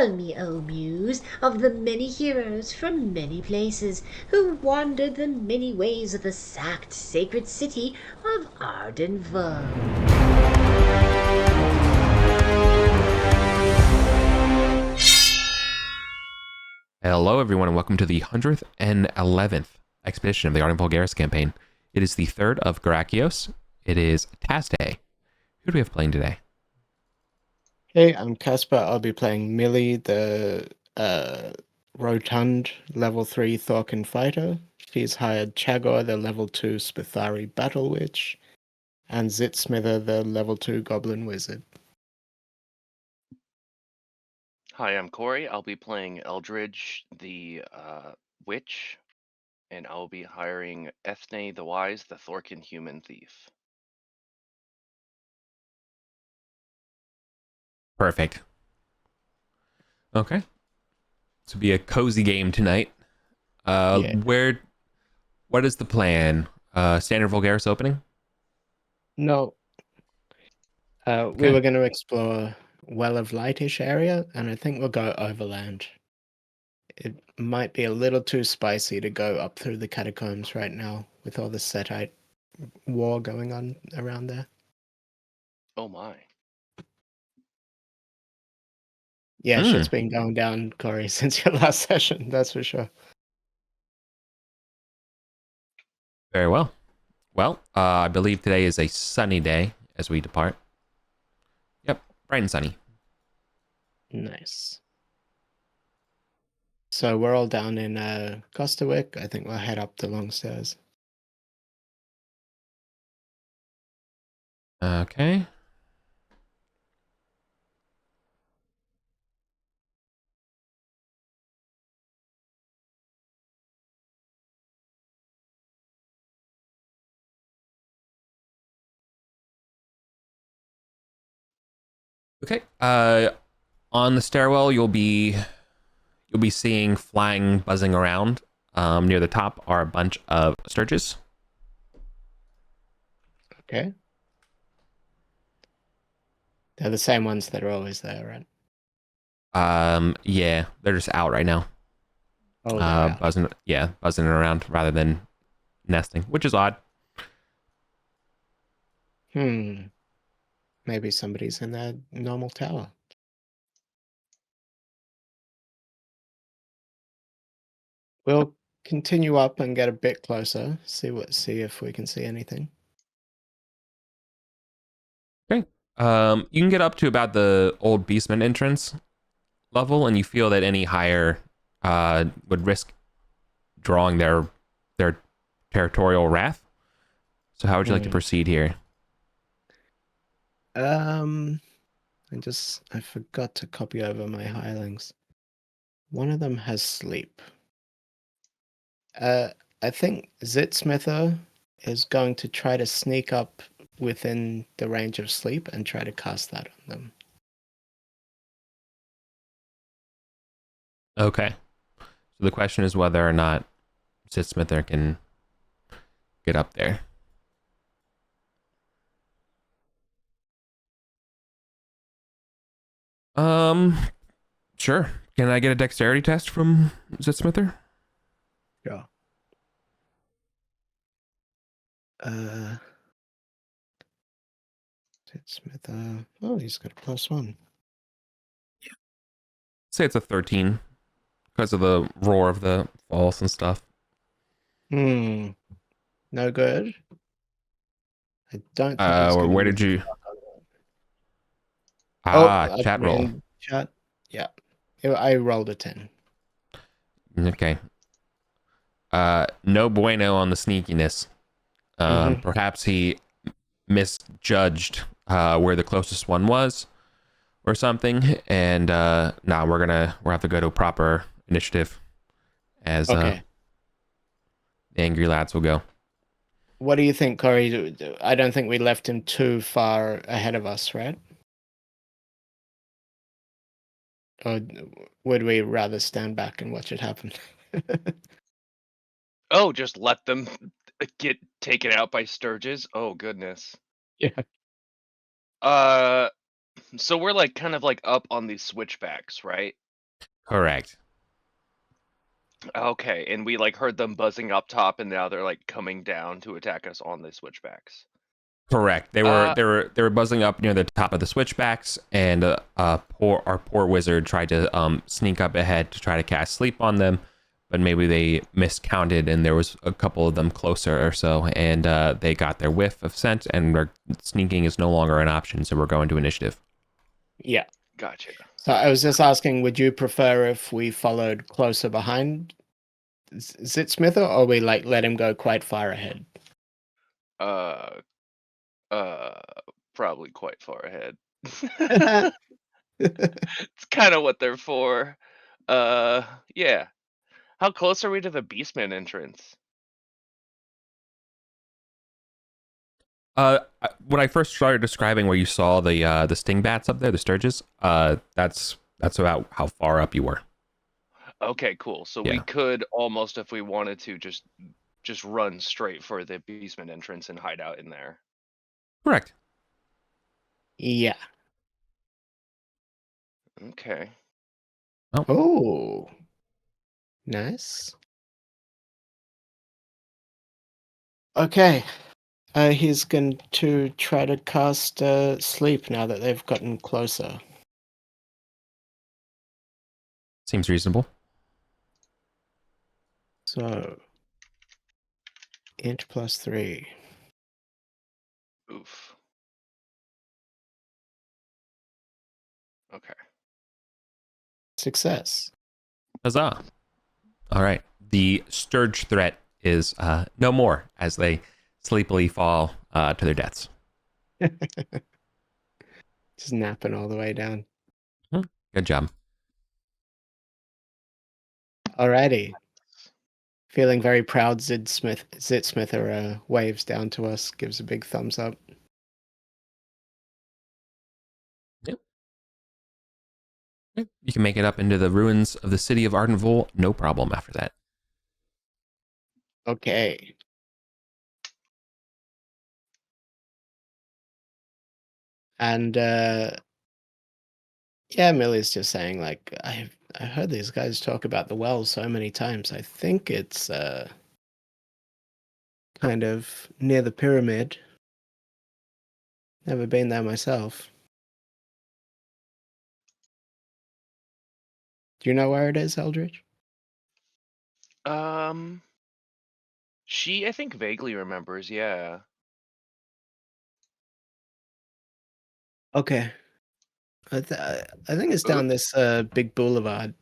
Tell me, O Muse, of the many heroes from many places who wandered the many ways of the sacked sacred city of Arden. Hello, everyone, and welcome to the 111th expedition of the Arden Vulgaris campaign. It is the third of Gerakios. It is task day. Who do we have playing today? Hey, I'm Casper. I'll be playing Millie, the rotund level 3 Thorkin fighter. She's hired Chagor, the level 2 Spithari battle witch, and Zitsmither, the level 2 goblin wizard. Hi, I'm Corey. I'll be playing Eldridge, the witch, and I'll be hiring Ethne the Wise, the Thorkin human thief. Perfect. Okay. This will be a cozy game tonight. Yeah. What is the plan? Standard Vulgaris opening? No. We were going to explore Well of Lightish area, and I think we'll go overland. It might be a little too spicy to go up through the catacombs right now with all the Setite war going on around there. Oh my. Yeah, shit's been going down, Corey, since your last session, that's for sure. Very well. Well, I believe today is a sunny day as we depart. Yep, bright and sunny. Nice. So we're all down in Costawick. I think we'll head up the long stairs. Okay. Okay. On the stairwell, you'll be seeing flying, buzzing around. Near the top are a bunch of sturges. Okay. They're the same ones that are always there, right? Yeah, they're just out right now. Oh, they're out. buzzing around rather than nesting, which is odd. Maybe somebody's in their normal tower. We'll continue up and get a bit closer. See if we can see anything. Okay. You can get up to about the old basement entrance level, and you feel that any higher would risk drawing their territorial wrath. So how would you like to proceed here? I forgot to copy over my hirelings. One of them has sleep. I think Zitsmither is going to try to sneak up within the range of sleep and try to cast that on them. Okay. So the question is whether or not Zitsmither can get up there. Sure. Can I get a dexterity test from Zitsmither? Yeah. Zitsmither. Oh, he's got a +1. Say it's a 13 because of the roar of the falls and stuff. No good. I don't think he's or gonna where use did you? the luck on that. Chat roll. Chat. Yeah. I rolled a 10. Okay. No bueno on the sneakiness. Perhaps he misjudged where the closest one was or something, and we're have to go to a proper initiative as Okay. the angry lads will go. What do you think, Corey? I don't think we left him too far ahead of us, right? Or would we rather stand back and watch it happen? Oh, just let them get taken out by sturges? Oh goodness. Yeah. So we're like kind of like up on these switchbacks, right? Correct. Okay, and we like heard them buzzing up top, and now they're like coming down to attack us on the switchbacks. Correct. They were buzzing up near the top of the switchbacks, and our poor wizard tried to sneak up ahead to try to cast sleep on them, but maybe they miscounted, and there was a couple of them closer or so, and they got their whiff of scent, and their sneaking is no longer an option, so we're going to initiative. Yeah. Gotcha. So I was just asking, would you prefer if we followed closer behind Zitsmither, or we like let him go quite far ahead? Probably quite far ahead. It's kind of what they're for. Yeah. How close are we to the Beastman entrance? When I first started describing where you saw the sting bats up there, the sturges, that's about how far up you were. Okay, cool. So we Yeah. could almost, if we wanted to, just run straight for the Beastman entrance and hide out in there. Correct. Yeah. Okay. Oh. Nice. Okay. He's going to try to cast sleep now that they've gotten closer. Seems reasonable. So, int +3. Oof. Okay. Success. Huzzah. All right. The Sturge threat is no more as they sleepily fall to their deaths. Just napping all the way down. Good job. Alrighty. Feeling very proud, Zitsmither waves down to us, gives a big thumbs up. You can make it up into the ruins of the city of Arden, no problem after that. Okay. And yeah, Millie's just saying, like, I heard these guys talk about the well so many times. I think it's kind of near the pyramid. Never been there myself. Do you know where it is, Eldridge? She, I think, vaguely remembers, yeah. Okay. I think it's down this big boulevard.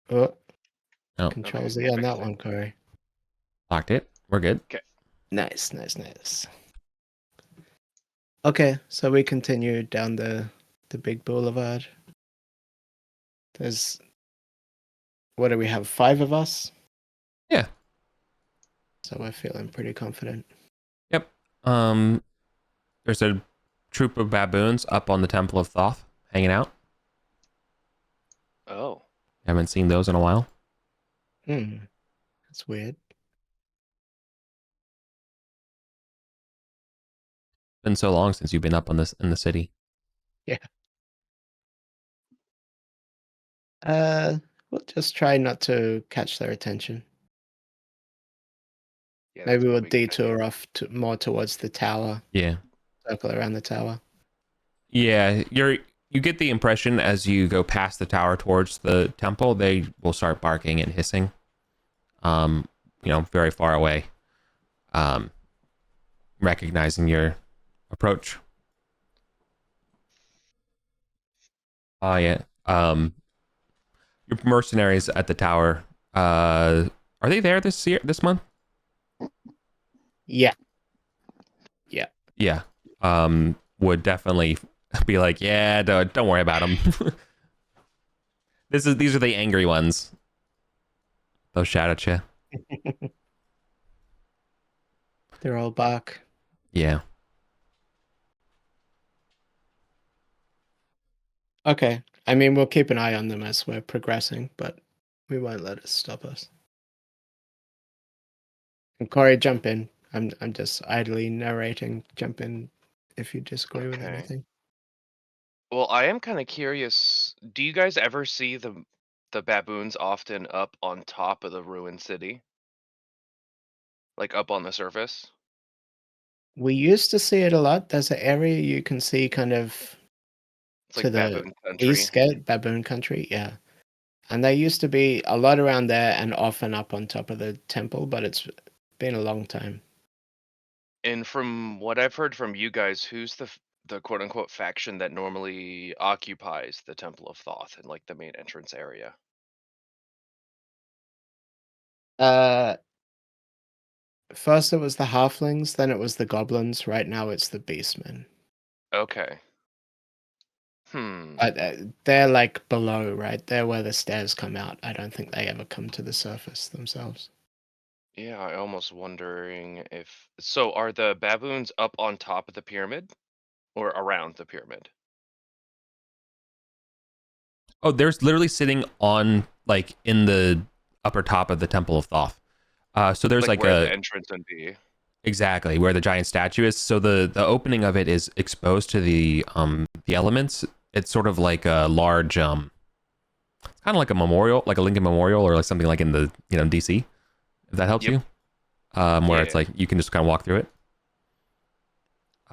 Oh, Oh, Control Z Okay, on that fixed it. one, Corey. locked it. We're good. Nice, nice, nice. Okay, so we continue down the big boulevard. There's, what do we have, 5 of us? Yeah. So we're feeling pretty confident. Yep. There's a troop of baboons up on the Temple of Thoth hanging out. Oh. Haven't seen those in a while. That's weird. Been so long since you've been up on this in the city. Yeah. We'll just try not to catch their attention. Yeah, Maybe we'll probably a good idea. detour off more towards the tower. Yeah. Circle around the tower. Yeah, you get the impression as you go past the tower towards the temple, they will start barking and hissing. Very far away. Recognizing your approach. Oh yeah. Your mercenaries at the tower. Are they there this month? Yeah. Yeah. Would definitely be like, yeah, don't worry about them. These are the angry ones. They'll shout at you. They're all back. Yeah. Okay. I mean, we'll keep an eye on them as we're progressing, but we won't let it stop us. And Corey, jump in. I'm just idly narrating. Jump in if you disagree with Okay. anything. Well, I am kind of curious. Do you guys ever see the baboons often up on top of the ruined city, like up on the surface? We used to see it a lot. There's an area you can see kind of It's to like the baboon east country. gate, Baboon Country, yeah. And there used to be a lot around there and often up on top of the temple, but it's been a long time. And from what I've heard from you guys, who's the quote unquote faction that normally occupies the Temple of Thoth and like the main entrance area? Uh, First it was the halflings, then it was the goblins. Right now it's the beastmen. Okay. Hmm. But they're like below, right? They're where the stairs come out. I don't think they ever come to the surface themselves. Yeah, I almost wondering if so are the baboons up on top of the pyramid or around the pyramid? Oh, there's literally sitting on like in the upper top of the Temple of Thoth. So there's Like like where the a entrance would be. exactly where the giant statue is. So the opening of it is exposed to the elements. It's sort of like a large it's kind of like a memorial, like a Lincoln Memorial, or like something like in the DC. If that helps Yep. you, where it's Yeah. like you can just kind of walk through it.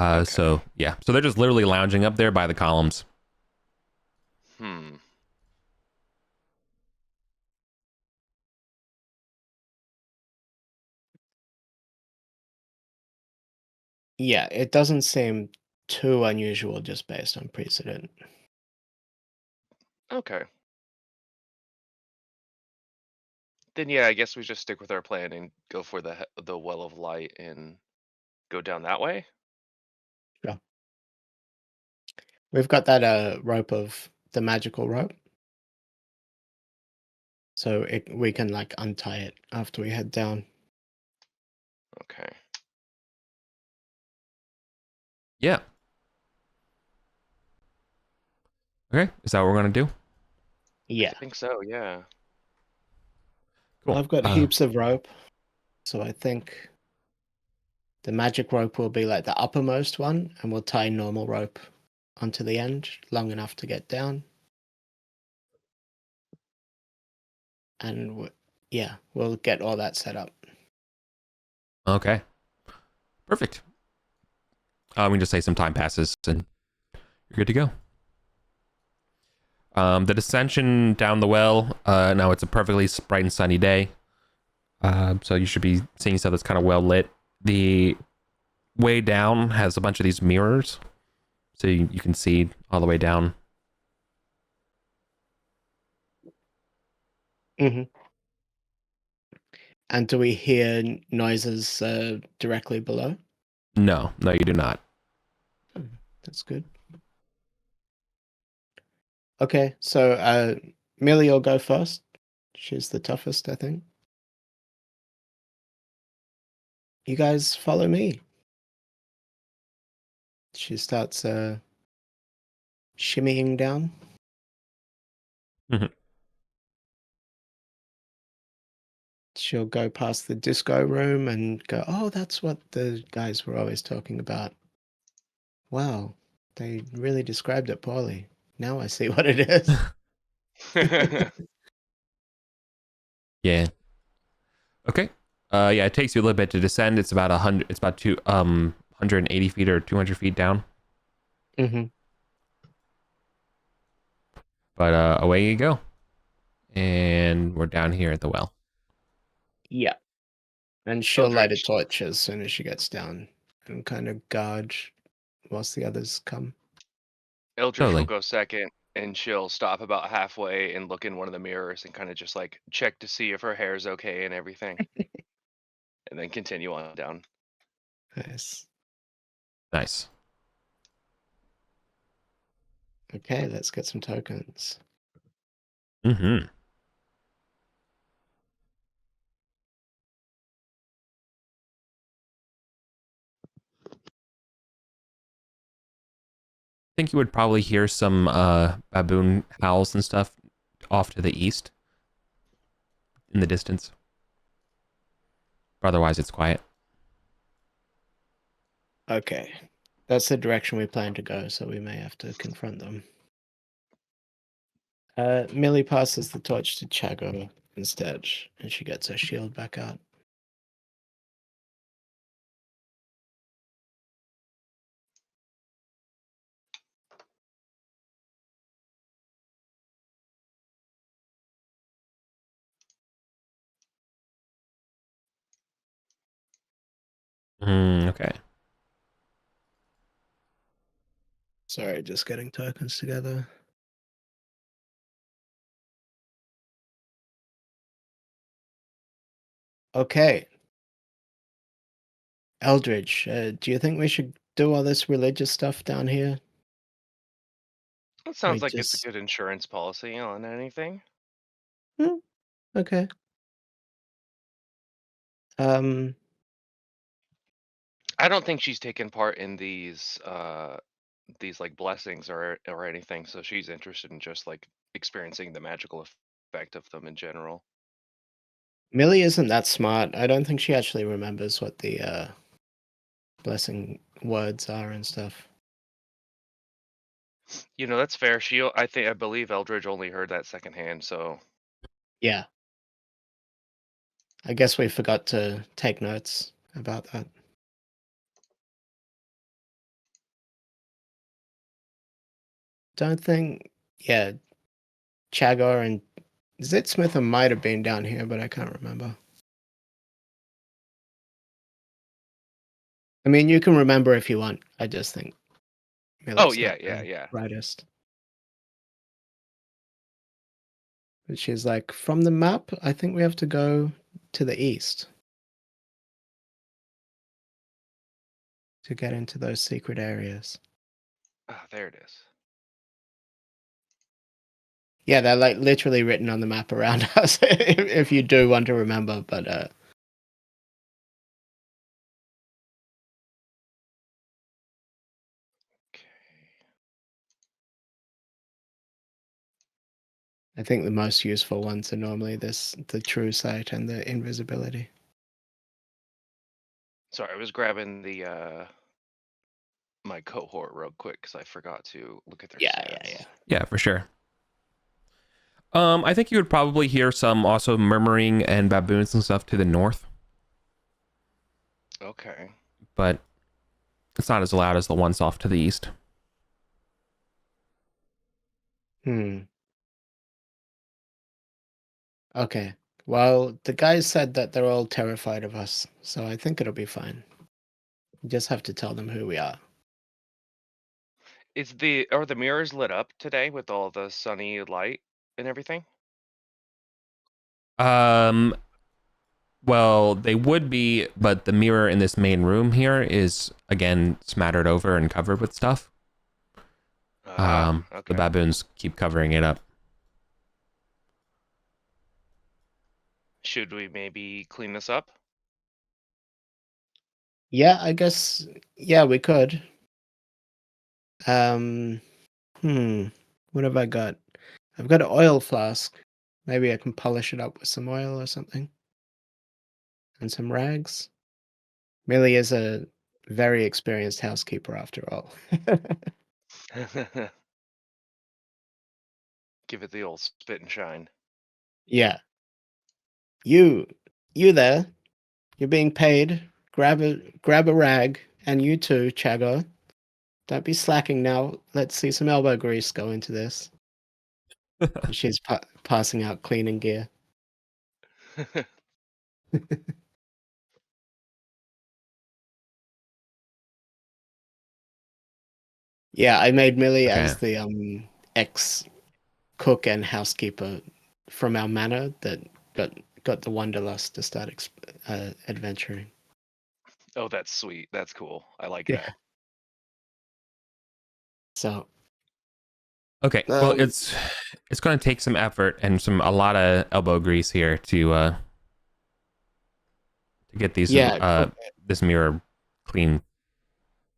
Okay. So yeah, so they're just literally lounging up there by the columns. Hmm. Yeah, it doesn't seem too unusual just based on precedent. Okay. Then yeah, I guess we just stick with our plan and go for the well of light and go down that way. Sure. We've got that rope of the magical rope. So we can like untie it after we head down. Okay. Yeah. Okay, is that what we're gonna do? Yeah. I think so, yeah. Cool. I've got heaps of rope. So I think the magic rope will be like the uppermost one, and we'll tie normal rope onto the end long enough to get down. And yeah, we'll get all that set up. Okay. Perfect. We can just say some time passes and you're good to go. The descension down the well. Now it's a perfectly bright and sunny day. So you should be seeing stuff that's kind of well lit. The way down has a bunch of these mirrors, so you can see all the way down. Mm-hmm. And do we hear noises directly below? No, you do not. That's good. Okay, so Millie will go first. She's the toughest, I think. You guys follow me. She starts shimmying down. Mhm. She'll go past the disco room and go, oh, that's what the guys were always talking about. Wow, they really described it poorly. Now I see what it is. Yeah. Okay. Yeah, it takes you a little bit to descend. It's about 100. It's about 180 feet or 200 feet down. Mm-hmm. But away you go, and we're down here at the well. Yeah. And she'll light a Eldridge, torch as soon as she gets down and kind of guard whilst the others come. Eldridge will Totally. go second, and she'll stop about halfway and look in one of the mirrors and kind of just like check to see if her hair's okay and everything, and then continue on down. Nice. Nice. Okay, let's get some tokens. Mm-hmm. Think you would probably hear some baboon howls and stuff off to the east in the distance. But otherwise, it's quiet. Okay. That's the direction we plan to go, so we may have to confront them. Millie passes the torch to Chago instead, and she gets her shield back out. Okay. Sorry, just getting tokens together. Okay. Eldridge, do you think we should do all this religious stuff down here? It sounds Like like it's a just good insurance policy on anything. okay. Um, I don't think she's taken part in these like blessings or anything, so she's interested in just like experiencing the magical effect of them in general. Millie isn't that smart. I don't think she actually remembers what the blessing words are and stuff. You know, that's fair. I believe Eldridge only heard that secondhand, so Yeah. I guess we forgot to take notes about that. Don't think, yeah, Chagor and Zitsmither might have been down here, but I can't remember. I mean, you can remember if you want. I just think oh Millie's yeah, not yeah, the yeah. brightest. But she's like, from the map, I think we have to go to the east to get into those secret areas. Ah, there it is. Yeah, they're like literally written on the map around us if you do want to remember, but Okay. I think the most useful ones are normally the true sight and the invisibility. Sorry, I was grabbing the my cohort real quick because I forgot to look at their stats. Yeah, for sure. I think you would probably hear some also murmuring and baboons and stuff to the north, Okay. but it's not as loud as the ones off to the east. Okay. Well, the guys said that they're all terrified of us, so I think it'll be fine. We just have to tell them who we are. Are the mirrors lit up today with all the sunny light and everything? Well, they would be, but the mirror in this main room here is again smattered over and covered with stuff. The Okay. baboons keep covering it up. Should we maybe clean this up? Yeah, I guess yeah, we could. Um what have I got? I've got an oil flask. Maybe I can polish it up with some oil or something. And some rags. Millie is a very experienced housekeeper after all. Give it the old spit and shine. Yeah. You there. You're being paid. Grab a rag, and you too, Chago. Don't be slacking now. Let's see some elbow grease go into this. And she's passing out cleaning gear. Yeah, I made Millie Okay. as the ex cook and housekeeper from our manor that got the wanderlust to start adventuring. Oh, that's sweet. That's cool. I like Yeah. that. So Okay. Well, it's going to take some effort and a lot of elbow grease here to get these this mirror clean.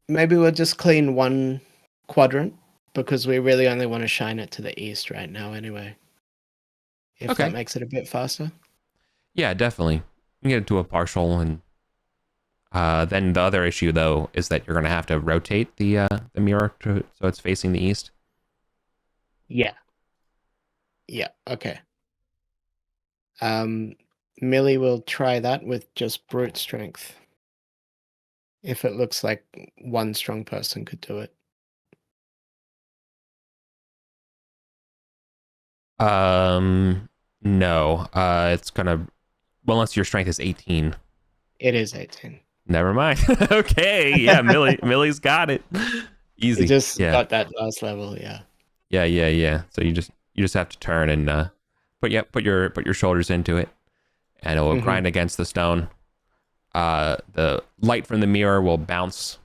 maybe we'll just clean one quadrant because we really only want to shine it to the east right now anyway. If Okay. that makes it a bit faster. Yeah, definitely. You can get it to a partial and Then the other issue, though, is that you're going to have to rotate the mirror so it's facing the east. Yeah. Yeah. Okay. Millie will try that with just brute strength. If it looks like one strong person could do it. No. It's gonna, well, unless your strength is 18. It is 18. Never mind. Okay, yeah, Millie's got it. Easy. It just Yeah. got that last level, yeah. Yeah. So you just have to turn and put your shoulders into it, and it will grind against the stone. The light from the mirror will bounce,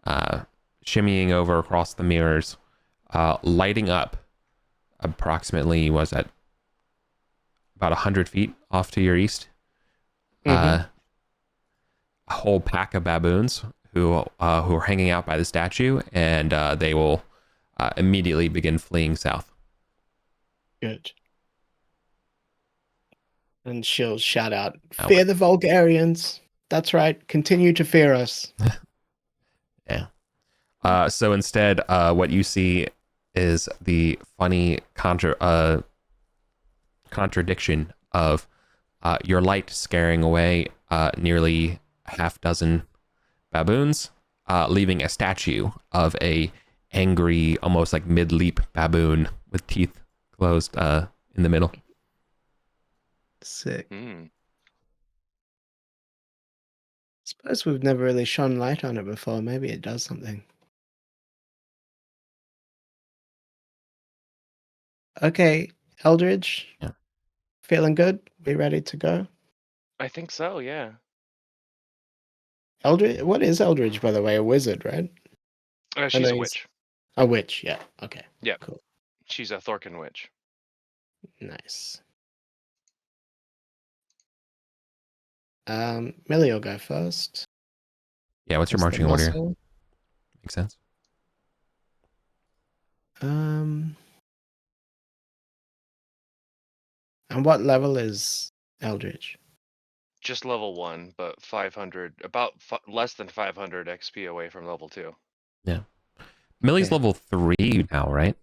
shimmying over across the mirrors, lighting up approximately, was that about 100 feet off to your east. A whole pack of baboons who are hanging out by the statue, and they will immediately begin fleeing south. Good. And she'll shout out, "Fear the Vulgarians. That's right. Continue to fear us." Yeah. So instead, what you see is the funny contradiction of your light scaring away nearly a half dozen baboons, leaving a statue of a angry, almost like mid-leap baboon with teeth closed in the middle. Sick. Suppose we've never really shone light on it before. Maybe it does something. Okay, Eldridge. Yeah. Feeling good? We ready to go? I think so, yeah. Eldridge? What is Eldridge, by the way? A wizard, right? She's a witch. A witch, yeah. Okay. Yeah. Cool. She's a Thorkin witch. Nice. Millie will go first. Yeah, what's your marching order? Makes sense. And what level is Eldridge? Just level 1, but 500, less than 500 XP away from level 2. Yeah. Millie's Okay. level 3 now, right?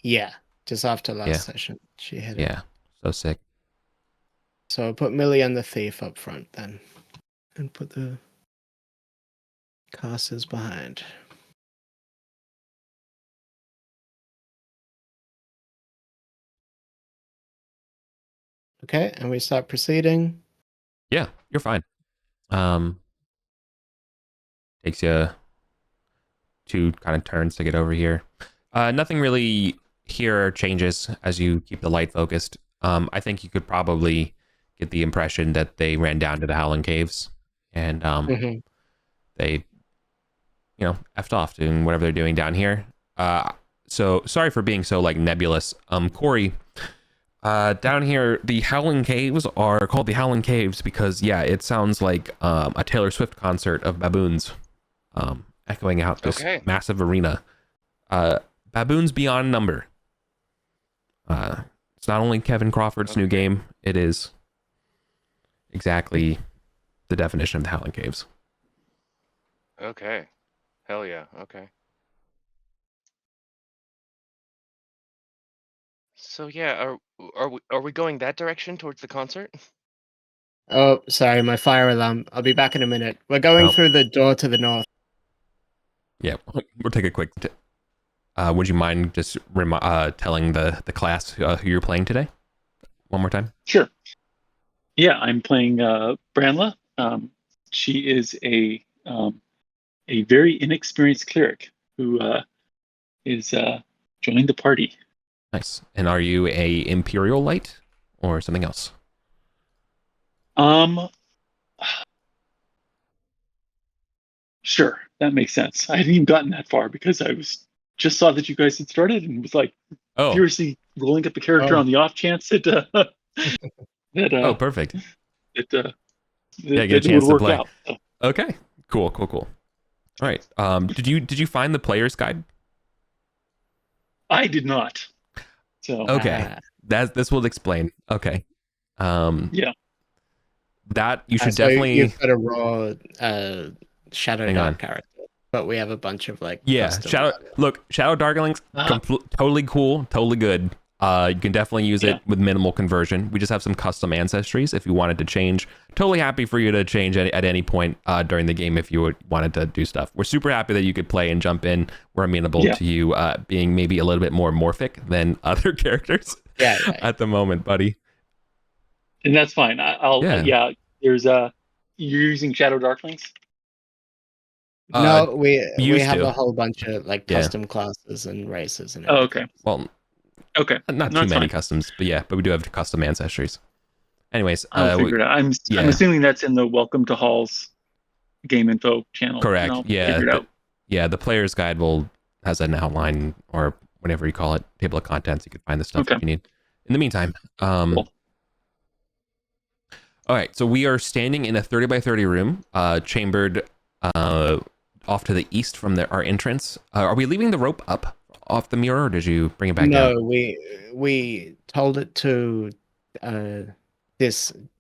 Yeah, just after last session. She hit it. Yeah, so sick. So I'll put Millie and the thief up front then. And put the casters behind. Okay, and we start proceeding. Yeah, you're fine. Takes you 2 kind of turns to get over here. Nothing really here changes as you keep the light focused. I think you could probably get the impression that they ran down to the Howling Caves and they, effed off doing whatever they're doing down here. So sorry for being so like nebulous. Corey, down here, the Howling Caves are called the Howling Caves because, it sounds like a Taylor Swift concert of baboons echoing out this massive arena. Baboons beyond number. It's not only Kevin Crawford's new game, it is exactly the definition of the Howling Caves. Okay. Hell yeah. Okay. So yeah, are we going that direction towards the concert? Oh, sorry, my fire alarm. I'll be back in a minute. We're going through the door to the north. Yeah, we'll take a quick... would you mind just telling the class who you're playing today? One more time? Sure. Yeah, I'm playing Branla. She is a very inexperienced cleric who is joining the party. Nice. And are you a Imperial Light or something else? Sure, that makes sense. I hadn't even gotten that far because I just saw that you guys had started and was like furiously rolling up the character on the off chance that perfect. That get a chance to play. Out, so. Okay, cool. All right. Did you find the player's guide? I did not. So okay, this will explain. Okay. Yeah. that you should So definitely. you've got a raw Shadow Hang Dark on. character, but we have a bunch of like Yeah, custom. Shadow Darklings, totally cool, totally good. You can definitely use it with minimal conversion. We just have some custom ancestries if you wanted to change. Totally happy for you to change at any point during the game if you wanted to do stuff. We're super happy that you could play and jump in. We're amenable to you being maybe a little bit more morphic than other characters at the moment, buddy. And that's fine. There's you're using Shadow Darklings? No, we have to. a whole bunch of like custom classes and races and Okay. everything. Well, not too many customs, but we do have custom ancestries. Anyways, I'll figure it out. I'm assuming that's in the Welcome to Hall's game info channel. Correct. Figure it out. The player's guide has an outline or whatever you call it, table of contents. You can find the stuff that you need. In the meantime, cool. All right, so we are standing in a 30 by 30 room, chambered off to the east from our entrance. Are we leaving the rope up off the mirror, or did you bring it back down? No, we told it to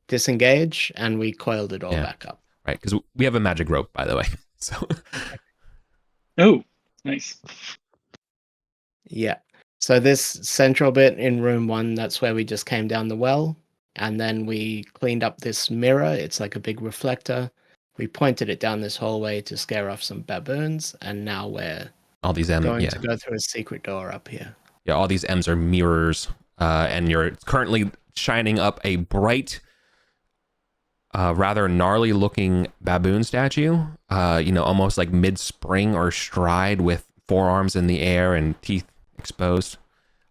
disengage, and we coiled it all back up. Right, because we have a magic rope, by the way. So. Oh, nice. Yeah. So this central bit in room 1, that's where we just came down the well, and then we cleaned up this mirror. It's like a big reflector. We pointed it down this hallway to scare off some baboons, and now we're all these going to go through a secret door up here. Yeah, all these M's are mirrors, and you're currently shining up a bright, rather gnarly looking baboon statue, almost like mid-spring or stride with forearms in the air and teeth exposed.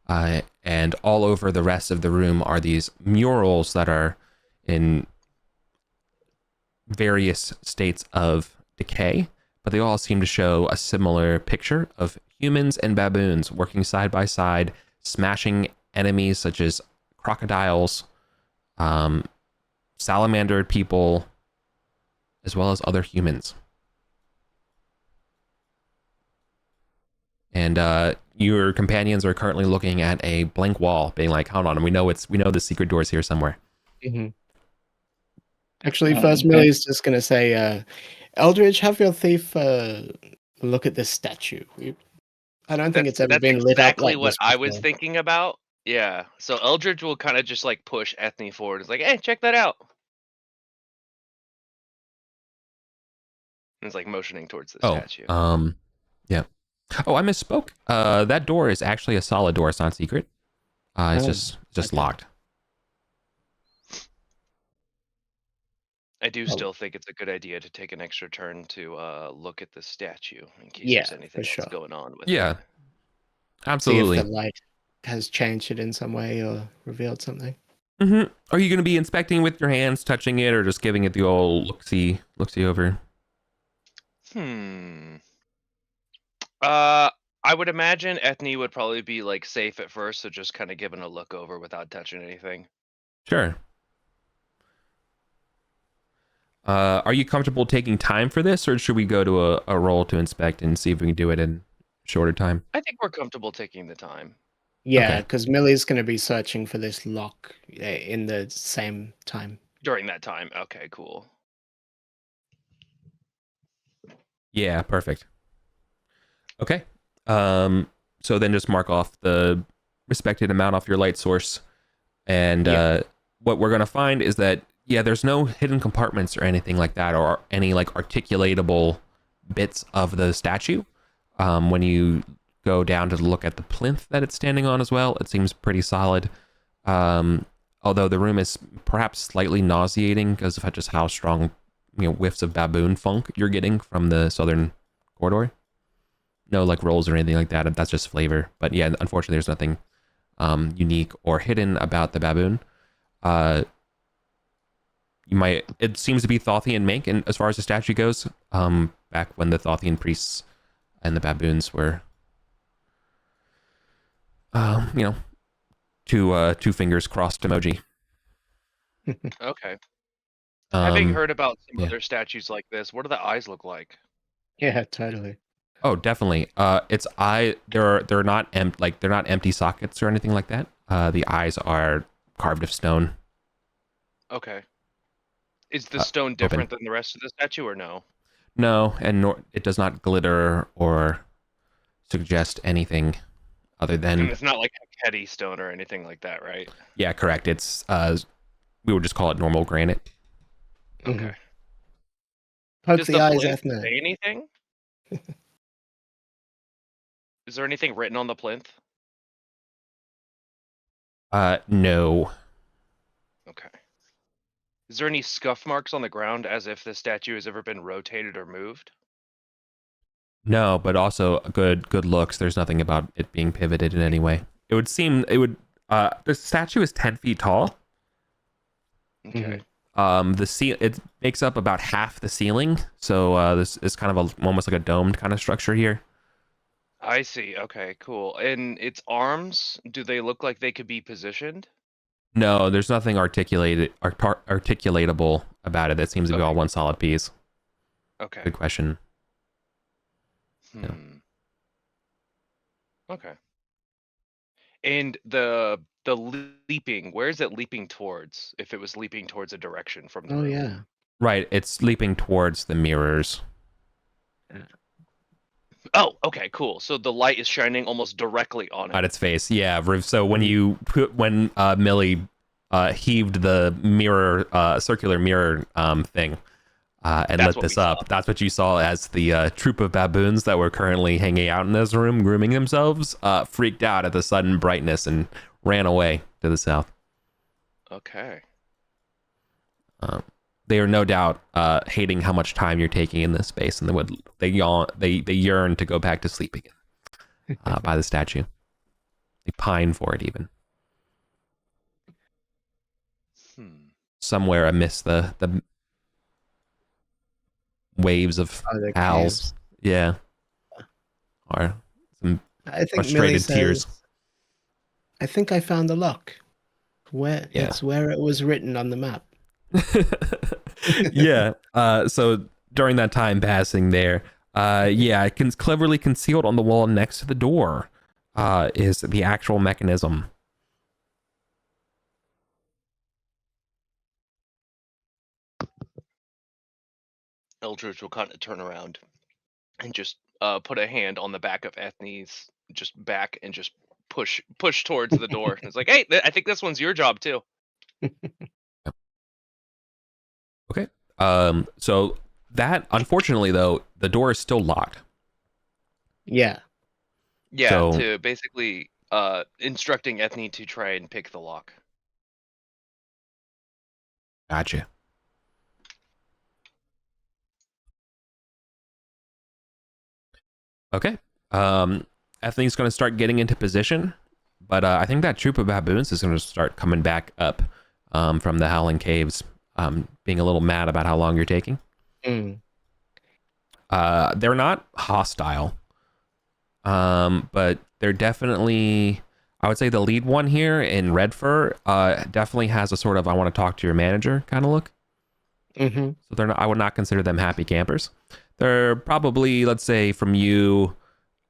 And all over the rest of the room are these murals that are in various states of decay, but they all seem to show a similar picture of humans and baboons working side by side, smashing enemies such as crocodiles, salamandered people, as well as other humans. And your companions are currently looking at a blank wall, being like, "Hold on, we know the secret door's here somewhere." Mm-hmm. Actually, first Millie's just gonna say, Eldridge, have your thief look at this statue. I don't think it's ever been lit up like what this I was thinking about. Yeah. So Eldridge will kind of just like push Ethne forward. It's like, hey, check that out. And it's like motioning towards the statue. Yeah. Oh, I misspoke. That door is actually a solid door. It's not secret. It's just locked. I do still think it's a good idea to take an extra turn to look at the statue in case there's anything else going on with it. Absolutely. See if the light has changed it in some way or revealed something. Mm-hmm. Are you going to be inspecting with your hands, touching it, or just giving it the old look-see over? I would imagine Ethne would probably be like safe at first, so just kind of giving a look over without touching anything. Sure. Are you comfortable taking time for this, or should we go to a roll to inspect and see if we can do it in shorter time? I think we're comfortable taking the time. Yeah, because Millie's going to be searching for this lock in the same time. During that time. Okay, cool. Yeah, perfect. Okay. So then just mark off the respected amount off your light source. And what we're going to find is that, there's no hidden compartments or anything like that, or any like articulatable bits of the statue. When you go down to look at the plinth that it's standing on as well, it seems pretty solid. Although the room is perhaps slightly nauseating because of just how strong, whiffs of baboon funk you're getting from the southern corridor. No like rolls or anything like that. That's just flavor. But yeah, unfortunately, there's nothing unique or hidden about the baboon. It seems to be Thothian make, and as far as the statue goes, back when the Thothian priests and the baboons were, two fingers crossed emoji. Okay. Having heard about some other statues like this, what do the eyes look like? Yeah, totally. Oh, definitely. They're not empty sockets or anything like that. The eyes are carved of stone. Okay. Is the stone open. different than the rest of the statue, or no? No, and it does not glitter or suggest anything other than. And it's not like a Heketi stone or anything like that, right? Yeah, correct. It's we would just call it normal granite. Okay. Poke Does the the eyes, plinth Ethna. say anything? Is there anything written on the plinth? No. Okay. Is there any scuff marks on the ground as if the statue has ever been rotated or moved? No, but also good looks. There's nothing about it being pivoted in any way. It would the statue is 10 feet tall. Okay. It makes up about half the ceiling, so this is kind of almost like a domed kind of structure here. I see. Okay, cool. And its arms, do they look like they could be positioned? No, there's nothing articulatable about it. That seems to be all one solid piece. Okay. Good question. Yeah. Okay. And the leaping, where is it leaping towards? If it was leaping towards a direction from the room. Yeah. Right, it's leaping towards the mirrors. Oh, okay, cool. So the light is shining almost directly on it. At its face, yeah. So when Millie heaved the mirror, circular mirror thing, and lit this up, that's what you saw as the troop of baboons that were currently hanging out in this room, grooming themselves, freaked out at the sudden brightness and ran away to the south. Okay. They are no doubt hating how much time you're taking in this space, and they yearn to go back to sleep again by the statue. They pine for it even. Somewhere amidst the waves of owls. Yeah. Or some frustrated tears. I think I found the lock. It's where it was written on the map. Yeah. So during that time passing there, cleverly concealed on the wall next to the door is the actual mechanism. Eldridge will kind of turn around and just put a hand on the back of Ethne's just back and just push towards the door. It's like, hey, I think this one's your job too. Okay. So that, unfortunately, though, the door is still locked. Yeah. Yeah, to basically instructing Ethne to try and pick the lock. Gotcha. Okay. Ethne's going to start getting into position, but I think that troop of baboons is going to start coming back up from the Howling Caves, being a little mad about how long you're taking. They're not hostile, but they're definitely, I would say the lead one here in red fur definitely has a sort of, I want to talk to your manager kind of look. So I would not consider them happy campers. They're probably, let's say, from you,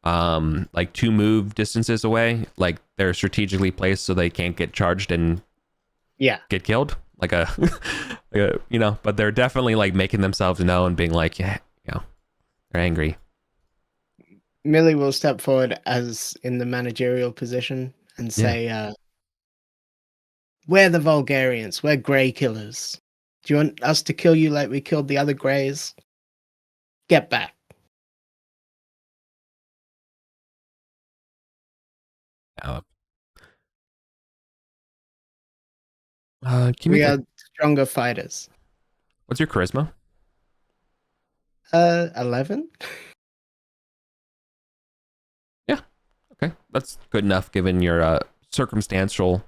like 2 move distances away. Like they're strategically placed so they can't get charged and get killed. Like a, but they're definitely like making themselves know and being like, they're angry. Millie will step forward as in the managerial position and say, we're the Vulgarians. We're grey killers. Do you want us to kill you like we killed the other greys? Get back. We are stronger fighters. What's your charisma? 11. Yeah. Okay. That's good enough given your circumstantial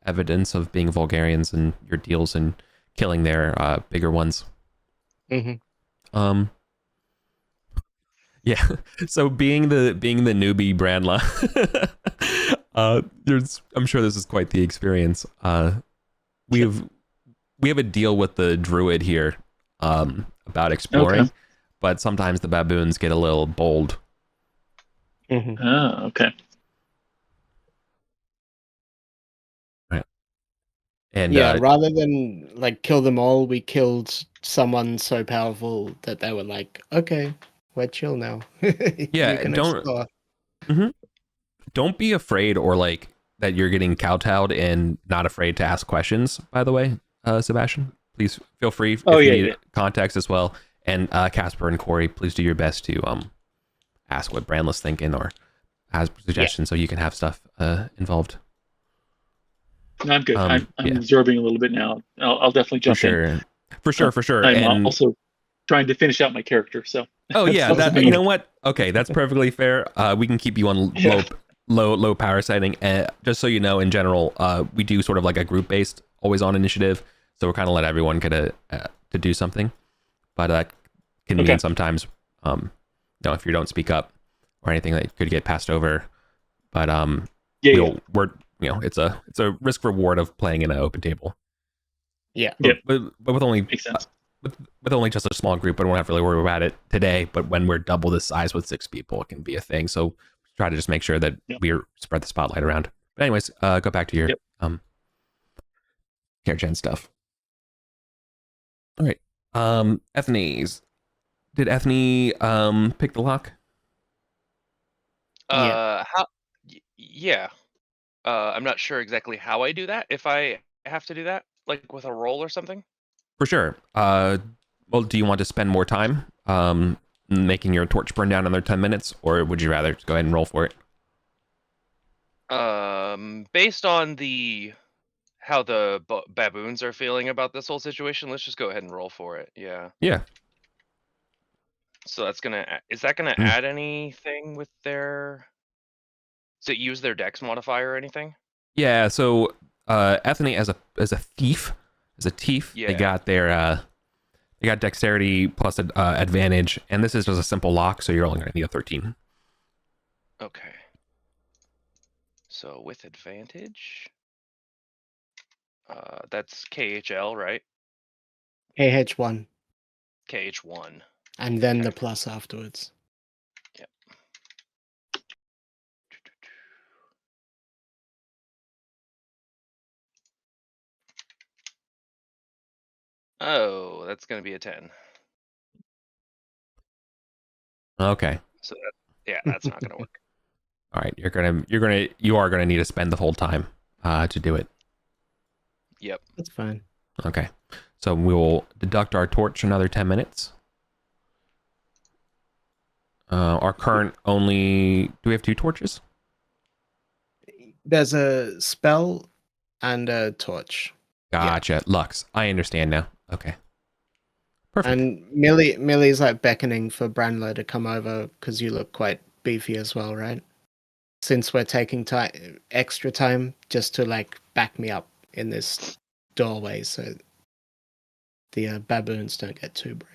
evidence of being Vulgarians and your deals in killing their bigger ones. Yeah. So being the newbie Brandla, I'm sure this is quite the experience. We have a deal with the druid here about exploring, but sometimes the baboons get a little bold. Oh, okay. Right. And yeah, rather than like kill them all, we killed someone so powerful that they were like, okay, we're chill now. yeah, You can explore. don't be afraid or like that you're getting kowtowed and not afraid to ask questions, by the way, Sebastian. Please feel free if you need context as well. And Casper and Corey, please do your best to ask what Brandless thinking or has suggestions so you can have stuff involved. No, I'm good. I'm absorbing a little bit now. I'll definitely jump in. For sure. I'm and also trying to finish out my character. So. Oh yeah, you know what? Okay, that's perfectly fair. We can keep you on low power setting. Just so you know, in general, we do sort of like a group based, always on initiative. So we're kind of let everyone get to do something, but can mean sometimes, if you don't speak up or anything, that could get passed over. But we're it's a risk reward of playing in an open table. Yeah, but with only makes sense. With only just a small group, I don't have to really worry about it today. But when we're double the size with 6 people, it can be a thing. So try to just make sure that we spread the spotlight around. But anyways, go back to your care gen stuff. All right, Ethnies. Did Ethne pick the lock? Yeah. I'm not sure exactly how I do that. If I have to do that, like with a roll or something. For sure. Well, do you want to spend more time making your torch burn down another 10 minutes, or would you rather just go ahead and roll for it? Based on how the baboons are feeling about this whole situation, let's just go ahead and roll for it. Yeah. Yeah. So is that gonna add anything with their? Does it use their dex modifier or anything? Yeah. So Ethne as a thief, they got their they got dexterity plus advantage, and this is just a simple lock, so you're only going to need a 13. Okay. So with advantage, that's KHL, right? KH1. KH1. And then the plus afterwards. Yep. Oh, that's going to be a 10. Okay. So that's not going to work. All right, you are gonna need to spend the whole time to do it. Yep. That's fine. Okay, so we will deduct our torch another 10 minutes. Our current only. Do we have 2 torches? There's a spell and a torch. Gotcha. Yeah. Lux. I understand now. Okay. Perfect. And Millie's like beckoning for Brandler to come over because you look quite beefy as well, right? Since we're taking extra time just to like back me up in this doorway so the baboons don't get too brave.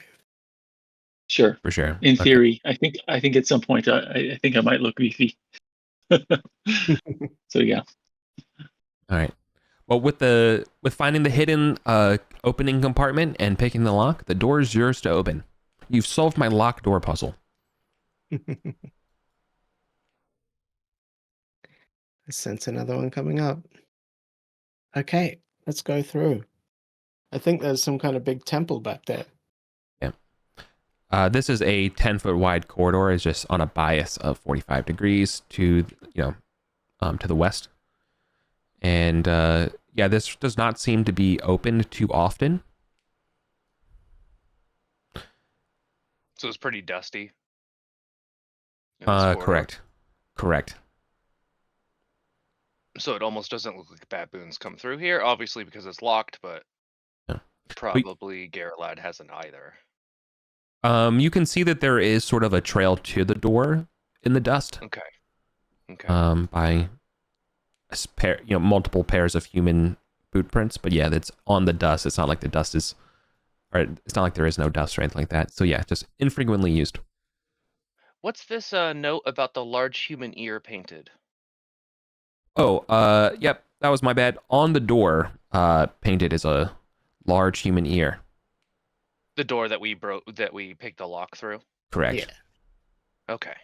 Sure. For sure. In theory, I think at some point I think I might look beefy. So yeah. All right. Well, with finding the hidden opening compartment and picking the lock, the door is yours to open. You've solved my lock door puzzle. I sense another one coming up. Okay, let's go through. I think there's some kind of big temple back there. Yeah. This is a 10-foot wide corridor. It's just on a bias of 45 degrees to the west. And this does not seem to be opened too often. So it's pretty dusty. Correct. So it almost doesn't look like baboons come through here, obviously because it's locked, but probably Geralad hasn't either. You can see that there is sort of a trail to the door in the dust. Okay. By multiple pairs of human boot prints, but yeah, that's on the dust. It's not like the dust is, or it's not like there is no dust or anything like that. So yeah, just infrequently used. What's this note about the large human ear painted? Oh, yep, that was my bad. On the door, painted is a large human ear. The door that we picked the lock through? Correct. Yeah. Okay.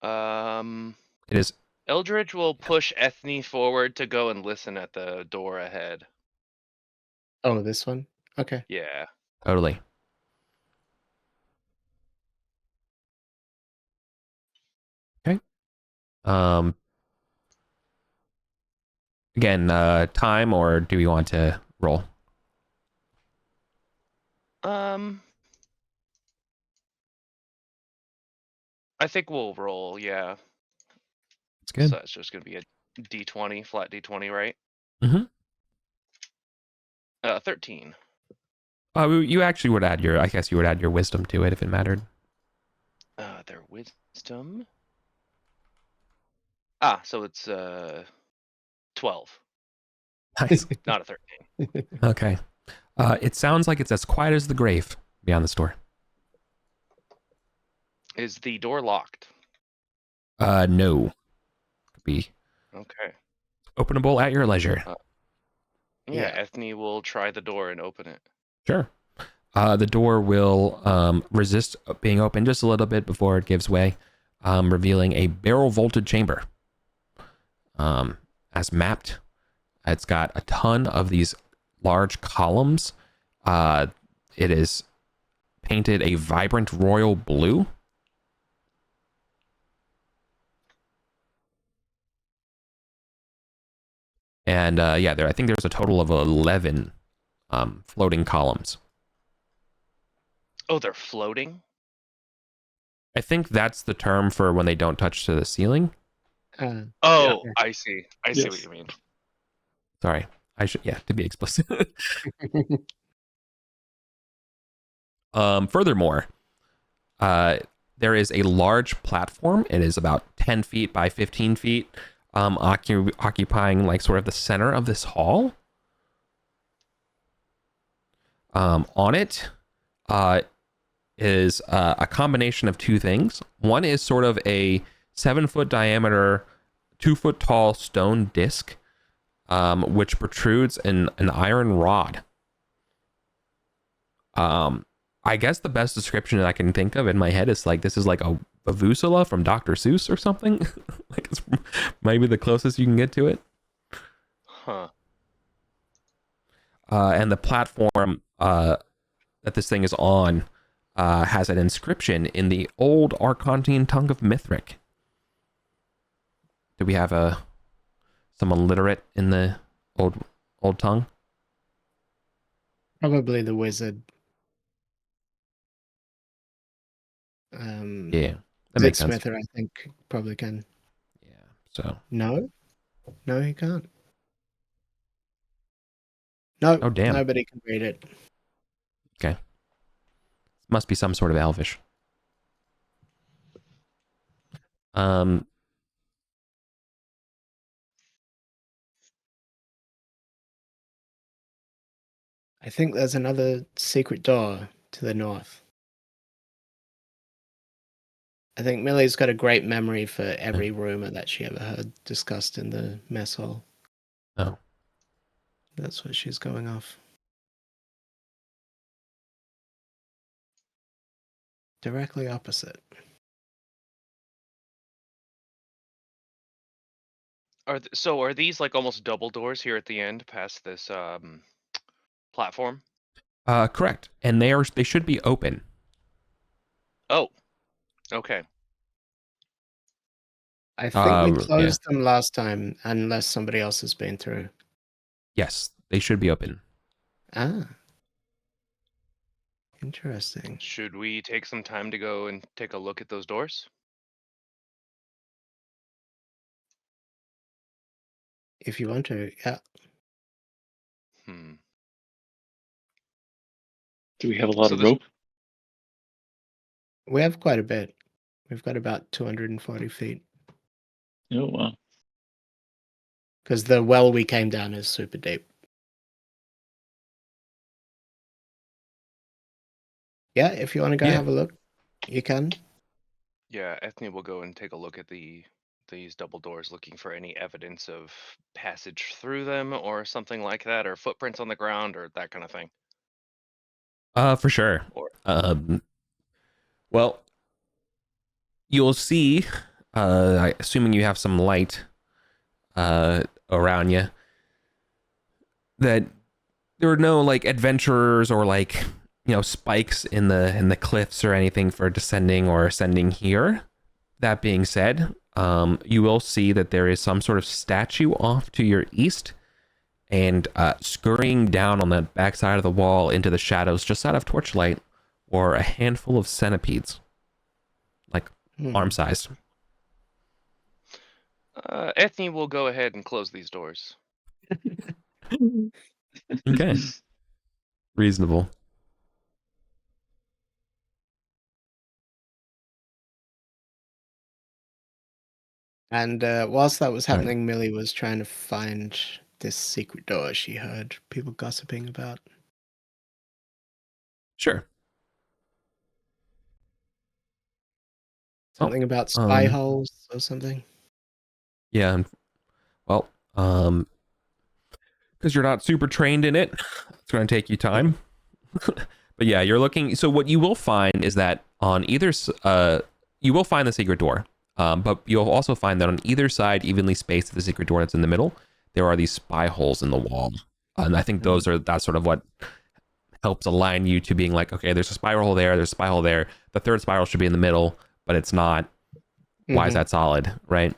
It is Eldridge will push Ethne forward to go and listen at the door ahead. Oh, this one? Okay. Yeah. Totally. Okay. Again, time, or do we want to roll? I think we'll roll, yeah. It's good. So it's just gonna be a D20, flat D20, right? Mm-hmm. 13. You actually would add I guess you would add your wisdom to it if it mattered. Their wisdom. So it's 12. Nice. Not a 13. Okay. It sounds like it's as quiet as the grave beyond the store. Is the door locked? No. Could be Okay. openable at your leisure. Yeah, Ethne will try the door and open it. Sure. The door will resist being open just a little bit before it gives way, revealing a barrel-vaulted chamber. As mapped, it's got a ton of these large columns. It is painted a vibrant royal blue. And I think there's a total of 11 floating columns. Oh, they're floating? I think that's the term for when they don't touch to the ceiling. I see. I see what you mean. Sorry. I should, to be explicit. Furthermore, there is a large platform. It is about 10 feet by 15 feet, occupying like sort of the center of this hall. On it is a combination of two things. One is sort of a 7-foot diameter, 2-foot tall stone disc, which protrudes an iron rod. I guess the best description that I can think of in my head is like, this is like a Vuvuzela from Dr. Seuss or something. Like, it's maybe the closest you can get to it. Huh. And the platform that this thing is on has an inscription in the old Archantine tongue of Mithric. Do we have someone literate in the old tongue? Probably the wizard. Yeah, that makes sense. Smither, I think, probably can. Yeah. So. No, he can't. No. Oh damn. Nobody can read it. Okay. Must be some sort of elvish. I think there's another secret door to the north. I think Millie's got a great memory for every rumor that she ever heard discussed in the mess hall. Oh. That's what she's going off. Directly opposite. Are these like almost double doors here at the end past this platform? Correct. And they should be open. Oh. Okay. I think we closed them last time, unless somebody else has been through. Yes, they should be open. Ah. Interesting. Should we take some time to go and take a look at those doors? If you want to, yeah. Do we have a lot of rope? We have quite a bit. We've got about 240 feet. Oh, wow. Because the well we came down is super deep. Yeah, if you want to go have a look, you can. Yeah, Ethne will go and take a look at these double doors, looking for any evidence of passage through them or something like that, or footprints on the ground or that kind of thing. For sure. Well, you'll see assuming you have some light around you, that there are no like adventurers or like spikes in the cliffs or anything for descending or ascending here. That being said, you will see that there is some sort of statue off to your east, and scurrying down on the backside of the wall into the shadows just out of torchlight, or a handful of centipedes, like arm-sized. Ethne will go ahead and close these doors. Okay. Reasonable. And whilst that was happening, Millie was trying to find this secret door she heard people gossiping about. Sure. Something about spy holes or something? Yeah. Well, because you're not super trained in it, it's going to take you time. But yeah, you're looking. So what you will find is that on either, you will find the secret door. But you'll also find that on either side, evenly spaced of the secret door that's in the middle, there are these spy holes in the wall. And I think that's sort of what helps align you to being like, okay, there's a spy hole there, there's a spy hole there. The third spiral should be in the middle, but it's not. Why is that solid, right?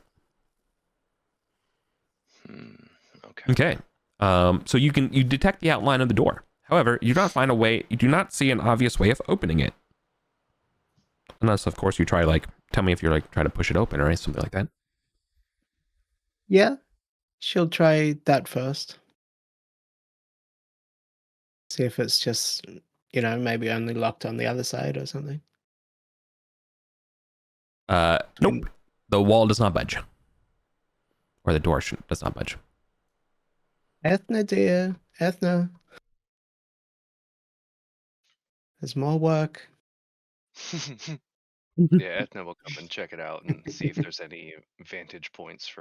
Okay. So you detect the outline of the door. However, you do not see an obvious way of opening it. Unless, of course, you try tell me if you're trying to push it open or something like that. Yeah, she'll try that first. See if it's just, maybe only locked on the other side or something. Nope. The wall does not budge. Or the door does not budge. Ethna, dear. Ethna. There's more work. Yeah, Ethna will come and check it out and see if there's any vantage points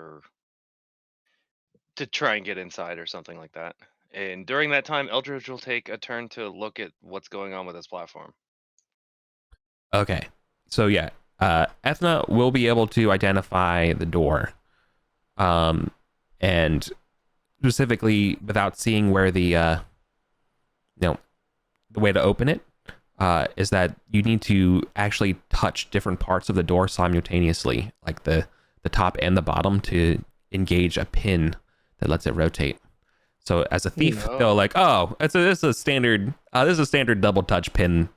to try and get inside or something like that. And during that time, Eldridge will take a turn to look at what's going on with his platform. Okay. So yeah, Ethna will be able to identify the door. And specifically without seeing where the way to open it, is that you need to actually touch different parts of the door simultaneously, like the top and the bottom, to engage a pin that lets it rotate. So as a thief, they'll like, oh, this is a standard double touch pin.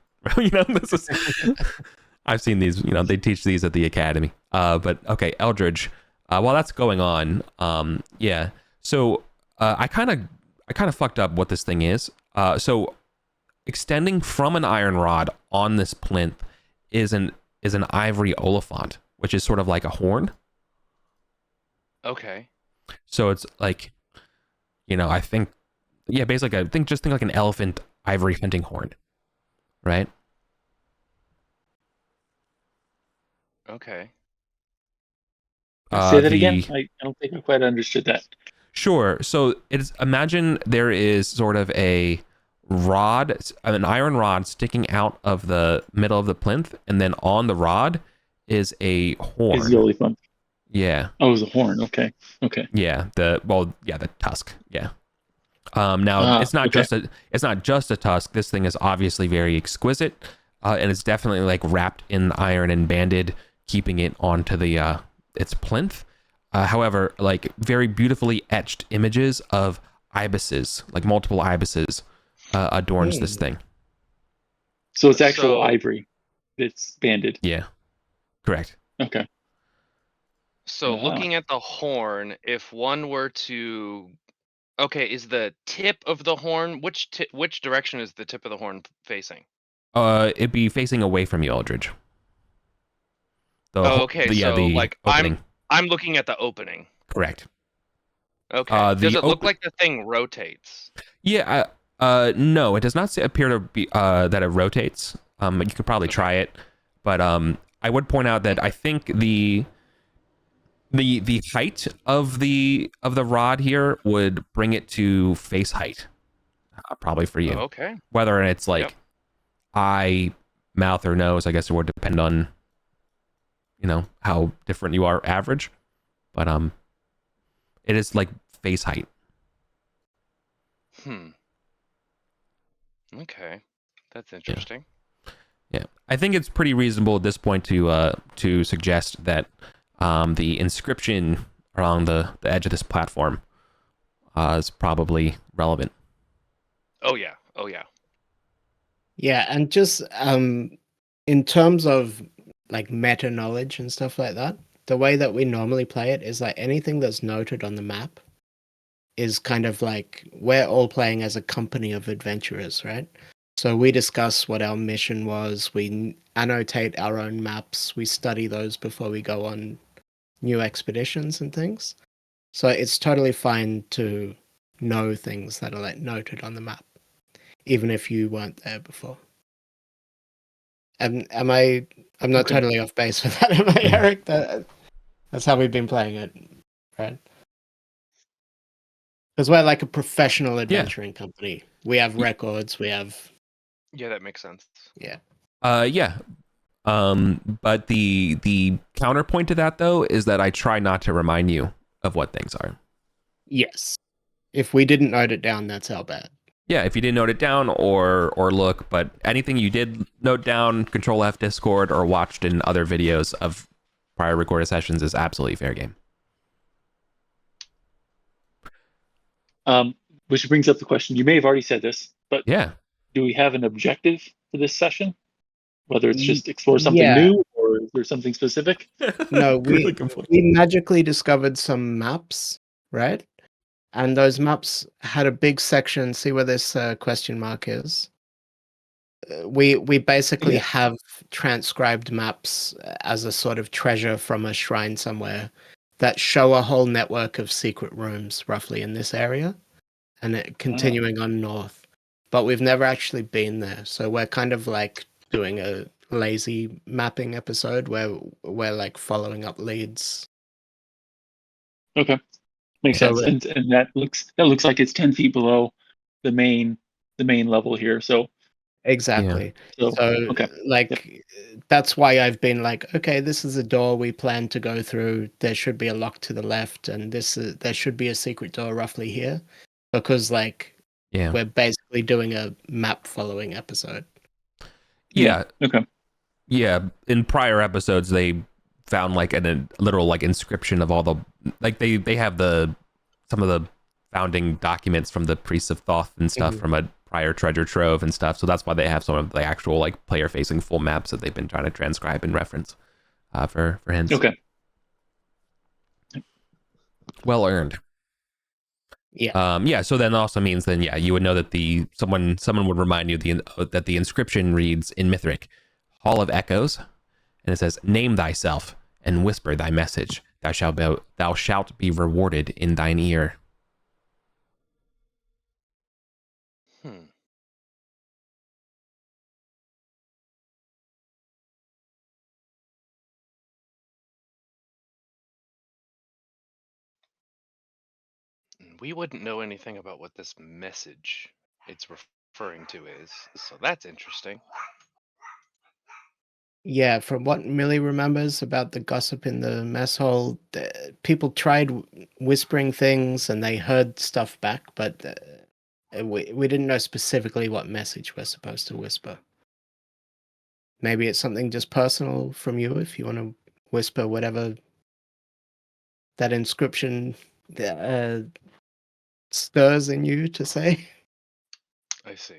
I've seen these. They teach these at the academy. But okay, Eldridge. While that's going on, yeah. So I kind of fucked up what this thing is. So extending from an iron rod on this plinth is an ivory oliphant, which is sort of like a horn. Okay. So it's like, I think, yeah, basically, just think like an elephant ivory hunting horn, right? Okay. Say that again. I don't think I quite understood that. Sure. So imagine there is sort of an iron rod sticking out of the middle of the plinth, and then on the rod is a horn. Is the oliphant? Yeah. Oh, it was a horn. Okay. Yeah. The tusk. Yeah. Now it's not just a tusk. This thing is obviously very exquisite, and it's definitely like wrapped in iron and banded, keeping it onto the its plinth. However, like very beautifully etched images of ibises, like multiple ibises, adorns this thing. So it's actual ivory that's banded. Yeah, correct. Okay. So looking at the horn, if one were to, is the tip of the horn, which direction is the tip of the horn facing? It'd be facing away from you, Eldridge. Opening. I'm looking at the opening. Correct. Okay. Does it look like the thing rotates? Yeah. No, it does not appear to be that it rotates. You could probably try it, but I would point out that I think the height of the rod here would bring it to face height, probably for you. Okay. Whether it's like eye, mouth, or nose, I guess it would depend on how different you are average, but it is like face height. Okay, that's interesting. Yeah, I think it's pretty reasonable at this point to suggest that the inscription along the edge of this platform is probably relevant. Oh yeah. Yeah, and just in terms of like meta knowledge and stuff like that, the way that we normally play it is like anything that's noted on the map is kind of like we're all playing as a company of adventurers, right? So we discuss what our mission was, we annotate our own maps, we study those before we go on new expeditions and things. So it's totally fine to know things that are like noted on the map, even if you weren't there before. I'm not totally off base with that, am I, Eric? That's how we've been playing it, right? Because we're like a professional adventuring company. We have records, we have... Yeah, that makes sense. Yeah. Yeah. But the counterpoint to that, though, is that I try not to remind you of what things are. Yes. If we didn't note it down, that's how bad. Yeah, if you didn't note it down or look, but anything you did note down, Control F Discord, or watched in other videos of prior recorded sessions is absolutely fair game. Which brings up the question, you may have already said this, but yeah, do we have an objective for this session? Whether it's just explore something new or is there something specific? No, we magically discovered some maps, right? And those maps had a big section. See where this question mark is? We basically have transcribed maps as a sort of treasure from a shrine somewhere that show a whole network of secret rooms roughly in this area, and it continuing on north. But we've never actually been there, so we're kind of like doing a lazy mapping episode where we're like following up leads. Okay, makes sense. And that looks like it's 10 feet below the main level here. So exactly. Yeah. So like that's why I've been like, okay, this is a door we plan to go through. There should be a lock to the left, and there should be a secret door roughly here, because like we're basically doing a map following episode. Yeah. Okay. Yeah. In prior episodes, they found like a literal like inscription of all the like they have some of the founding documents from the priests of Thoth and stuff from a prior treasure trove and stuff. So that's why they have some of the actual like player facing full maps that they've been trying to transcribe and reference for hints. Okay. Well earned. Yeah. So then also means then you would know that someone would remind you that the inscription reads in Mithric, Hall of Echoes, and it says, "Name thyself and whisper thy message. Thou shalt be rewarded in thine ear." We wouldn't know anything about what this message it's referring to is, so that's interesting. Yeah, from what Millie remembers about the gossip in the mess hall, people tried whispering things and they heard stuff back, but we didn't know specifically what message we're supposed to whisper. Maybe it's something just personal from you if you want to whisper whatever that inscription stirs in you to say. I see.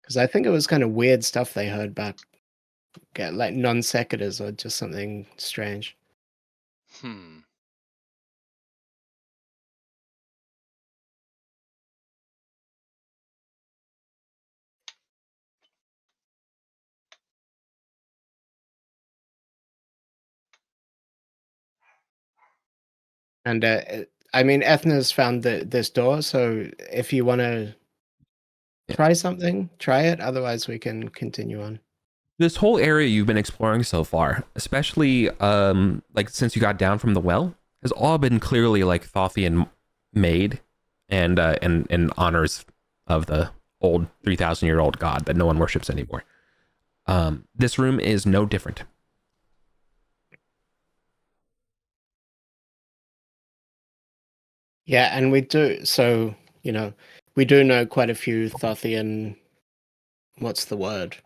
Because I think it was kind of weird stuff they heard back. Like non sequiturs or just something strange. And I mean, Ethna's found this door, so if you want to try something, try it. Otherwise, we can continue on. This whole area you've been exploring so far, especially like since you got down from the well, has all been clearly like Thothian made and in honors of the old 3,000-year-old god that no one worships anymore. This room is no different. Yeah, and we do, so, we do know quite a few Thothian, what's the word?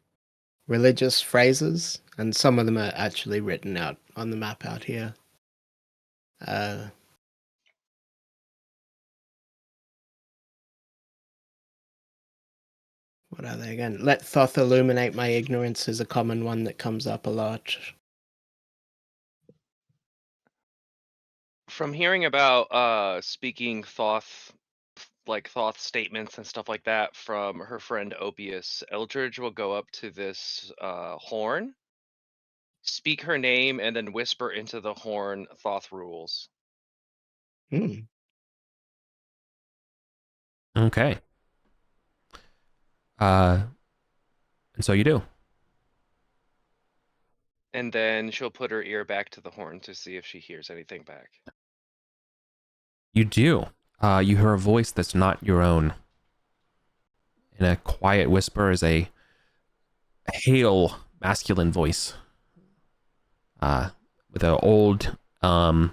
Religious phrases, and some of them are actually written out on the map out here. What are they again? Let Thoth illuminate my ignorance is a common one that comes up a lot. From hearing about speaking Thoth, like Thoth statements and stuff like that from her friend Opius, Eldridge will go up to this horn, speak her name, and then whisper into the horn Thoth rules. Hmm. Okay. And so you do. And then she'll put her ear back to the horn to see if she hears anything back. You do. You hear a voice that's not your own. In a quiet whisper is a hale masculine voice. With an old, no,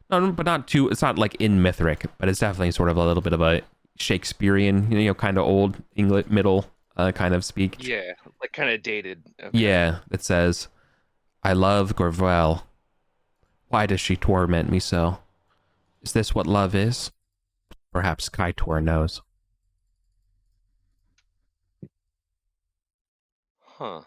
but not too, it's not like in Mithric, but it's definitely sort of a little bit of a Shakespearean, kind of old English middle kind of speak. Yeah, like kind of dated. Okay. Yeah, it says, I love Gorvel. Why does she torment me so? Is this what love is? Perhaps Kaitor knows. Huh.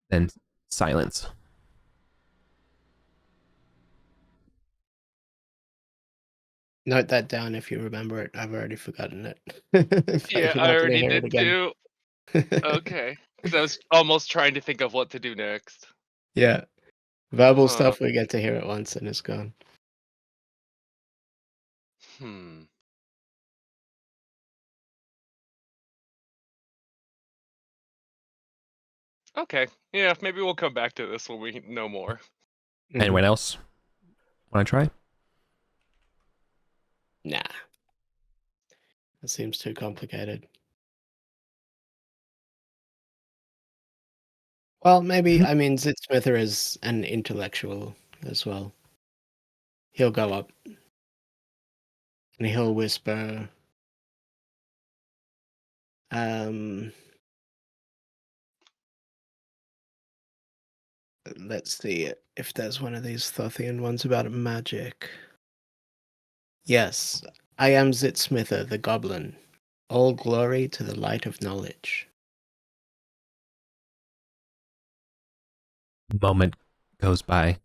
Then silence. Note that down if you remember it. I've already forgotten it. Yeah, You're I not gonna already hear it did again. too. Okay. Because I was almost trying to think of what to do next. Yeah. Verbal Huh. stuff, we get to hear it once and it's gone. Okay. Yeah, maybe we'll come back to this when we know more. Anyone else want to try? Nah. That seems too complicated. Well, maybe, I mean, Zitsmither is an intellectual as well. He'll go up and he'll whisper, let's see if there's one of these Thothian ones about magic. Yes, I am Zitsmither, the goblin. All glory to the light of knowledge. Moment goes by,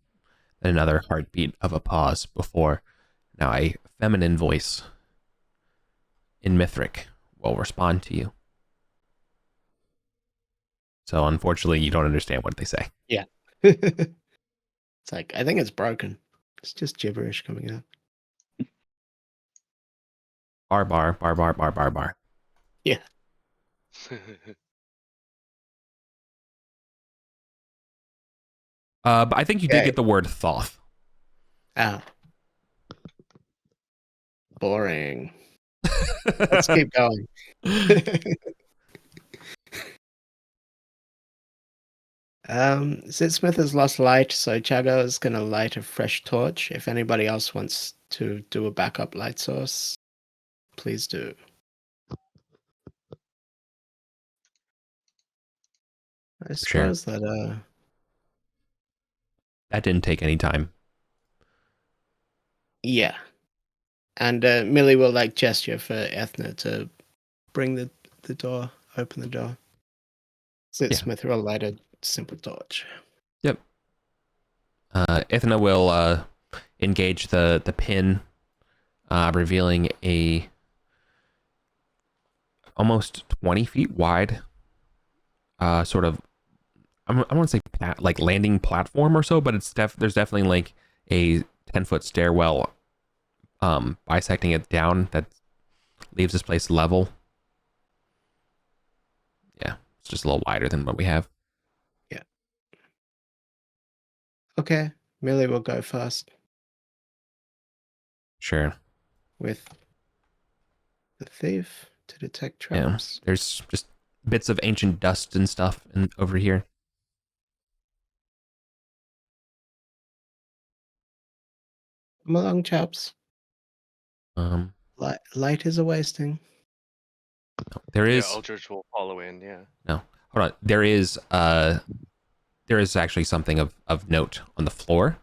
then another heartbeat of a pause before now a feminine voice in Mithric will respond to you. So unfortunately, you don't understand what they say. Yeah. It's like, I think it's broken. It's just gibberish coming out. Bar, bar, bar, bar, bar, bar, bar. Yeah. But I think you did get the word Thoth. Ah. Boring. Let's keep going. Zitsmith has lost light, so Chago is going to light a fresh torch. If anybody else wants to do a backup light source, please do. I suppose that that didn't take any time. Yeah. And Millie will like gesture for Ethna to bring the door, open the door. Zitsmith will light a simple torch. Yep. Ethna will engage the pin, revealing a almost 20 feet wide, sort of, I want to say like landing platform or so, but it's there's definitely like a 10-foot stairwell bisecting it down that leaves this place level. Yeah, it's just a little wider than what we have. Yeah. Okay, Millie will go first. Sure. with the thief to detect Yeah. traps. There's just bits of ancient dust and stuff over here. Come along, chaps. Um, Light is a wasting. there Yeah, is Eldritch will follow in. Yeah. no. Hold on. There is actually something of note on the floor.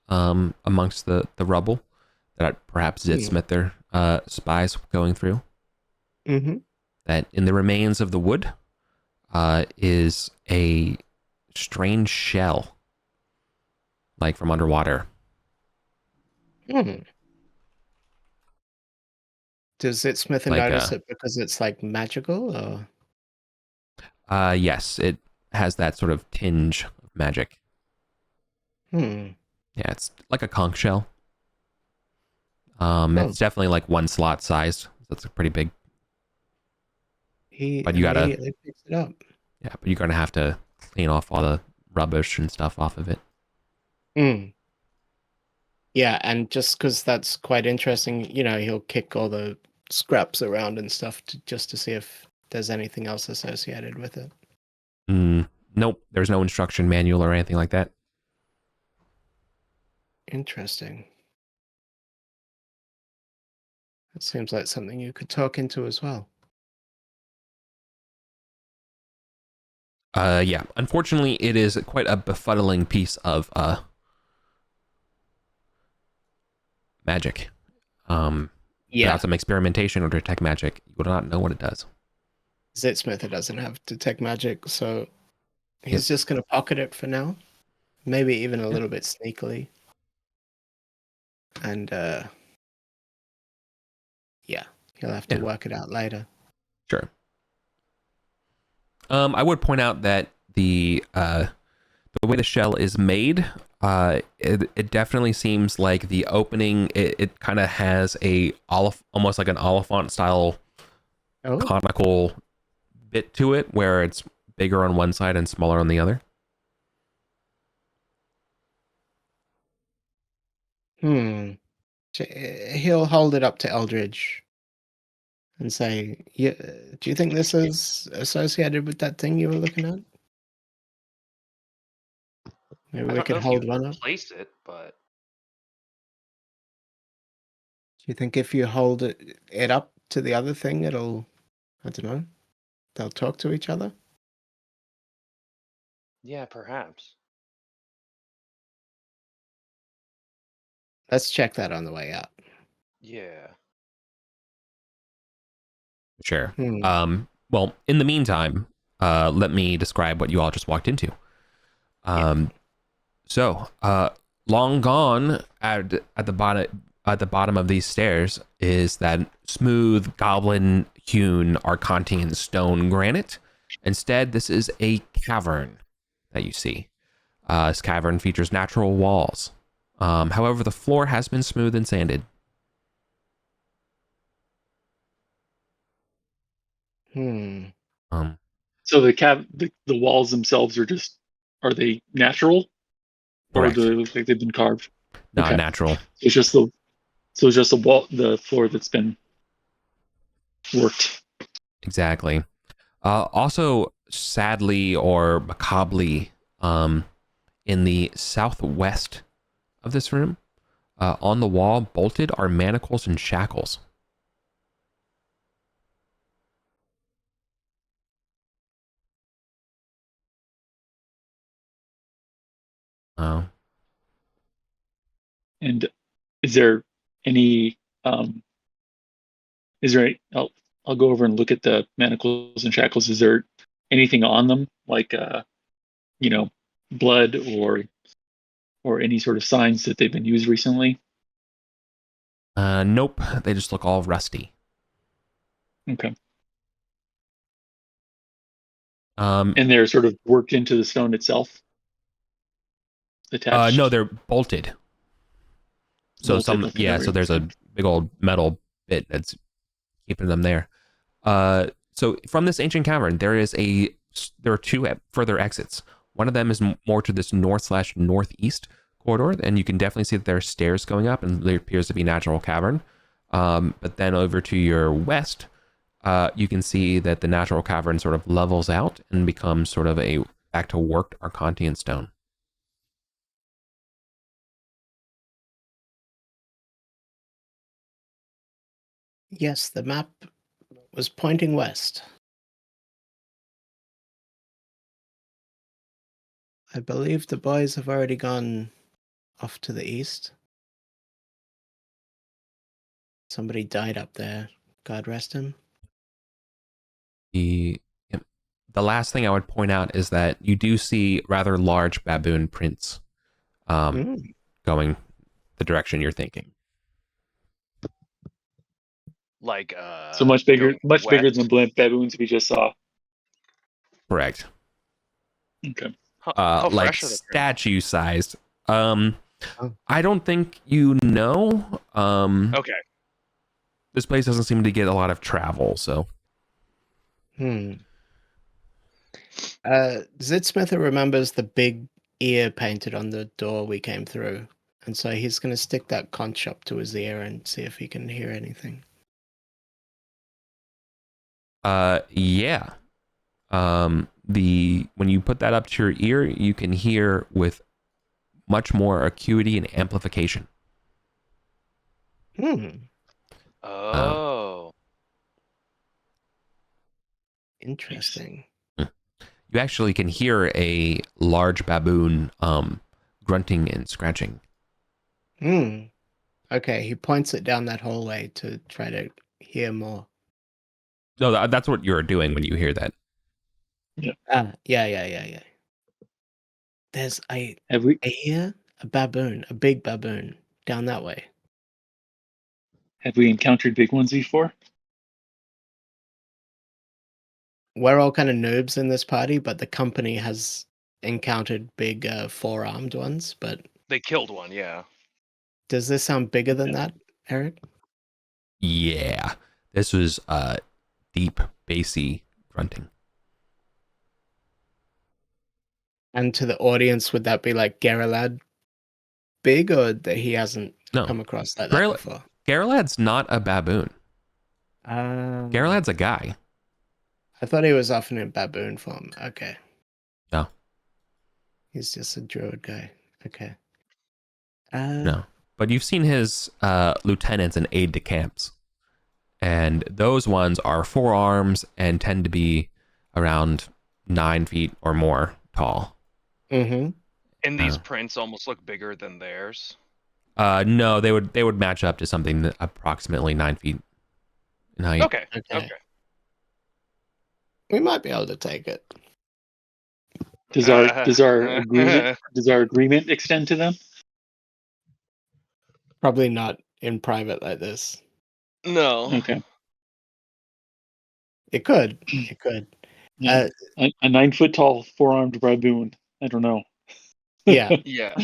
Amongst the rubble that perhaps Zitsmither spies going through. Mm-hmm. That in the remains of the wood is a strange shell, like from underwater. Hmm. Does Zitsmither Like notice it because it's like magical, or? Yes, it has that sort of tinge of magic. Hmm. Yeah, it's like a conch shell. It's definitely like one slot sized. That's a pretty big. He But you gotta, immediately picks it up. yeah, but you're gonna have to clean off all the rubbish and stuff off of it. Hmm. Yeah, and just because that's quite interesting, he'll kick all the scraps around and stuff just to see if there's anything else associated with it. Nope, there's no instruction manual or anything like that. Interesting. That seems like something you could talk into as well. Yeah. Unfortunately, it is quite a befuddling piece of magic. Without some experimentation or detect magic, you would not know what it does. Zitsmither doesn't have detect magic, so he's just going to pocket it for now. Maybe even a little bit sneakily. And, yeah, he'll have to work it out later. Sure. I would point out that the way the shell is made, it definitely seems like the opening, it kind of has almost like an Oliphant style conical bit to it, where it's bigger on one side and smaller on the other. He'll hold it up to Eldridge and say, "Yeah, do you think this is associated with that thing you were looking at? Maybe we could hold one up. Place it, but Do you think if you hold it up to the other thing, it'll, I don't know, they'll talk to each other? Yeah, perhaps. Let's check that on the way out. Yeah. Sure. Well, in the meantime, let me describe what you all just walked into. So, long gone at the bottom of these stairs is that smooth goblin-hewn Arcantian stone granite. Instead, this is a cavern that you see. This cavern features natural walls. However, the floor has been smooth and sanded. So the walls themselves are they natural? Correct. Or do they look like they've been carved? No, natural. It's just the floor that's been worked. Exactly. Also, sadly or macabrely, in the southwest of this room, on the wall, bolted, are manacles and shackles. And is there any I'll go over and look at the manacles and shackles. Is there anything on them, like blood or any sort of signs that they've been used recently? Nope. They just look all rusty. Okay. And they're sort of worked into the stone itself? Attached? No, they're bolted. So so there's a big old metal bit that's keeping them there. So from this ancient cavern, there are two further exits. One of them is more to this north/northeast, corridor, and you can definitely see that there are stairs going up, and there appears to be a natural cavern. But then over to your west, you can see that the natural cavern sort of levels out and becomes sort of a back to worked Arcontian stone. Yes, the map was pointing west. I believe the boys have already gone off to the east. Somebody died up there. God rest him. The last thing I would point out is that you do see rather large baboon prints going the direction you're thinking. Like So much bigger going than the west. blimp baboons we just saw. Correct. Okay. How Like fresh are the prints? statue sized. I don't think you know. Okay. This place doesn't seem to get a lot of travel, so. Zitsmither remembers the big ear painted on the door we came through, and so he's going to stick that conch up to his ear and see if he can hear anything. Yeah. When you put that up to your ear, you can hear with much more acuity and amplification. Oh. Interesting. You actually can hear a large baboon grunting and scratching. Okay, he points it down that hallway to try to hear more. No, that's what you're doing when you hear that. Yeah. There's I hear a baboon, a big baboon, down that way. Have we encountered big ones before? We're all kind of noobs in this party, but the company has encountered big four-armed ones. But They killed one, yeah. does this sound bigger than that, Eric? Yeah, this was deep, bassy grunting. And to the audience, would that be like Geralad big, or that he hasn't come across that before? Geralad's not a baboon. Geralad's a guy. I thought he was often in baboon form. Okay. No. He's just a druid guy. Okay. No. But you've seen his lieutenants and aide-de-camps. And those ones are 4 arms and tend to be around 9 feet or more tall. Mm-hmm. And these prints almost look bigger than theirs. No, they would match up to something that approximately 9 feet in height. Okay. We might be able to take it. Does our agreement extend to them? Probably not in private like this. No. Okay. It could. It could. Yeah. A 9 foot tall 4-armed baboon. I don't know. Yeah. Yeah.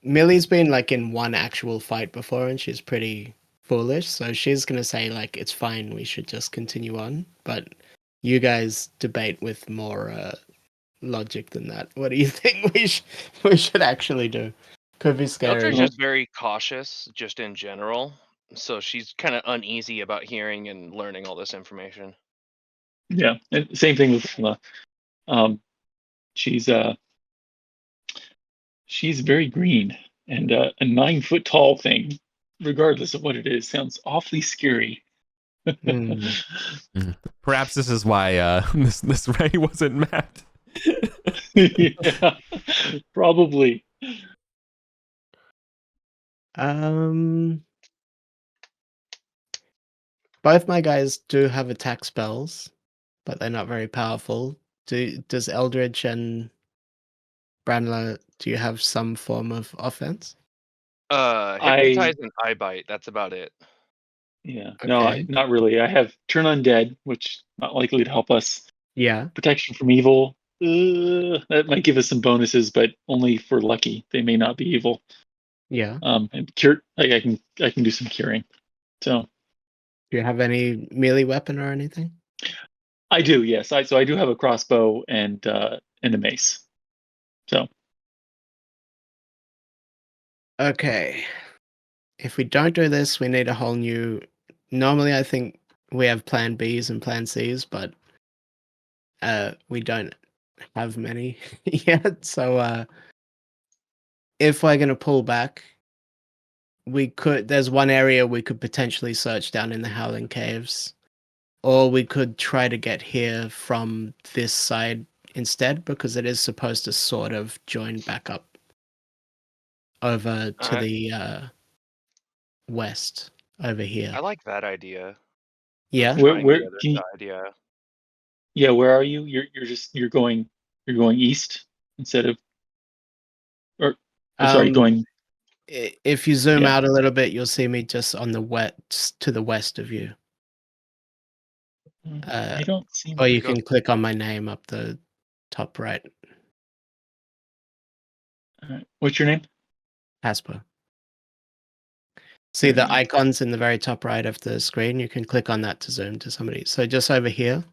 Millie's been like in one actual fight before, and she's pretty foolish, so she's gonna say like it's fine, we should just continue on. But you guys debate with more logic than that. What do you think we should actually do? Could be scary. Eldridge is very cautious, just in general, so she's kind of uneasy about hearing and learning all this information. Yeah, same thing with she's very green, and a 9 foot tall thing, regardless of what it is, sounds awfully scary. Perhaps this is why this ray wasn't mapped. Yeah, probably. Both my guys do have attack spells, but they're not very powerful. Does Eldridge and Branla, do you have some form of offense? Hypnotize and eye bite, that's about it. Yeah. Okay. No, not really. I have Turn Undead, which not likely to help us. Yeah. Protection from Evil. That might give us some bonuses, but only for lucky. They may not be evil. Yeah. And cure. I can do some curing. So. Do you have any melee weapon or anything? I do. Yes. So I do have a crossbow and a mace. So Okay. If we don't do this, we need a whole new... Normally, I think we have plan Bs and plan Cs, but we don't have many yet. So if we're going to pull back, there's one area we could potentially search down in the Howling Caves, or we could try to get here from this side instead, because it is supposed to sort of join back up over to the west over here. I like that idea. Yeah. Trying Where the other can you, side, yeah. yeah, where are you? You're going east instead of or sorry, going If you zoom yeah. out a little bit, you'll see me just on the west, to the west of you. I don't see Or you can click on my name up the top right. what's your name? Hasper. See the icons in the very top right of the screen? You can click on that to zoom to somebody. So just over here,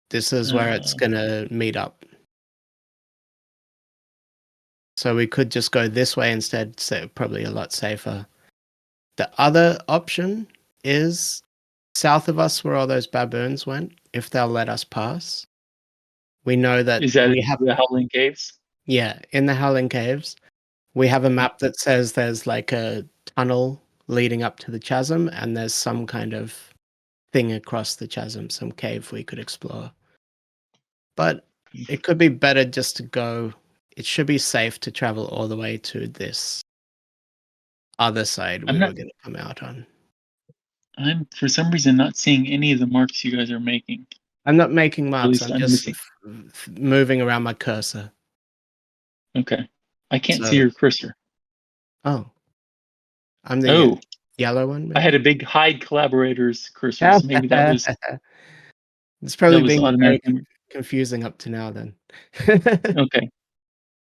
this is where it's going to meet up. So we could just go this way instead, so probably a lot safer. The other option is south of us where all those baboons went, if they'll let us pass. We know that Is that we have the Howling Caves? Yeah, in the Howling Caves. We have a map that says there's like a tunnel leading up to the chasm, and there's some kind of thing across the chasm, some cave we could explore. But it could be better just to go... It should be safe to travel all the way to this other side we were going to come out on. I'm for some reason not seeing any of the marks you guys are making. I'm not making marks, At least I'm just missing. moving around my cursor. Okay. I can't see your cursor. Oh. I'm the yellow one, maybe? I had a big hide collaborators cursor, so maybe that was... It's probably that was been very automatically... confusing up to now then. Okay.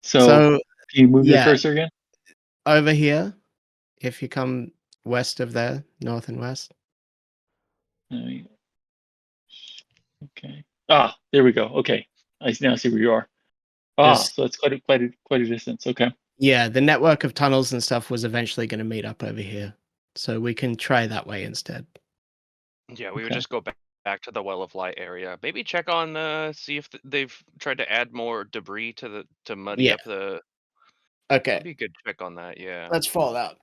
So can you move your cursor again? Over here, if you come west of there, north and west. Okay. Ah, there we go. Okay. I now see where you are. So that's quite a distance. Okay. Yeah, the network of tunnels and stuff was eventually going to meet up over here. So we can try that way instead. Yeah, we would just go back to the Well of Light area. Maybe check on see if they've tried to add more debris to muddy up the... Okay. That'd be a good check on that, yeah. Let's fall out.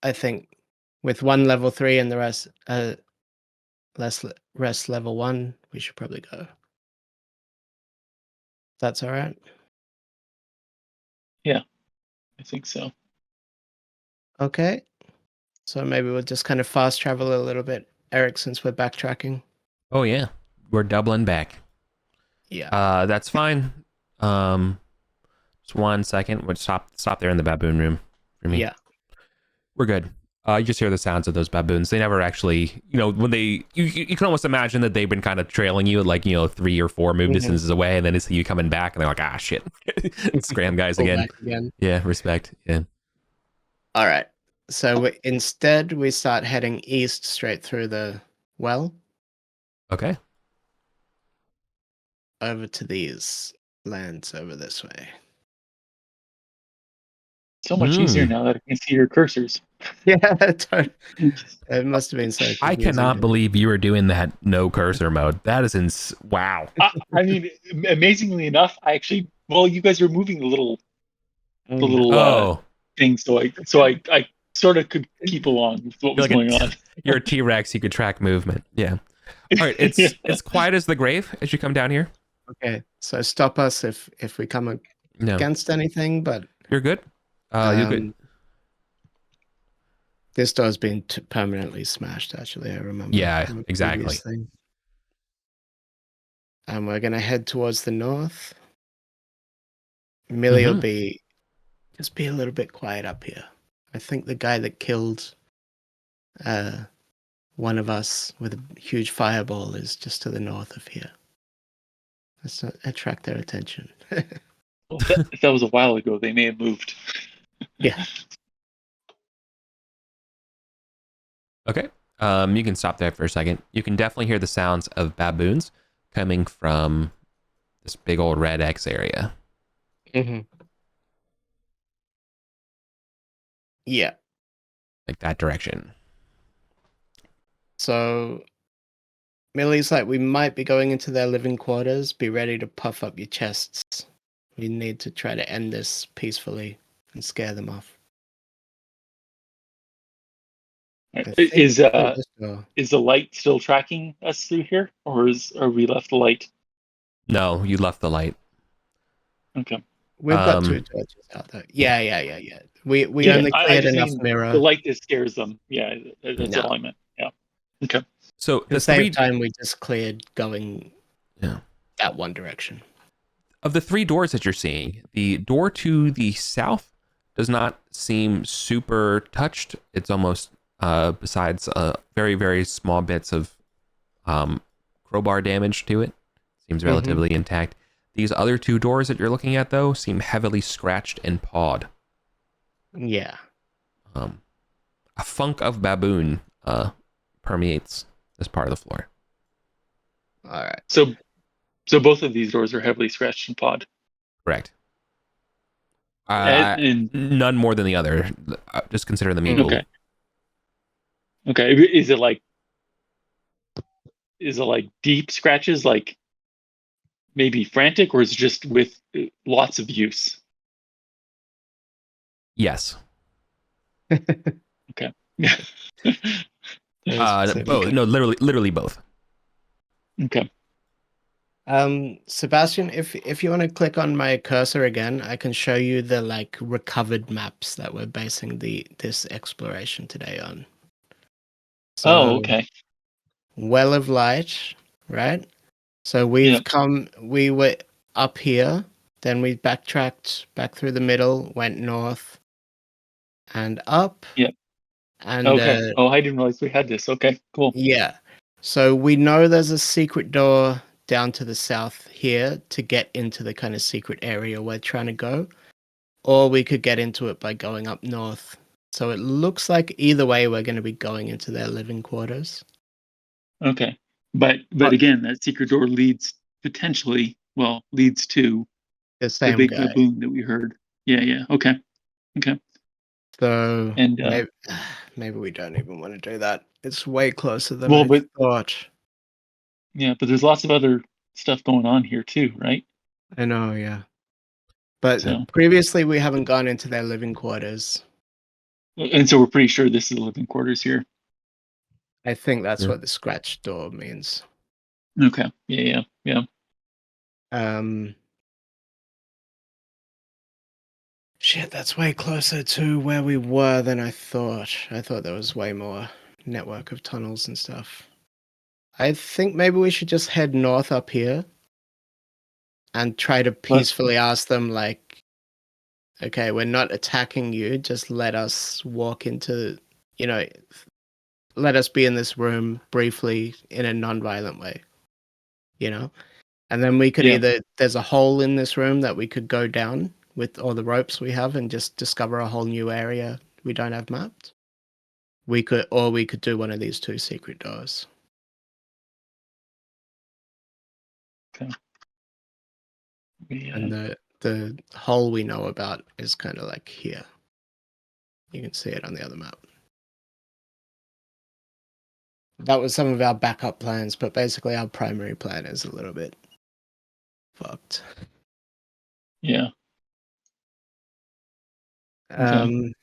I think with one level 3 and the rest rest level 1, we should probably go. That's all right? Yeah, I think so. Okay. So maybe we'll just kind of fast travel a little bit, Eric, since we're backtracking. Oh yeah, we're doubling back. Yeah. That's fine. Just 1 second. We'll stop there in the baboon room for me. Yeah. We're good. You just hear the sounds of those baboons. They never actually, when they, you can almost imagine that they've been kind of trailing you, like, 3 or 4 move distances away, and then they see you coming back, and they're like, ah, shit. Scram guys again. Yeah, respect. Yeah. All right. So instead, we start heading east straight through the well. Okay. Over to these lands over this way. So much easier now that I can see your cursors. Yeah, it must have been so confusing. I cannot believe you were doing that no cursor mode. That is wow. I mean, amazingly enough, I actually... Well, you guys are moving the little thing, so I sort of could keep along with what was going on. You're a T-Rex, you could track movement. Yeah. All right, it's quiet as the grave as you come down here. Okay, so stop us if we come against anything, but... You're good? You're good. This door's been permanently smashed, actually, I remember. Yeah, exactly. And we're going to head towards the north. Millie will just be a little bit quiet up here. I think the guy that killed one of us with a huge fireball is just to the north of here. Let's not attract their attention. Well, that was a while ago. They may have moved. Yeah. Okay. You can stop there for a second. You can definitely hear the sounds of baboons coming from this big old red X area. Yeah. Like that direction. So Millie's like, we might be going into their living quarters. Be ready to puff up your chests. We need to try to end this peacefully and scare them off. Is the light still tracking us through here, or are we left the light? No, you left the light. Okay. We've got 2 torches out there. Yeah. We only cleared enough mirror. The light that scares them. Yeah, that's all I meant. Yeah. Okay. So the same time we just cleared going that one direction. Of the 3 doors that you're seeing, the door to the south does not seem super touched. It's almost besides very, very small bits of crowbar damage to it. Seems relatively intact. These other 2 doors that you're looking at, though, seem heavily scratched and pawed. Yeah. A funk of baboon permeates this part of the floor. All right. So both of these doors are heavily scratched and pawed. Correct. And none more than the other. Just consider them equal. Okay. Is it like deep scratches, like maybe frantic, or is it just with lots of use? Yes. Okay. Both. No, literally both. Okay. Sebastian, if you want to click on my cursor again, I can show you the like recovered maps that we're basing this exploration today on. So, okay. Well of Light, right? So we were up here, then we backtracked back through the middle, went north and up. Yep. And okay. I didn't realize we had this. Okay, cool. Yeah. So we know there's a secret door down to the south here to get into the kind of secret area we're trying to go. Or we could get into it by going up north. So it looks like either way we're going to be going into their living quarters. Okay. But again, that secret door leads to the same big guy. baboon that we heard. Yeah. Okay. So and maybe we don't even want to do that. It's way closer than I thought. Yeah, but there's lots of other stuff going on here too, right? I know, yeah. But previously we haven't gone into their living quarters. And so we're pretty sure this is the living quarters here. I think that's what the scratch door means. Okay. Yeah. Shit, that's way closer to where we were than I thought. I thought there was way more network of tunnels and stuff. I think maybe we should just head north up here and try to peacefully ask them, like, okay, we're not attacking you. Just let us walk into, let us be in this room briefly in a non-violent way, And then we could either, there's a hole in this room that we could go down with all the ropes we have and just discover a whole new area we don't have mapped. We could do one of these 2 secret doors. Okay. And the hole we know about is kind of like here. You can see it on the other map. That was some of our backup plans, but basically our primary plan is a little bit fucked. Yeah. Okay.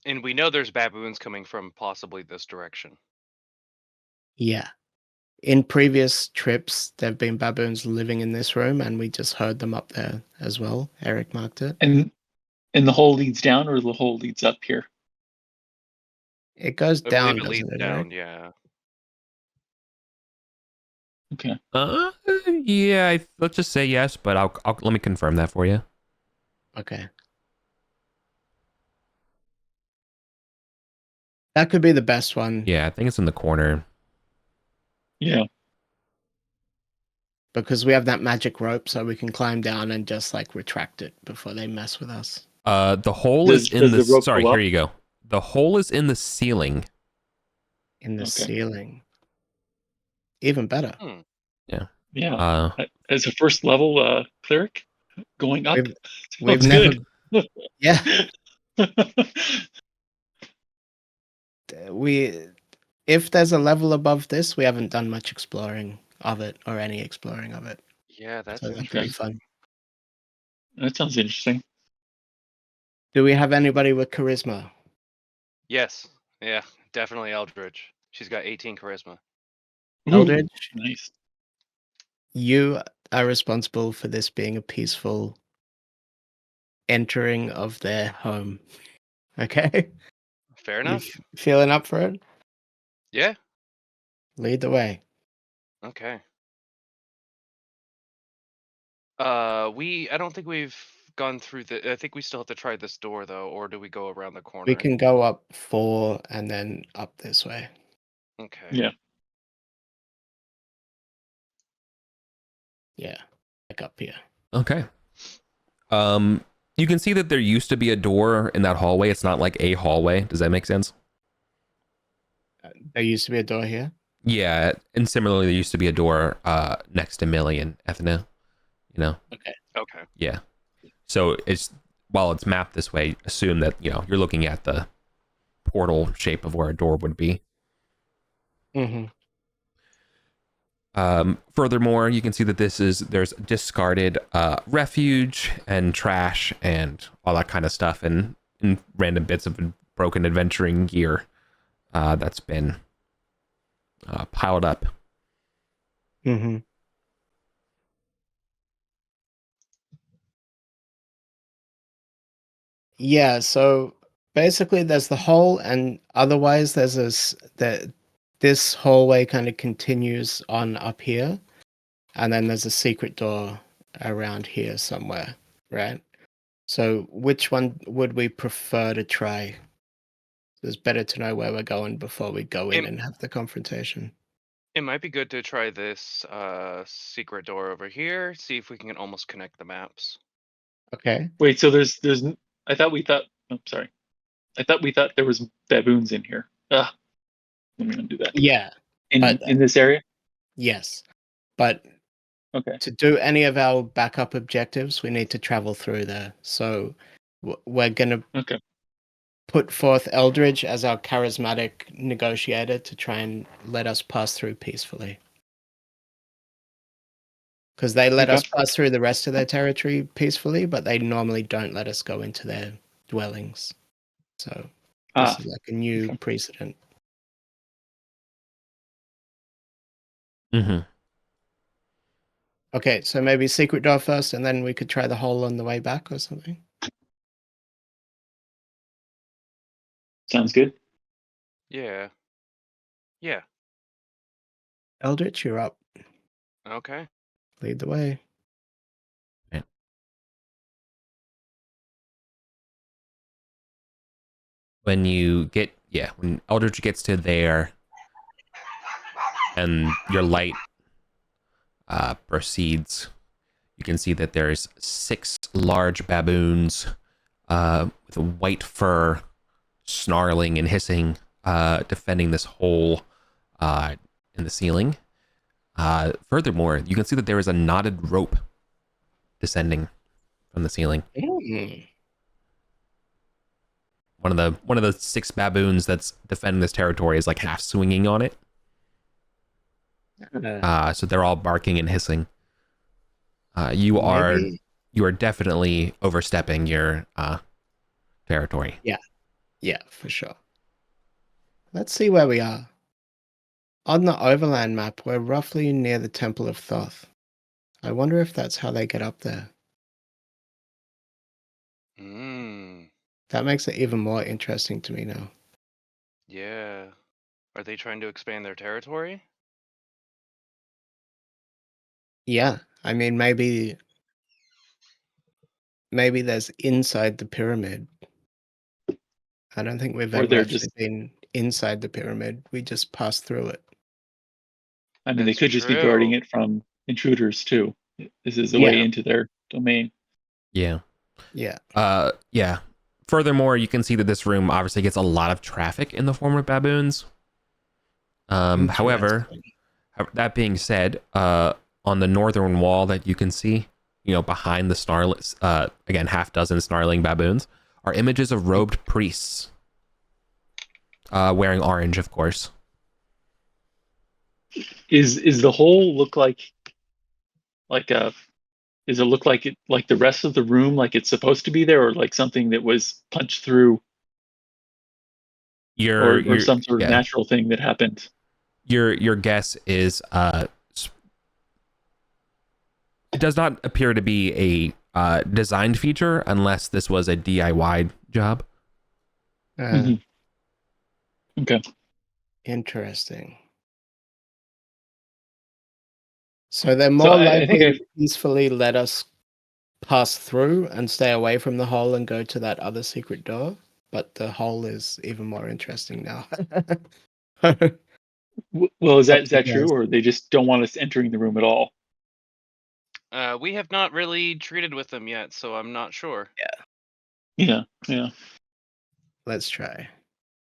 And we know there's baboons coming from possibly this direction. Yeah. In previous trips, there have been baboons living in this room, and we just heard them up there as well. Eric marked it. And the hole leads down, or the hole leads up here? It goes down, it leads down, yeah. Okay. Yeah, let's just say yes, but I'll let me confirm that for you. Okay. That could be the best one. Yeah, I think it's in the corner. Yeah. Because we have that magic rope, so we can climb down and just like retract it before they mess with us. The hole is in the sorry, here you go. The hole is in the ceiling. In the ceiling. Even better. Yeah. Yeah. As a first level cleric going up. We've never. Yeah. If there's a level above this, we haven't done much exploring of it or any exploring of it. Yeah, that's So that could be interesting. fun. That sounds interesting. Do we have anybody with charisma? Yes. Yeah, definitely Eldridge. She's got 18 charisma. Eldridge, Ooh, nice. you are responsible for this being a peaceful entering of their home. Okay? Fair You enough. feeling up for it? Yeah. Lead the way. Okay. I don't think we've gone through I think we still have to try this door though, or do we go around the corner? We can go up 4 and then up this way. Okay. Yeah. Yeah. Like up here. Okay. You can see that there used to be a door in that hallway. It's not like a hallway. Does that make sense? There used to be a door here. Yeah, and similarly, there used to be a door next to Millie and Ethna. You know. Okay. Okay. Yeah. So while it's mapped this way, assume that you're looking at the portal shape of where a door would be. Mm-hmm. Furthermore, you can see that there's discarded refuge and trash and all that kind of stuff, and random bits of broken adventuring gear that's been piled up. Mm-hmm. Yeah, so basically there's the hole, and otherwise there's this hallway kind of continues on up here, and then there's a secret door around here somewhere, right? So which one would we prefer to try? It's better to know where we're going before we go in and have the confrontation. It might be good to try this secret door over here, see if we can almost connect the maps. Okay. Wait, so there's I thought we thought there was baboons in here. Let me undo that. Yeah. In this area? Yes. But okay. To do any of our backup objectives, we need to travel through there. So we're going to put forth Eldridge as our charismatic negotiator to try and let us pass through peacefully. Because they let us pass through the rest of their territory peacefully, but they normally don't let us go into their dwellings. So this is like a new precedent. Mm-hmm. Okay, so maybe secret door first, and then we could try the hole on the way back or something. Sounds good. Yeah. Yeah. Eldritch, you're up. Okay. Lead the way. Yeah. When Eldritch gets to there and your light proceeds, you can see that there's 6 large baboons with a white fur, snarling and hissing, defending this hole in the ceiling. Furthermore, you can see that there is a knotted rope descending from the ceiling. One of the 6 baboons that's defending this territory is like half swinging on it. So they're all barking and hissing. You are definitely overstepping your territory. Yeah, for sure. Let's see where we are. On the overland map, we're roughly near the Temple of Thoth. I wonder if that's how they get up there. That makes it even more interesting to me now. Yeah. Are they trying to expand their territory? Yeah, I mean, maybe there's inside the pyramid. I don't think we've ever actually been inside the pyramid. We just passed through it. I mean, they could just be guarding it from intruders too. This is a way into their domain. Yeah. Yeah. Yeah. Furthermore, you can see that this room obviously gets a lot of traffic in the form of baboons. However, that being said, on the northern wall that you can see, behind the again, half dozen snarling baboons, are images of robed priests, wearing orange, of course. Is the hole look like a? Does it look like it like the rest of the room, like it's supposed to be there, or like something that was punched through, or some sort of natural thing that happened? Your guess is it does not appear to be a designed feature unless this was a DIY job. Okay. Interesting. So they're more likely to peacefully let us pass through and stay away from the hole and go to that other secret door. But the hole is even more interesting now. Well, is that true, or they just don't want us entering the room at all? We have not really treated with them yet, so I'm not sure. Yeah. Let's try.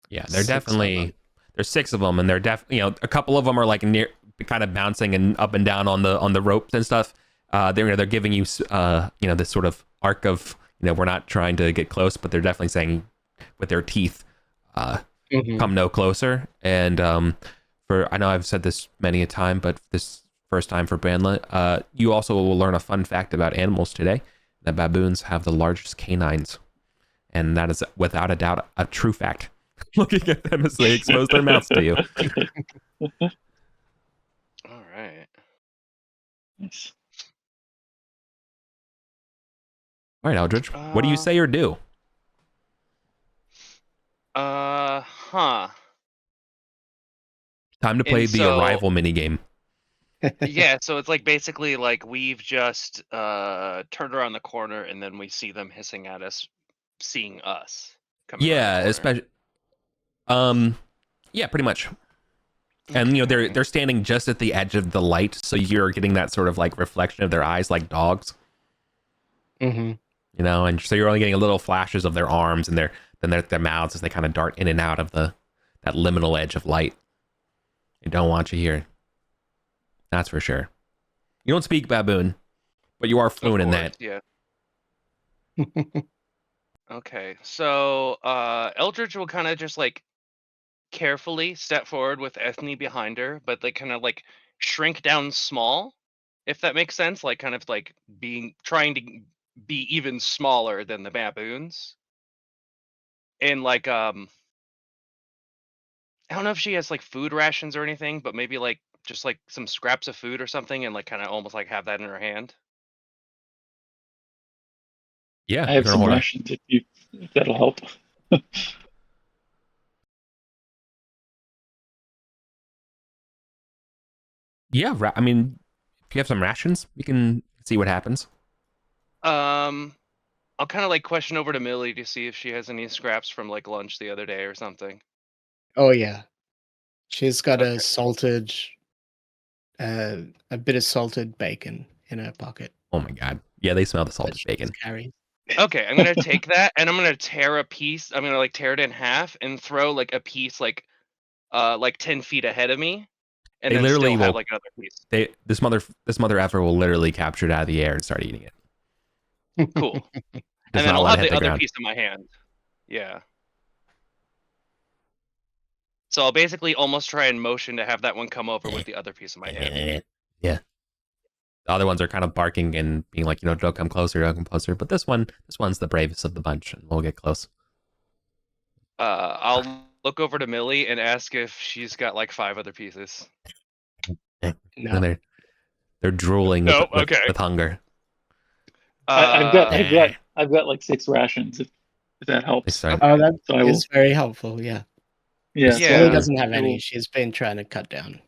Yeah, they're definitely. There's 6 of them, and they're a couple of them are like near, kind of bouncing and up and down on the ropes and stuff. They're giving you this sort of arc of we're not trying to get close, but they're definitely saying with their teeth, come no closer. And I know I've said this many a time, but this first time for Banla, you also will learn a fun fact about animals today. That baboons have the largest canines, and that is without a doubt a true fact. Looking at them as they expose their mouths to you. All right. Nice. All right, Eldridge. What do you say or do? Time to play the arrival minigame. Yeah, so it's like basically like we've just turned around the corner and then we see them hissing at us, seeing us. Yeah, especially. Yeah, pretty much. And they're standing just at the edge of the light, so you're getting that sort of like reflection of their eyes, like dogs. Mm-hmm. And so you're only getting little flashes of their arms and their mouths as they kind of dart in and out of that liminal edge of light. They don't want you here. That's for sure. You don't speak baboon, but you are fluent in that. Yeah. Okay, so Eldridge will kind of just like carefully step forward with Ethne behind her, but they kind of like shrink down small, if that makes sense. Like kind of like trying to be even smaller than the baboons. And like I don't know if she has like food rations or anything, but maybe like just like some scraps of food or something, and like kind of almost like have that in her hand. Yeah, I have some rations if that'll help. Yeah, I mean, if you have some rations, we can see what happens. I'll kind of like question over to Millie to see if she has any scraps from like lunch the other day or something. Oh yeah, she's got a bit of salted bacon in her pocket. Oh my god! Yeah, they smell the salted bacon. Okay, I'm gonna take that and I'm gonna tear a piece. I'm gonna like tear it in half and throw like a piece like 10 feet ahead of me, and they then literally still have like another piece. This mother effer will literally capture it out of the air and start eating it. Cool. And then I'll have the other piece in my hand. Yeah. So I'll basically almost try and motion to have that one come over with the other piece in my hand. Yeah. The other ones are kind of barking and being like, don't come closer, don't come closer. But this one's the bravest of the bunch, and we'll get close. I'll look over to Millie and ask if she's got like 5 other pieces. No. They're drooling with hunger. I've got like 6 rations if that helps. Oh, that is very helpful. Yeah. Yeah. Millie doesn't have any. She's been trying to cut down.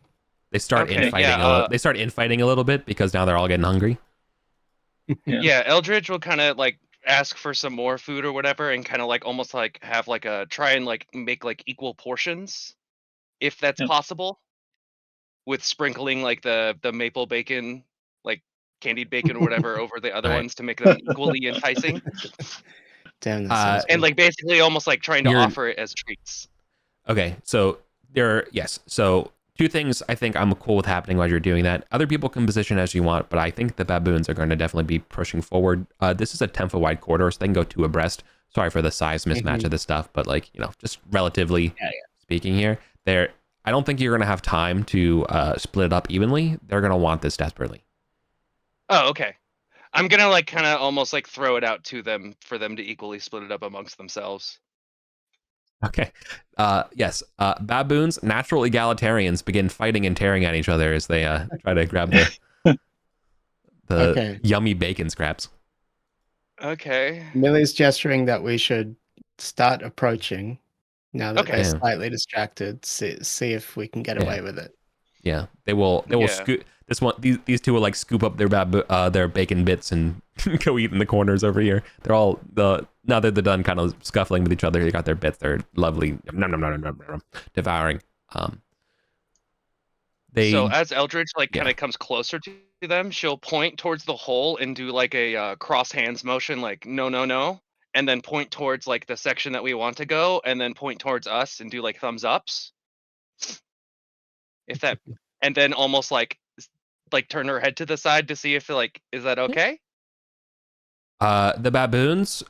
They start infighting. They start infighting a little bit because now they're all getting hungry. Yeah, Eldridge will kind of like ask for some more food or whatever, and kind of like almost like have like try and like make like equal portions, if that's possible, with sprinkling like the maple bacon, like candied bacon or whatever, over the other ones to make them equally enticing. Damn, and like basically almost like trying to offer it as treats. Okay, so so 2 things I think I'm cool with happening while you're doing that. Other people can position as you want, but I think the baboons are going to definitely be pushing forward. This is a 10-foot wide corridor, so they can go 2 abreast. Sorry for the size mismatch of this stuff, but like, just relatively speaking here, I don't think you're going to have time to split it up evenly. They're going to want this desperately. Oh, okay. I'm gonna like kind of almost like throw it out to them for them to equally split it up amongst themselves. Okay. Yes. Baboons, natural egalitarians, begin fighting and tearing at each other as they try to grab the yummy bacon scraps. Okay. Millie's gesturing that we should start approaching now that they're slightly distracted. See if we can get away with it. Yeah, they will scoop this one. These two will like scoop up their bacon bits and go eat in the corners over here. They're all now that they're done kind of scuffling with each other. They got their bits. They're lovely, devouring. So as Eldridge like kind of comes closer to them, she'll point towards the hole and do like a cross hands motion, like no, and then point towards like the section that we want to go, and then point towards us and do like thumbs ups. If that, and then almost like turn her head to the side to see if like, is that okay? The baboons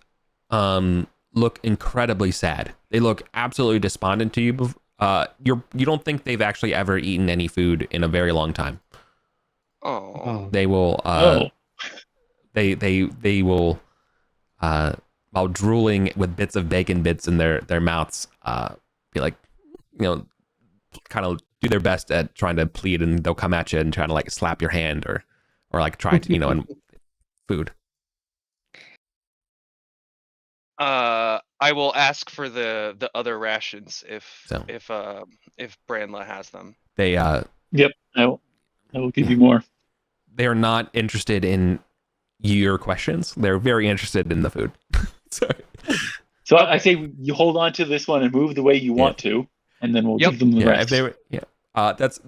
look incredibly sad. They look absolutely despondent to you. You don't think they've actually ever eaten any food in a very long time. Oh. They will they will while drooling with bits of bacon bits in their mouths, be like, kind of do their best at trying to plead, and they'll come at you and try to like slap your hand or like try to, and food. I will ask for the other rations if Branla has them. They Yep, I will give you more. They are not interested in your questions. They're very interested in the food. Sorry. So I say you hold on to this one and move the way you want to, and then we'll give them the rest. If they were, that's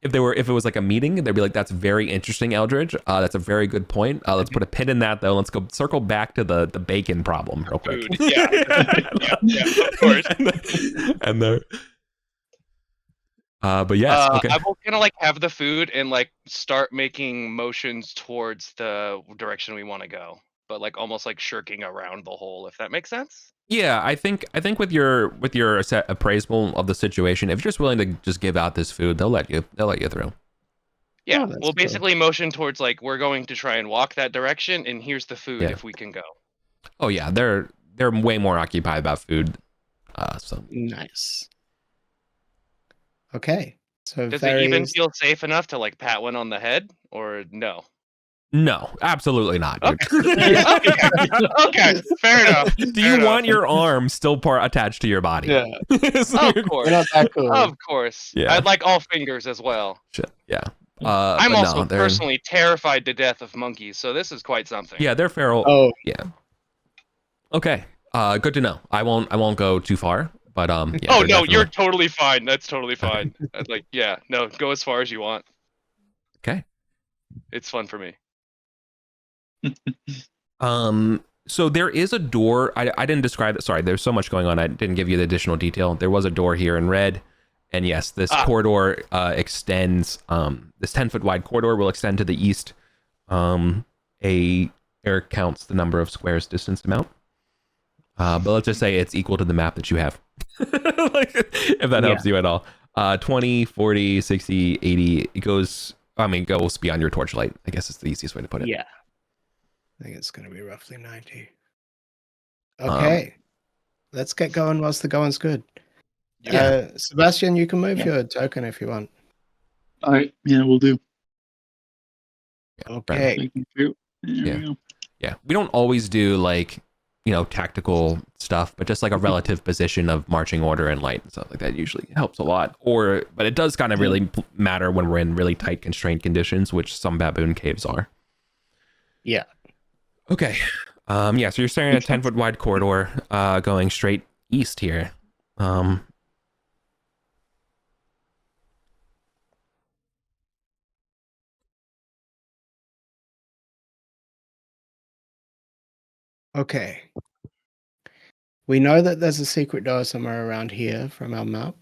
if it was like a meeting, they'd be like, "That's very interesting, Eldridge. That's a very good point. Let's put a pin in that, though. Let's go circle back to the bacon problem real quick." Food. Yeah, of course. But yes, okay. I will kind of like have the food and like start making motions towards the direction we want to go, but like almost like shirking around the hole, if that makes sense. Yeah, I think with your appraisal of the situation, if you're just willing to just give out this food, they'll let you through. Yeah, we'll basically motion towards like we're going to try and walk that direction, and here's the food if we can go. Oh yeah, they're way more occupied about food. So nice. Okay. So does it even feel safe enough to like pat one on the head, or no? No, absolutely not. Dude. Okay, fair enough. Do you want your arm still attached to your body? Yeah. Of course. Not that cool. Of course. Yeah. I'd like all fingers as well. Shit. Yeah. I'm also personally terrified to death of monkeys, so this is quite something. Yeah, they're feral. Oh. Yeah. Okay. Good to know. I won't go too far, but yeah. Oh no, you're totally fine. That's totally fine. Go as far as you want. Okay. It's fun for me. So there is a door. I didn't describe it. Sorry, there's so much going on. I didn't give you the additional detail. There was a door here in red, and yes, this corridor extends. This 10-foot wide corridor will extend to the east. Eric counts the number of squares distanced him out. But let's just say it's equal to the map that you have. Like, if that helps you at all. 20, 40, 60, 80. It goes beyond your torchlight. I guess it's the easiest way to put it. Yeah. I think it's going to be roughly 90. Okay. Let's get going whilst the going's good. Yeah. Sebastian, you can move your token if you want. All right. Yeah, we'll do. Okay. Thank you. Yeah. We don't always do like, tactical stuff, but just like a relative position of marching order and light and stuff like that usually helps a lot. But it does kind of really matter when we're in really tight constrained conditions, which some baboon caves are. Yeah. Okay. So you're staring at a 10-foot wide corridor, going straight east here. Okay. We know that there's a secret door somewhere around here from our map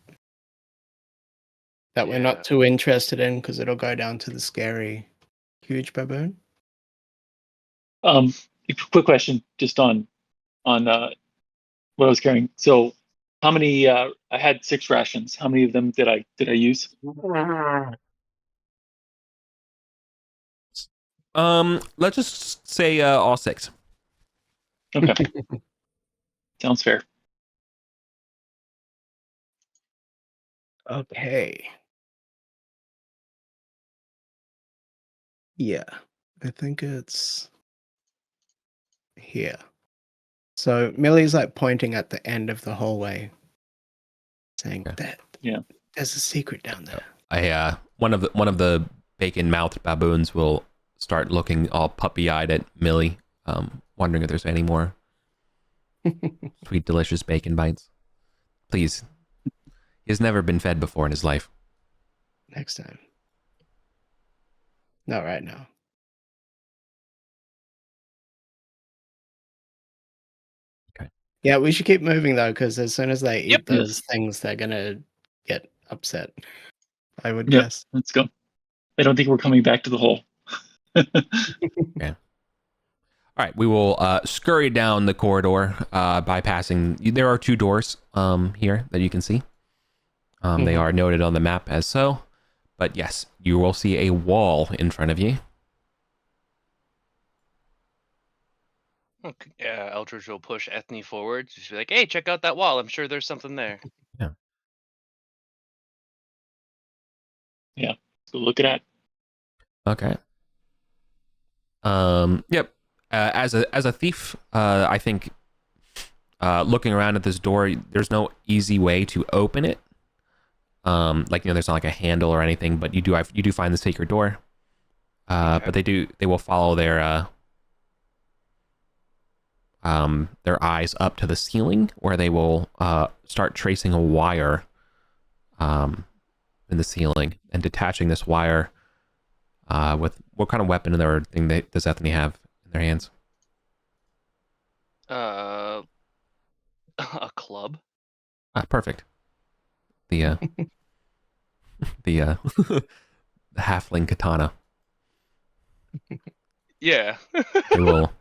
that we're not too interested in because it'll go down to the scary, huge baboon. Quick question, just on on what I was carrying. So how many? I had 6 rations. How many of them did I use? Let's just say all 6. Okay, sounds fair. Okay. Yeah, I think it's here. So Millie's like pointing at the end of the hallway, saying that there's a secret down there. One of the bacon-mouthed baboons will start looking all puppy-eyed at Millie, wondering if there's any more sweet, delicious bacon bites. Please. He has never been fed before in his life. Next time. Not right now. Okay. Yeah, we should keep moving though, because as soon as they eat those things, they're gonna get upset. I would guess. Let's go. I don't think we're coming back to the hole. Okay. All right, we will scurry down the corridor, bypassing. There are 2 doors here that you can see. They are noted on the map as so. But yes, you will see a wall in front of you. Okay. Yeah, Eldridge will push Ethne forward. She'll be like, "Hey, check out that wall. I'm sure there's something there." Yeah. Yeah. So look at it. Okay. Yep. As a thief, I think looking around at this door, there's no easy way to open it. There's not like a handle or anything, but you do find the sacred door. But they will follow their eyes up to the ceiling, where they will start tracing a wire in the ceiling and detaching this wire with what kind of weapon or thing does Ethne have in their hands? A club. Perfect. The the halfling katana. Yeah. They will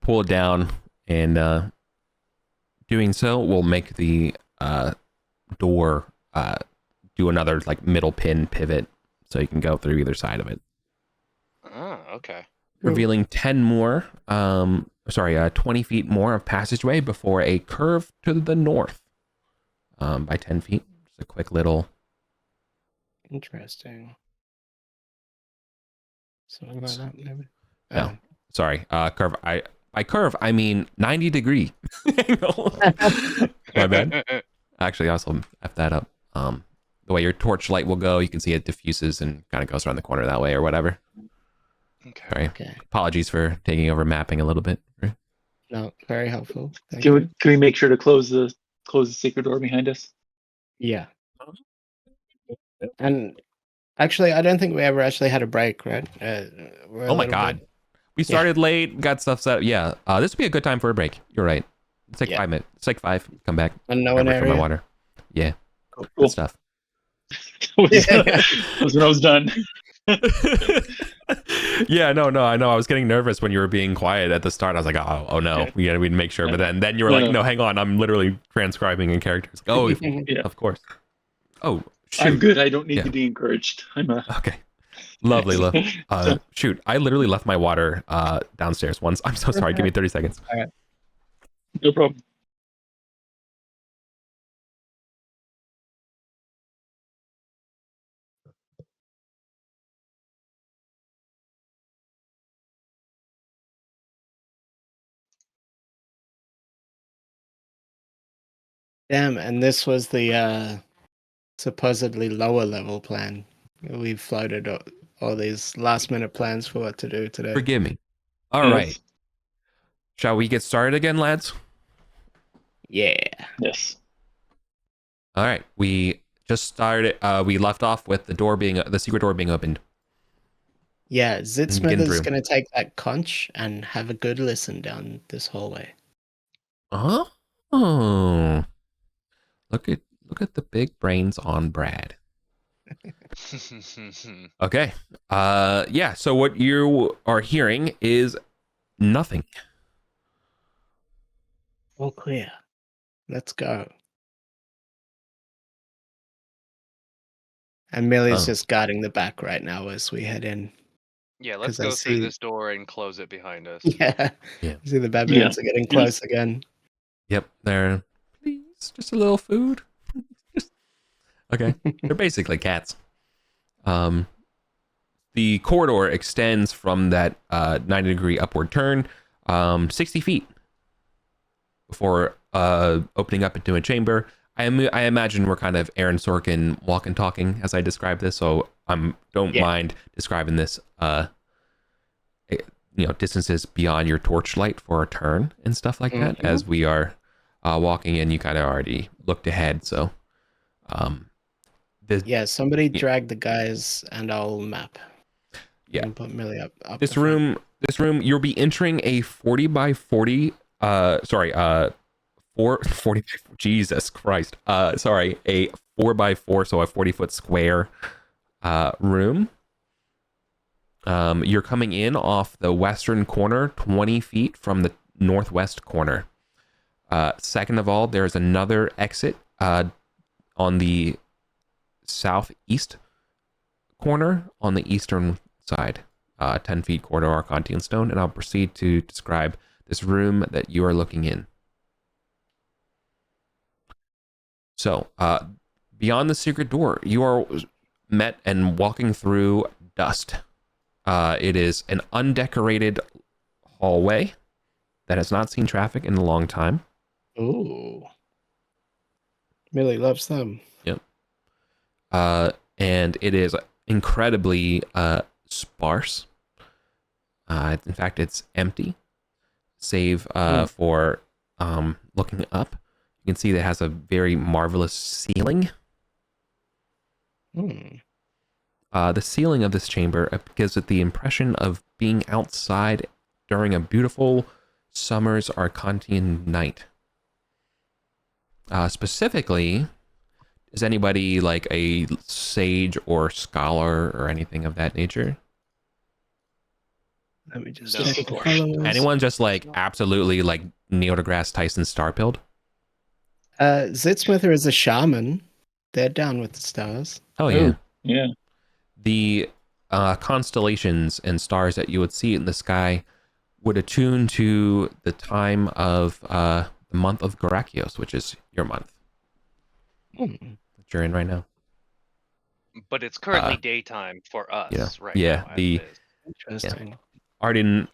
pull it down, and doing so will make the door do another like middle pin pivot, so you can go through either side of it. Oh, okay. Revealing 20 feet more of passageway before a curve to the north by 10 feet. Just a quick little. Interesting. Something like that, maybe. No, sorry. Curve. By curve, I mean 90 degree angle. My bad. Actually, I also F that up. The way your torchlight will go, you can see it diffuses and kind of goes around the corner that way or whatever. Okay. Sorry. Okay. Apologies for taking over mapping a little bit. No, very helpful. Thank Can you. we make sure to close the sacred door behind us? Yeah. And actually, I don't think we ever actually had a break, right? Oh my god. We started late, got stuff set up. Yeah. This would be a good time for a break. You're right. It's like 5 minutes. It's like 5. Come back. Unknown For area. my water. Yeah. Cool. Good stuff. was when I was done. Yeah, no, I know. I was getting nervous when you were being quiet at the start. I was like, oh no, we'd make sure. But then you were like, no, hang on, I'm literally transcribing in characters. Oh, yeah. Of course. Oh, shoot. I'm good. I don't need to be encouraged. Okay. Lovely. Shoot, I literally left my water downstairs once. I'm so sorry. Give me 30 seconds. All right. No problem. Damn, and this was the supposedly lower level plan. We floated all these last minute plans for what to do today. Forgive me. All right. Shall we get started again, lads? Yeah. Yes. All right. We just started. We left off with the secret door being opened. Yeah, Zitsmith is going to take that conch and have a good listen down this hallway. Oh. Look at the big brains on Brad. Okay. Yeah, so what you are hearing is nothing. All clear. Let's go. And Millie's just guarding the back right now as we head in. Yeah, let's 'Cause I go through see- this door and close it behind us. Yeah. Yeah. See the baboons are getting close again. Yep, they're please just a little food. Okay, they're basically cats. The corridor extends from that 90-degree upward turn 60 feet before opening up into a chamber. I imagine we're kind of Aaron Sorkin walking talking as I describe this, so don't mind describing this distances beyond your torchlight for a turn and stuff like that. As we are walking in, you kind of already looked ahead, so somebody drag the guys and I'll map. Yeah. And put Millie up This room, you'll be entering a 40 by 40, 40, Jesus Christ. A 4 by 4, so a 40-foot square room. You're coming in off the western corner, 20 feet from the northwest corner. Second of all, there's another exit on the southeast corner on the eastern side. 10 feet corridor Arcantian stone, and I'll proceed to describe this room that you are looking in. So, beyond the secret door, you are met and walking through dust. It is an undecorated hallway that has not seen traffic in a long time. Ooh. Millie loves them. Yep. And it is incredibly sparse. In fact, it's empty, save for looking up. You can see that it has a very marvelous ceiling. The ceiling of this chamber gives it the impression of being outside during a beautiful summer's Arcantian night. Specifically, is anybody like a sage or scholar or anything of that nature? Let me just No. check the followers. Anyone just like absolutely like Neil deGrasse Tyson star-pilled? Zitsmither is a shaman. They're down with the stars. Oh yeah. Yeah. The constellations and stars that you would see in the sky would attune to the time of the month of Gerakios, which is your month that you're in right now. But it's currently daytime for us right now. Yeah, as the it is. Interesting. Arden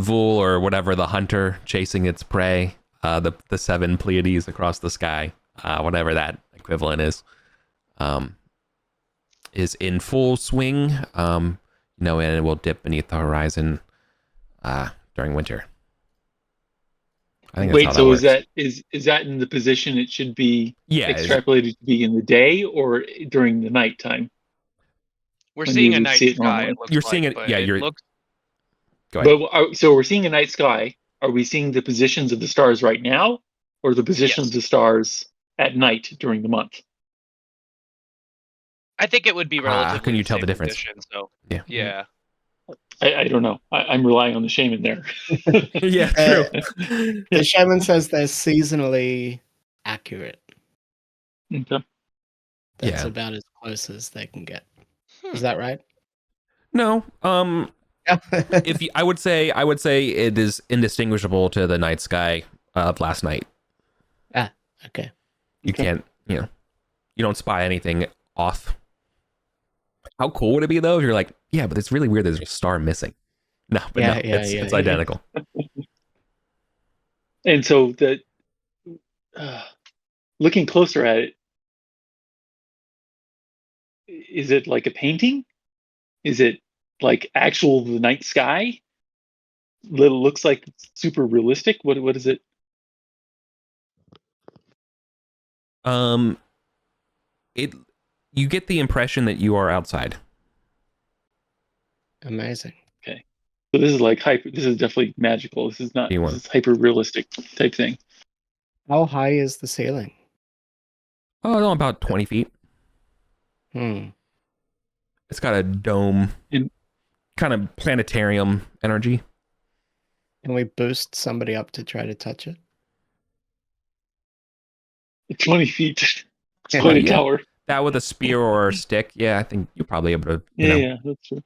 Vul, or whatever, the hunter chasing its prey, the 7 Pleiades across the sky, whatever that equivalent is in full swing, and it will dip beneath the horizon during winter. I think that's how that works. Is that in the position it should be extrapolated to be in the day or during the nighttime? We're seeing a night sky. It looks you're like, seeing it. Yeah, it looks. Go ahead. But so we're seeing a night sky. Are we seeing the positions of the stars right now, or the positions of the stars at night during the month? I think it would be relatively. Can you tell the difference? Position, so yeah. I don't know. I'm relying on the shaman there. Yeah, true. The shaman says they're seasonally accurate. Okay. That's about as close as they can get. Is that right? No. I would say it is indistinguishable to the night sky of last night. Okay. You can't, you don't spy anything off. How cool would it be though if you're like, yeah, but it's really weird there's a star missing. No, but it's identical. And so looking closer at it, is it like a painting? Is it like actual the night sky? It looks like super realistic. What is it? You get the impression that you are outside. Amazing. Okay. So this is like this is definitely magical. This is not this is hyper realistic type thing. How high is the ceiling? Oh, about 20 feet. It's got a dome, kind of planetarium energy. Can we boost somebody up to try to touch it? 20 feet. It's Yeah. quite a Yeah. tower. That with a spear or a stick, yeah, I think you're probably able to, Yeah, that's true.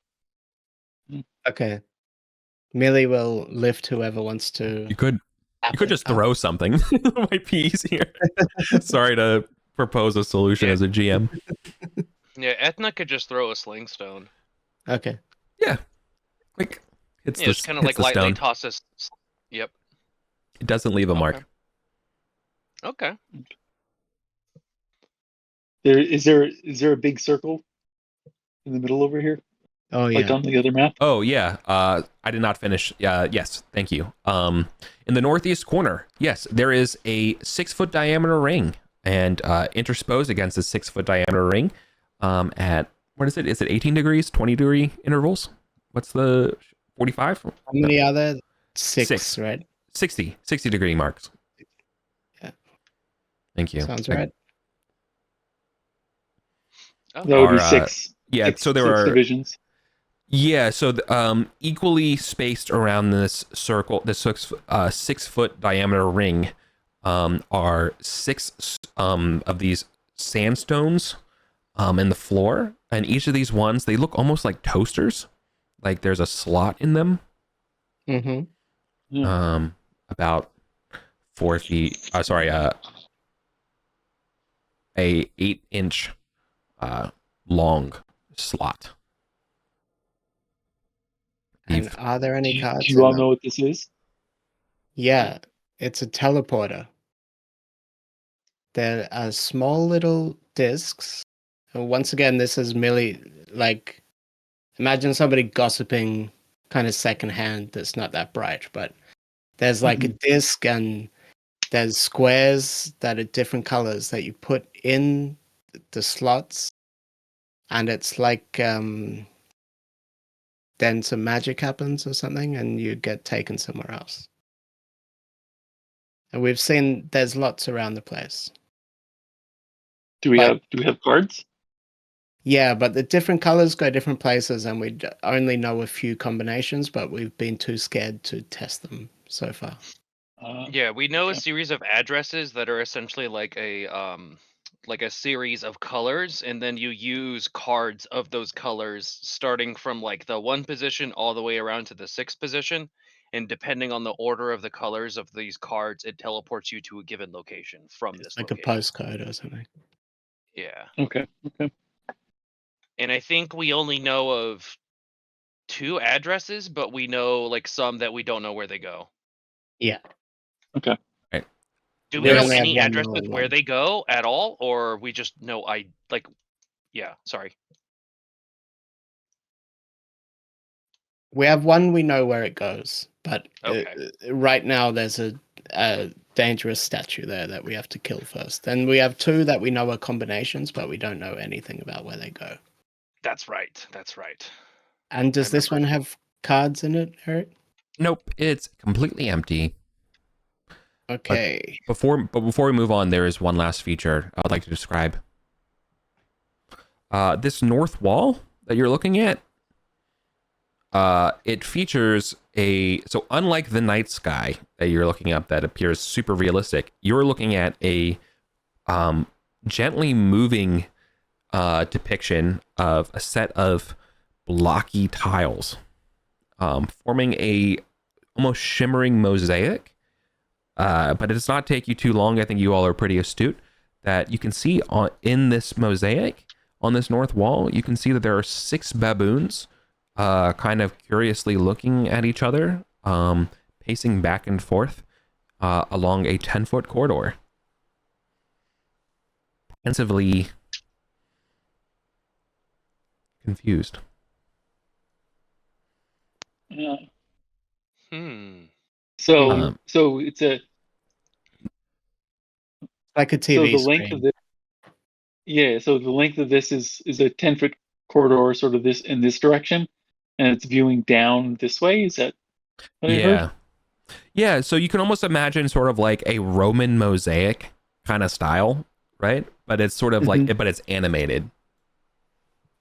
Okay. Millie will lift whoever wants to. You could just throw something. It might be easier. Sorry to propose a solution Yeah. as a GM. Yeah, Ethna could just throw a sling stone. Okay. Yeah. Quick. It's Yeah, just kind of like the lightly stone. toss us. Yep. It doesn't leave a mark. Okay. Is there a big circle in the middle over here? Oh Like yeah. on the other map? Oh yeah. I did not finish. Yes, thank you. In the northeast corner, yes, there is a 6-foot diameter ring, and intersposed against a 6-foot diameter ring, at what is it? Is it 18 degrees, 20 degree intervals? What's the 45? How many are there? Six, Six. right? 60 degree marks. Yeah. Thank you. Sounds right. Oh. That would be Are, six. Yeah, six, so there six are divisions. Yeah, so equally spaced around this circle, this 6-foot diameter ring, are 6 of these sandstones in the floor, and each of these ones, they look almost like toasters, like there's a slot in them, Mm-hmm. Yeah. about 4 feet. Sorry, a 8-inch long slot. And are there any Do cards? you all in them? know what this is? Yeah, it's a teleporter. There are small little discs. And once again, this is merely like, imagine somebody gossiping kind of secondhand that's not that bright, but there's like a disc and there's squares that are different colors that you put in the slots, and it's like then some magic happens or something and you get taken somewhere else. And we've seen there's lots around the place. Do we But- have cards? Yeah, but the different colors go different places, and we only know a few combinations, but we've been too scared to test them so far. Yeah, we know a okay. series of addresses that are essentially like a series of colors, and then you use cards of those colors starting from like the 1 position all the way around to the 6th position, and depending on the order of the colors of these cards, it teleports you to a given location from It's this like location. a postcode or something. Yeah. Okay. And I think we only know of 2 addresses, but we know like some that we don't know where they go. Yeah. Okay. Right. Do We we know only have any one addresses known where one. they go at all, or we just know yeah, sorry. We have one we know where it goes, but Okay. right now there's a dangerous statue there that we have to kill first. Then we have 2 that we know are combinations, but we don't know anything about where they go. That's right. That's right. And does this one have cards in it, Eric? Nope, it's completely empty. Okay. Before we move on, there is one last feature I would like to describe. This north wall that you're looking at, it features so unlike the night sky that you're looking up that appears super realistic, you're looking at a gently moving depiction of a set of blocky tiles, forming a almost shimmering mosaic. But it does not take you too long. I think you all are pretty astute that you can see in this mosaic on this north wall, you can see that there are 6 baboons kind of curiously looking at each other, pacing back and forth along a 10-foot corridor. Pensively confused. Yeah. Hmm. So it's a Like a so TV the length screen. of this. Yeah. So the length of this is a 10-foot corridor, sort of this in this direction, and it's viewing down this way. Is that what I heard? Yeah, so you can almost imagine sort of like a Roman mosaic kind of style, right? But it's sort of like, but it's animated.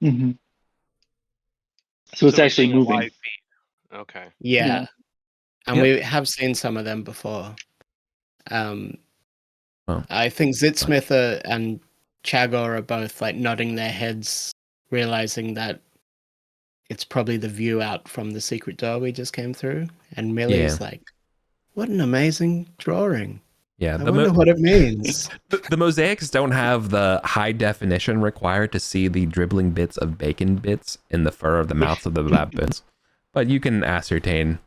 Mm-hmm. So it's we're actually seeing a moving. live feed. Okay. Yeah. Yeah. And Yep. we have seen some of them before. Oh. I think Zitsmith and Chagor are both like nodding their heads, realizing that it's probably the view out from the secret door we just came through. And Millie's like, what an amazing drawing. Yeah, I wonder what it means. The mosaics don't have the high definition required to see the dribbling bits of bacon bits in the fur of the mouths of the baboons, but you can ascertain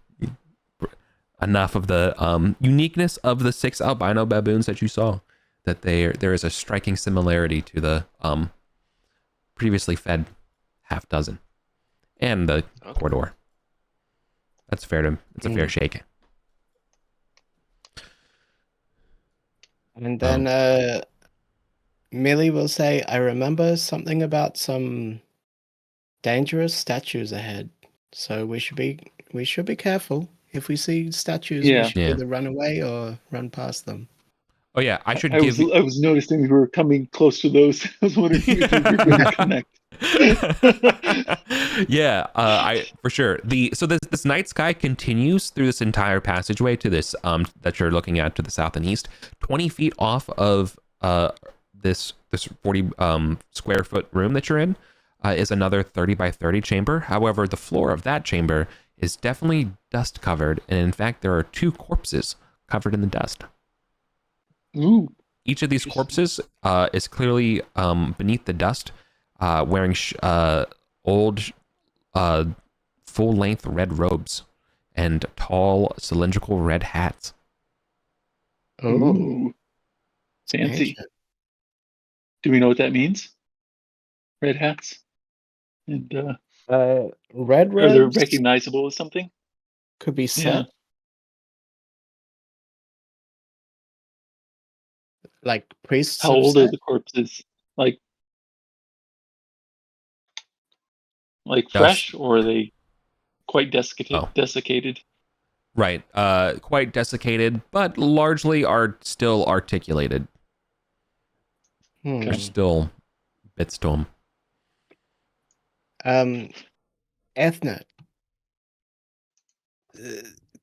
enough of the uniqueness of the 6 albino baboons that you saw that there is a striking similarity to the previously fed half dozen and the corridor. It's a fair shake. And then Millie will say, I remember something about some dangerous statues ahead. So we should be careful. If we see statues, we should either run away or run past them. Oh yeah, I was noticing we were coming close to those. I was wondering if we were going to connect. I for sure. So this night sky continues through this entire passageway to this that you're looking at to the south and east. 20 feet off of this 40 square foot room that you're in is another 30 by 30 chamber. However, the floor of that chamber is definitely dust covered, and in fact there are 2 corpses covered in the dust. Ooh. Each of these corpses is clearly beneath the dust, wearing old full-length red robes and tall cylindrical red hats. Oh, fancy. Do we know what that means? Red hats? And red robes? Are they recognizable as something? Could be set. Yeah. Like priests. How old are the corpses? Like fresh, or are they quite desiccated? Right. Quite desiccated, but largely are still articulated. There's still bits to them. Ethna,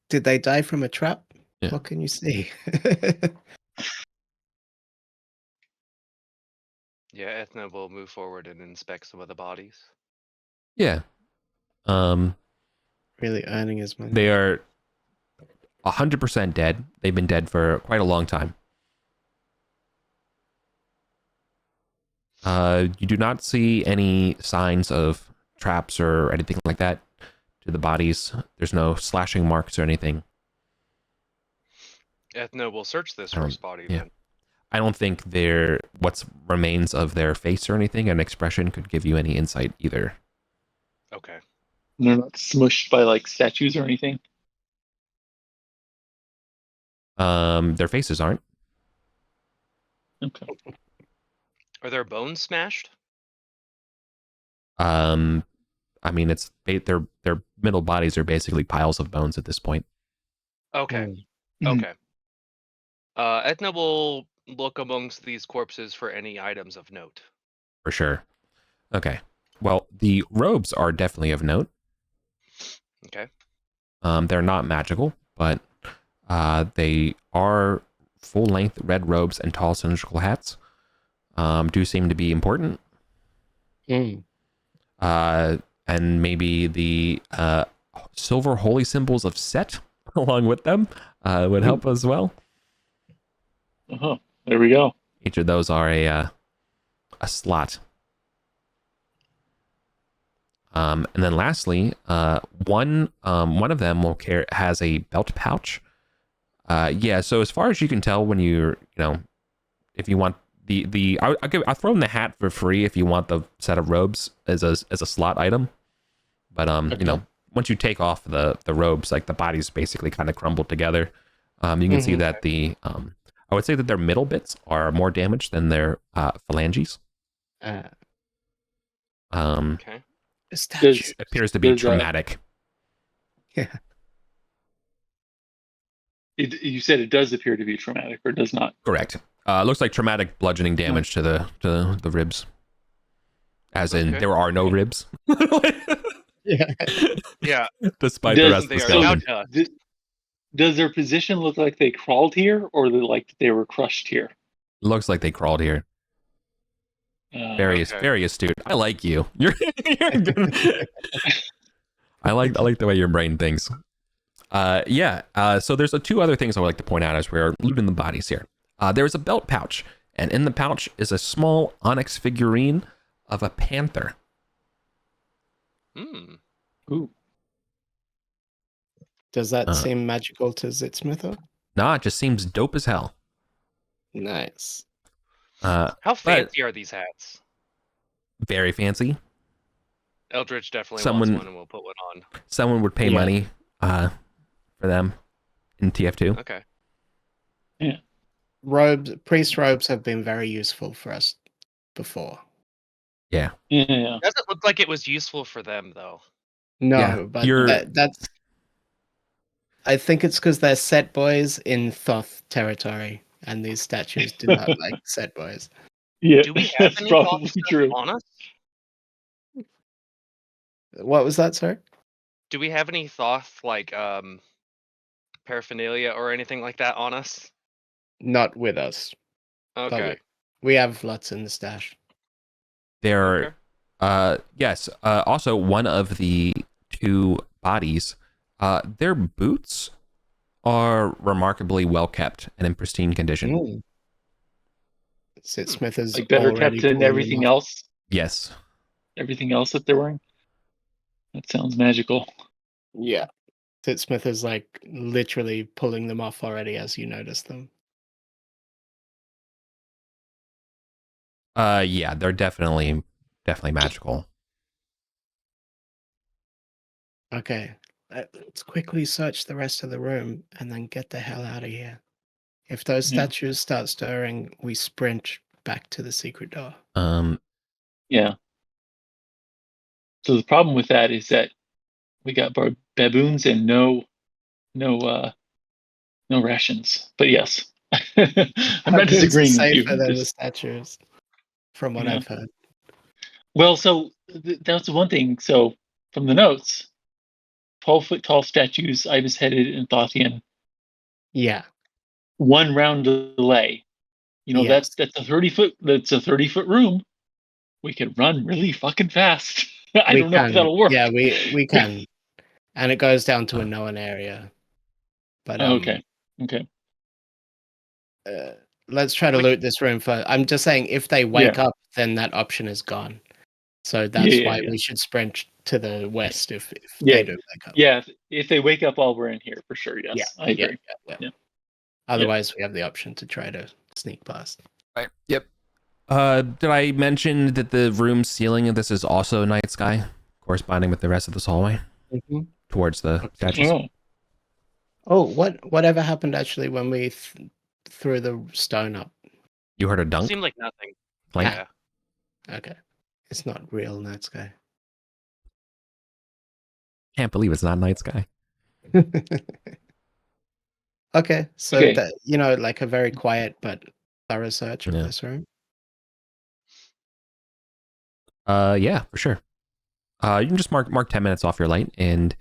did they die from a trap? Yeah. What can you see? Yeah, Ethna will move forward and inspect some of the bodies. Yeah. Really earning his money. They are 100% dead. They've been dead for quite a long time. You do not see any signs of traps or anything like that to the bodies. There's no slashing marks or anything. Ethna will search this first body then. I don't think what remains of their face or anything, an expression could give you any insight either. Okay. They're not smushed by like statues or anything? Their faces aren't. Okay. Are their bones smashed? I mean, their middle bodies are basically piles of bones at this point. Okay. Okay. Ethna will look amongst these corpses for any items of note. For sure. Okay. Well, the robes are definitely of note. Okay. They're not magical, but they are full-length red robes and tall cylindrical hats. Do seem to be important. And maybe the silver holy symbols of Set along with them would help as well. There we go. Each of those are a slot. And then lastly, one of them has a belt pouch. So as far as you can tell, when if you want I'll throw in the hat for free if you want the set of robes as a slot item. But once you take off the robes, like the bodies basically kind of crumble together. You can see that I would say that their middle bits are more damaged than their phalanges. Okay. Which appears to be traumatic. Yeah. You said it does appear to be traumatic, or does not? Correct. Looks like traumatic bludgeoning damage to the ribs. As in, there are no ribs. Yeah. Despite the rest of the skeleton. Does their position look like they crawled here, or like they were crushed here? Looks like they crawled here. Very astute. I like you. You're good. I like the way your brain thinks. So there's two other things I would like to point out as we're looting the bodies here. There is a belt pouch, and in the pouch is a small onyx figurine of a panther. Ooh. Does that seem magical to Zitsmither? Nah, it just seems dope as hell. Nice. How fancy are these hats? Very fancy. Eldritch definitely wants one, and we'll put one on. Someone would pay money for them in TF2. Okay. Yeah. Priest robes have been very useful for us before. Yeah. It doesn't look like it was useful for them, though. No, but that's... I think it's because they're set boys in Thoth territory, and these statues do not like set boys. Yeah, do we have any probably true on us? What was that, sir? Do we have any Thoth paraphernalia or anything like that on us? Not with us. Okay. We have lots in the stash. There, yes. Also, one of the two bodies, their boots are remarkably well kept and in pristine condition. Sitsmith is like better kept than everything else. Yes. Everything else that they're wearing. That sounds magical. Yeah. Sitsmith is like literally pulling them off already as you notice them. Yeah, they're definitely magical. Okay. Let's quickly search the rest of the room and then get the hell out of here. If those statues start stirring, we sprint back to the secret door. Yeah. So the problem with that is that we got baboons and no rations. But yes, I'm not disagreeing with you. Safer than the statues, from what I've heard. Well, so that's the one thing. So from the notes, 12-foot tall statues, ibis-headed and Thothian. Yeah. 1 round delay. That's a 30-foot. That's a 30-foot room. We could run really fucking fast. I don't know if that'll work. Yeah, we can, and it goes down to a known area. But okay. Let's try to loot this room first. I'm just saying, if they wake up, then that option is gone. So that's why we should sprint to the west if they do wake up. Yeah, if they wake up while we're in here, for sure. Yes, I agree. Yeah. Otherwise, we have the option to try to sneak past. Right. Yep. Did I mention that the room ceiling of this is also night sky, corresponding with the rest of this hallway towards the statues? Oh, whatever happened actually when we threw the stone up? You heard a dunk? Seemed like nothing. Yeah. Okay. It's not real night sky. Can't believe it's not night sky. Okay, so that, like a very quiet but thorough search of this room. Yeah, for sure. You can just mark 10 minutes off your light, and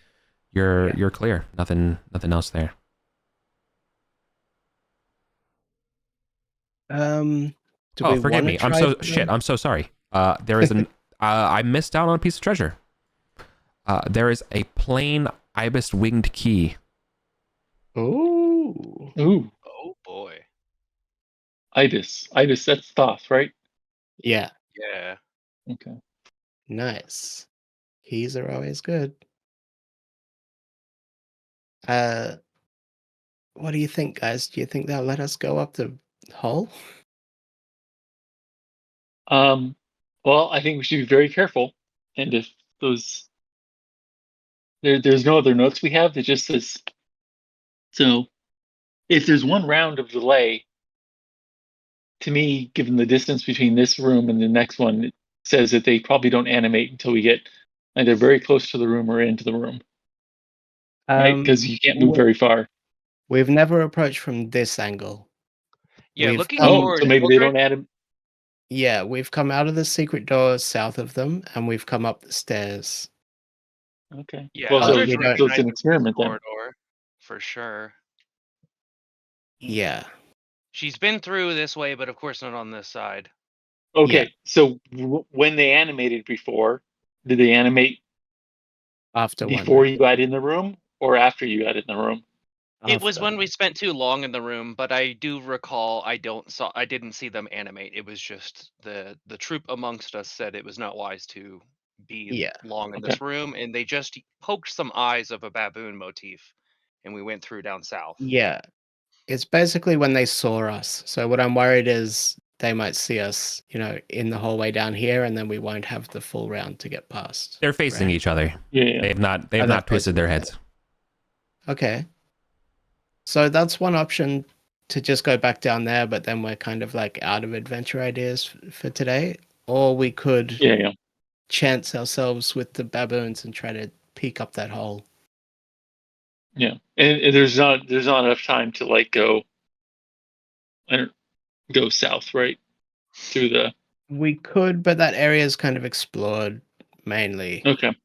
you're clear. Nothing else there. Forgive me. I'm so sorry. There is I missed out on a piece of treasure. There is a plain ibis winged key. Ooh. Oh boy. Ibis, that's Thoth, right? Yeah. Yeah. Okay. Nice. Keys are always good. What do you think, guys? Do you think they'll let us go up the hole? Well, I think we should be very careful. And if there's no other notes we have, it just says, so if there's 1 round of delay, to me, given the distance between this room and the next one, it says that they probably don't animate until we get either very close to the room or into the room. Right? Because you can't move very far. We've never approached from this angle. Yeah, looking forward. So maybe they don't add. Yeah, we've come out of the secret door south of them, and we've come up the stairs. Okay. Yeah, well, so it's an experiment then. Corridor, for sure. Yeah. She's been through this way, but of course not on this side. Okay, so when they animated before, did they animate After before one. you got in the room or after you got in the room? It was After. when we spent too long in the room, but I do recall I didn't see them animate. It was just the troop amongst us said it was not wise to be Yeah. long in Okay. this room, and they just poked some eyes of a baboon motif, and we went through down south. Yeah. It's basically when they saw us. So what I'm worried is they might see us, in the hallway down here, and then we won't have the full round to get past. They're facing right? each other. Yeah. They've not they're twisted facing their each heads. Okay. So that's one option, to just go back down there, but then we're kind of like out of adventure ideas for today. Or we could Yeah. chance ourselves with the baboons and try to peek up that hole. Yeah. And there's not enough time to like go south, right? Through the We could, but that area is kind of explored mainly. Okay.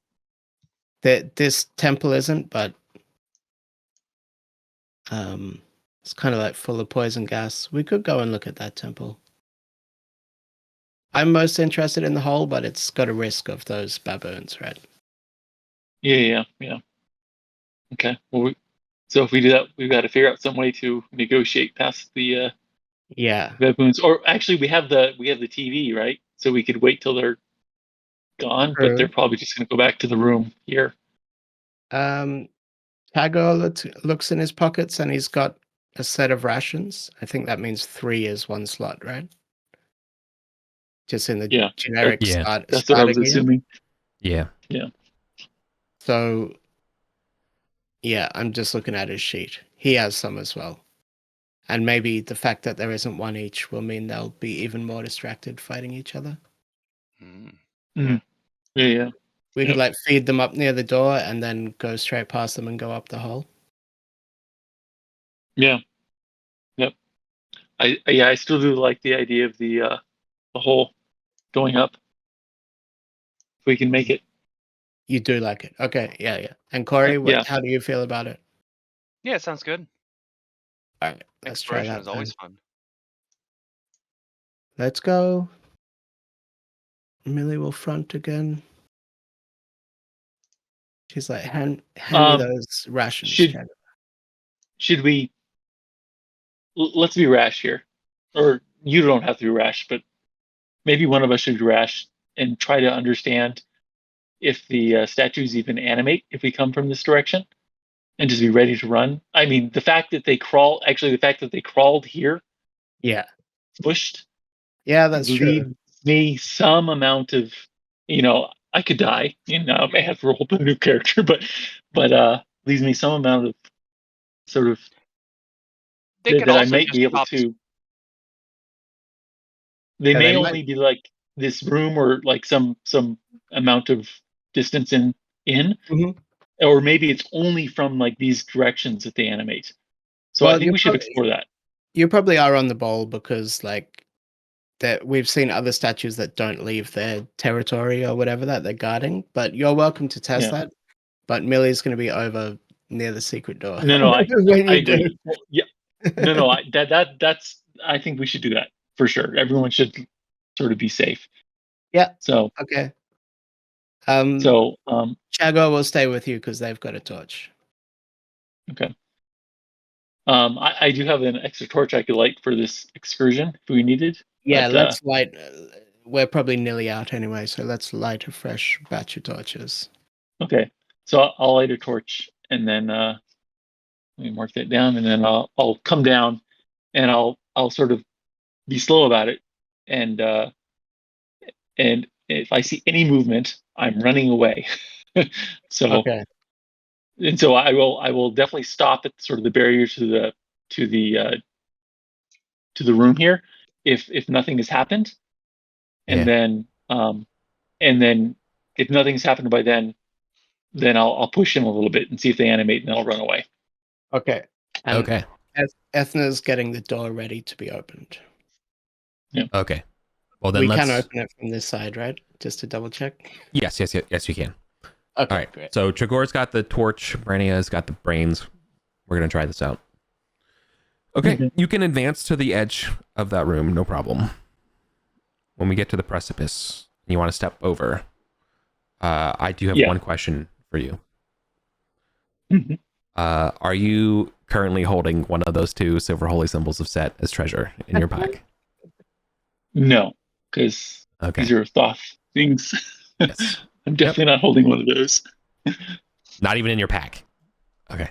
This temple isn't, but it's kind of like full of poison gas. We could go and look at that temple. I'm most interested in the hole, but it's got a risk of those baboons, right? Yeah. Okay. Well, so if we do that, we've got to figure out some way to negotiate past the Yeah. baboons. Or actually, we have the TV, right? So we could wait till they're gone, but they're True. probably just going to go back to the room here. Tago looks in his pockets and he's got a set of rations. I think that means 3 is one slot, right? Just in the Yeah. generic Yeah. That's what I was starter gear. assuming. Yeah. So, yeah, I'm just looking at his sheet. He has some as well. And maybe the fact that there isn't one each will mean they'll be even more distracted fighting each other. Mm. Yeah. We could Yep. like feed them up near the door and then go straight past them and go up the hole. Yeah. Yep. I still do like the idea of the hole going up. If we can make it. You do like it. Okay, yeah. And Corey, Yeah. how do you feel about it? Yeah, sounds good. All right, let's try Exploration that. is always fun. Let's go. Millie will front again. She's like, hand me those rations. Should we? Let's be rash here, or you don't have to be rash, but maybe one of us should be rash and try to understand if the statues even animate if we come from this direction, and just be ready to run. I mean, the fact that they crawled here, Yeah. pushed, Yeah, that's true. leaves me some amount of, I could die. I may have rolled a new character, but leaves me some amount of sort of They could that I also might just be able pop. to. They Yeah, may they only might- be like this room or like some amount of distance in, Mhm. or maybe it's only from like these directions that they animate. So Well, I think we should explore that. You probably are on the ball because like that we've seen other statues that don't leave their territory or whatever that they're guarding, but you're welcome to test Yeah. that. But Millie's going to be over near the secret door. No, When you I do. do. Well, yeah, no, that's. I think we should do that for sure. Everyone should sort of be safe. Yeah. So Okay. Chago will stay with you because they've got a torch. Okay. I do have an extra torch I could light for this excursion if we needed. Yeah, but, let's light. We're probably nearly out anyway, so let's light a fresh batch of torches. Okay, so I'll light a torch and then let me mark that down, and then I'll come down and I'll sort of be slow about it, and if I see any movement, I'm running away. So Okay. and so I will definitely stop at sort of the barrier to the room here if nothing has happened, and then if nothing's happened by then I'll push him a little bit and see if they animate, and then I'll run away. Okay. And Okay. Ethna's getting the door ready to be opened. Yeah. Okay. Well, then We let's. can open it from this side, right? Just to double check. Yes, you can. Okay, All right. great. So Chagor's got the torch. Brania's got the brains. We're gonna try this out. Okay, you can advance to the edge of that room, no problem. When we get to the precipice, you want to step over. I do have one question for you. Mhm. Are you currently holding one of those 2 silver holy symbols of Set as treasure in your pack? No, because these Okay. are Thoth things. Yes. I'm definitely not holding one of those. Not even in your pack. Okay.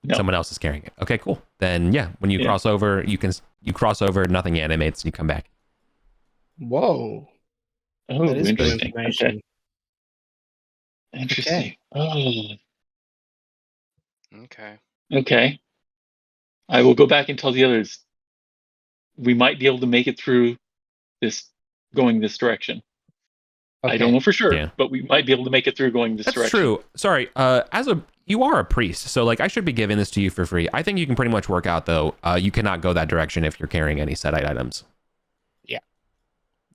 No. Someone else is carrying it. Okay, cool. Then yeah, when you Yeah. cross over, you cross over, nothing animates, and you come back. Whoa. Oh, That is good interesting. information. Okay. Interesting. Oh, Okay. okay. I will go back and tell the others we might be able to make it through this going this direction. I don't know for sure, Yeah. but we might be able to make it through going this That's direction. true. Sorry. You are a priest, so like I should be giving this to you for free. I think you can pretty much work out though. You cannot go that direction if you're carrying any Setite items. Yeah.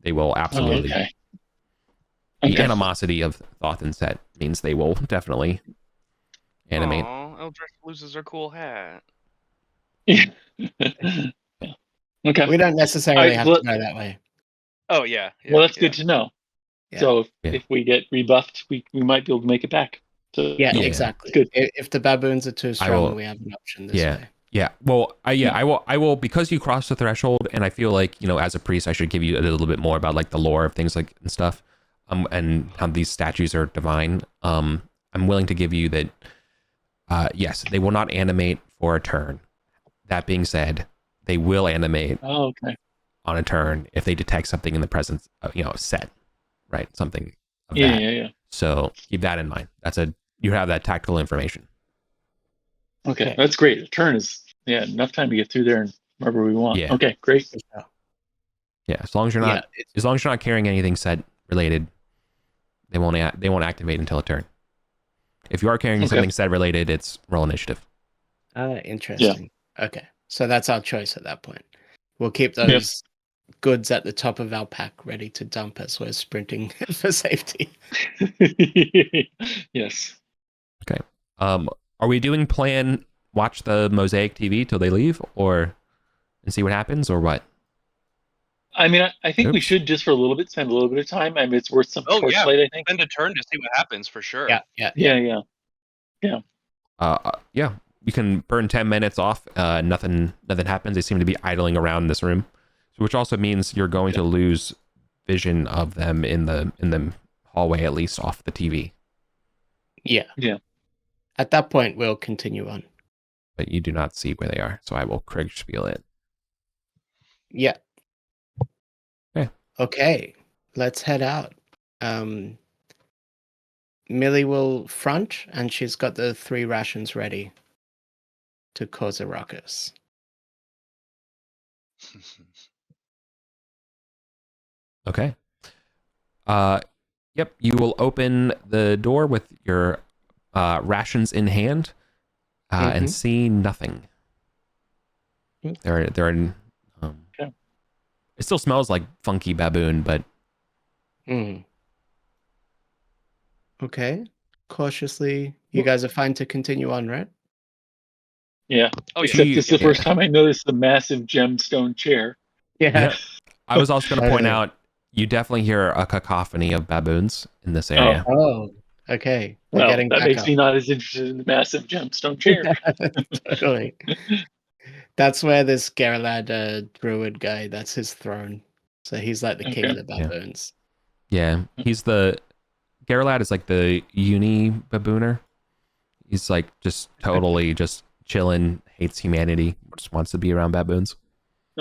They will Oh, absolutely. okay. The Okay. animosity of Thoth and Set means they will definitely animate. Aw, Eldritch loses her cool hat. Yeah. Okay. We don't necessarily have well, to go that way. Oh yeah. Yeah. well, that's yeah. good to know. Yeah. So Yeah. if we get rebuffed, we might be able to make it back. So Yeah, Yeah. exactly. Good. If the baboons are too strong, will- we have an option this Yeah. way. Yeah. Well, I will because you crossed the threshold, and I feel like as a priest, I should give you a little bit more about like the lore of things like and stuff, and how these statues are divine. I'm willing to give you that. Yes, they will not animate for a turn. That being said, they will animate Oh, okay. on a turn if they detect something in the presence of, Set, right? Something of Yeah, that. yeah. So keep that in mind. You have that tactical information. Okay, Okay. that's great. The turn is enough time to get through there and wherever we want. Yeah. Okay, great. Yeah, as long as you're not, Yeah, as long as you're not carrying anything Set related, they won't activate until a turn. If you are carrying something Set related, it's roll initiative. interesting. Okay, so that's our choice at that point. We'll keep those goods at the top of our pack ready to dump as we're sprinting for safety. Yes. Are we doing plan watch the Mosaic TV till they leave, or and see what happens, or what? I mean, I think we Oops. should just for a little bit spend a little bit of time. I mean, it's worth some Oh yeah. torchlight, I think. Spend a turn to see what happens for sure. Yeah. Yeah, we can burn 10 minutes off. Nothing happens. They seem to be idling around this room, which also means you're going to lose vision of them in the hallway, at least off the TV. Yeah. Yeah. At that point, we'll continue on. But you do not see where they are, so I will Kriegspiel it. Yeah. Okay. Okay. Let's head out. Millie will front, and she's got the 3 rations ready to cause a ruckus. Okay. Yep. You will open the door with your rations in hand, and see nothing. They're in. It still smells like funky baboon, but. Okay. Cautiously, you guys are fine to continue on, right? Yeah. Oh, Except yeah. this is the first time I noticed the massive gemstone chair. Yeah. I was also going to point Totally. out, you definitely hear a cacophony of baboons in this area. Oh, okay. We're Well, getting that back makes up. me not as interested in the massive gemstone chair. Totally. That's where this Geralad druid guy, that's his throne. So he's like the king of the baboons. Yeah. Geralad is like the uni babooner. He's like just totally just chilling, hates humanity, just wants to be around baboons.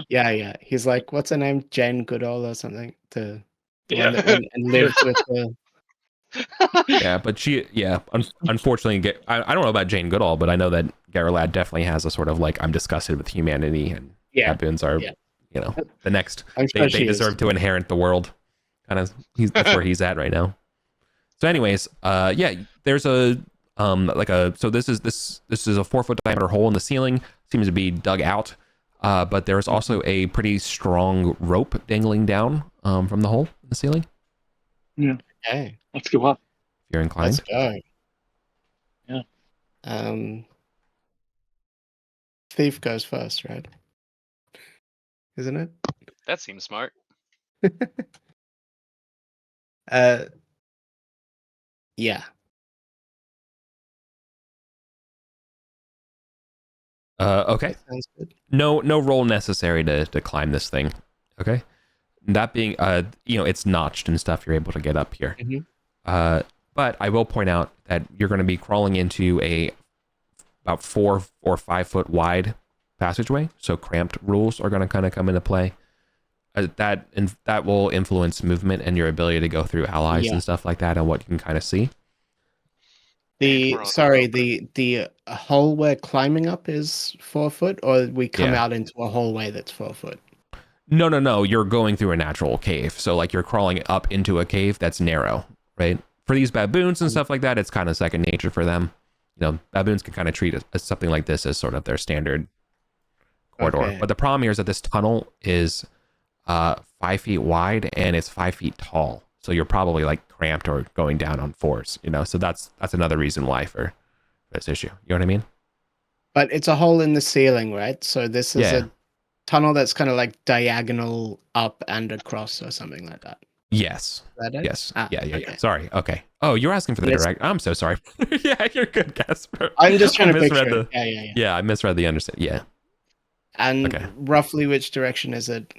Yeah. He's like, what's her name? Jane Goodall or something? The Yeah. one that went and lived with the... Yeah, but unfortunately, I don't know about Jane Goodall, but I know that Geralad definitely has a sort of like, I'm disgusted with humanity, and baboons are, the next, I'm sure they deserve to inherit the world. Kind of, that's where he's at right now. So anyways, there's a, so this is a 4 foot diameter hole in the ceiling, seems to be dug out. But there's also a pretty strong rope dangling down from the hole in the ceiling. Yeah. Okay. Let's go up. If you're inclined. Let's go. Yeah. thief goes first, right? Isn't it? That seems smart. Yeah. Okay. That sounds good. No roll necessary to climb this thing. Okay. That being, it's notched and stuff. You're able to get up here. Mhm. But I will point out that you're going to be crawling into a about 4 or 5 foot wide passageway. So cramped rules are going to kind of come into play. That will influence movement and your ability to go through allies Yeah. and stuff like that, and what you can kind of see. The We're on sorry, rope. the hole we're climbing up is 4 foot, or we come Yeah. out into a hallway that's 4 foot. No. You're going through a natural cave. So like you're crawling up into a cave that's narrow, right? For these baboons and stuff like that, it's kind of second nature for them. Baboons can kind of treat something like this as sort of their standard corridor. Okay. But the problem here is that this tunnel is 5 feet wide and it's 5 feet tall. So you're probably like cramped or going down on 4s, So that's another reason why for this issue. You know what I mean? But it's a hole in the ceiling, right? So this is Yeah. a tunnel that's kind of like diagonal up and across or something like that. Yes. Is that it? Yes. Ah, Yeah. okay. Sorry. Okay. Oh, you're asking for the Yes. direct. I'm so sorry. Yeah, you're good, Casper. I'm just trying I to misread picture it. Yeah. Yeah, I misread the understand. Yeah. And Okay. roughly which direction is it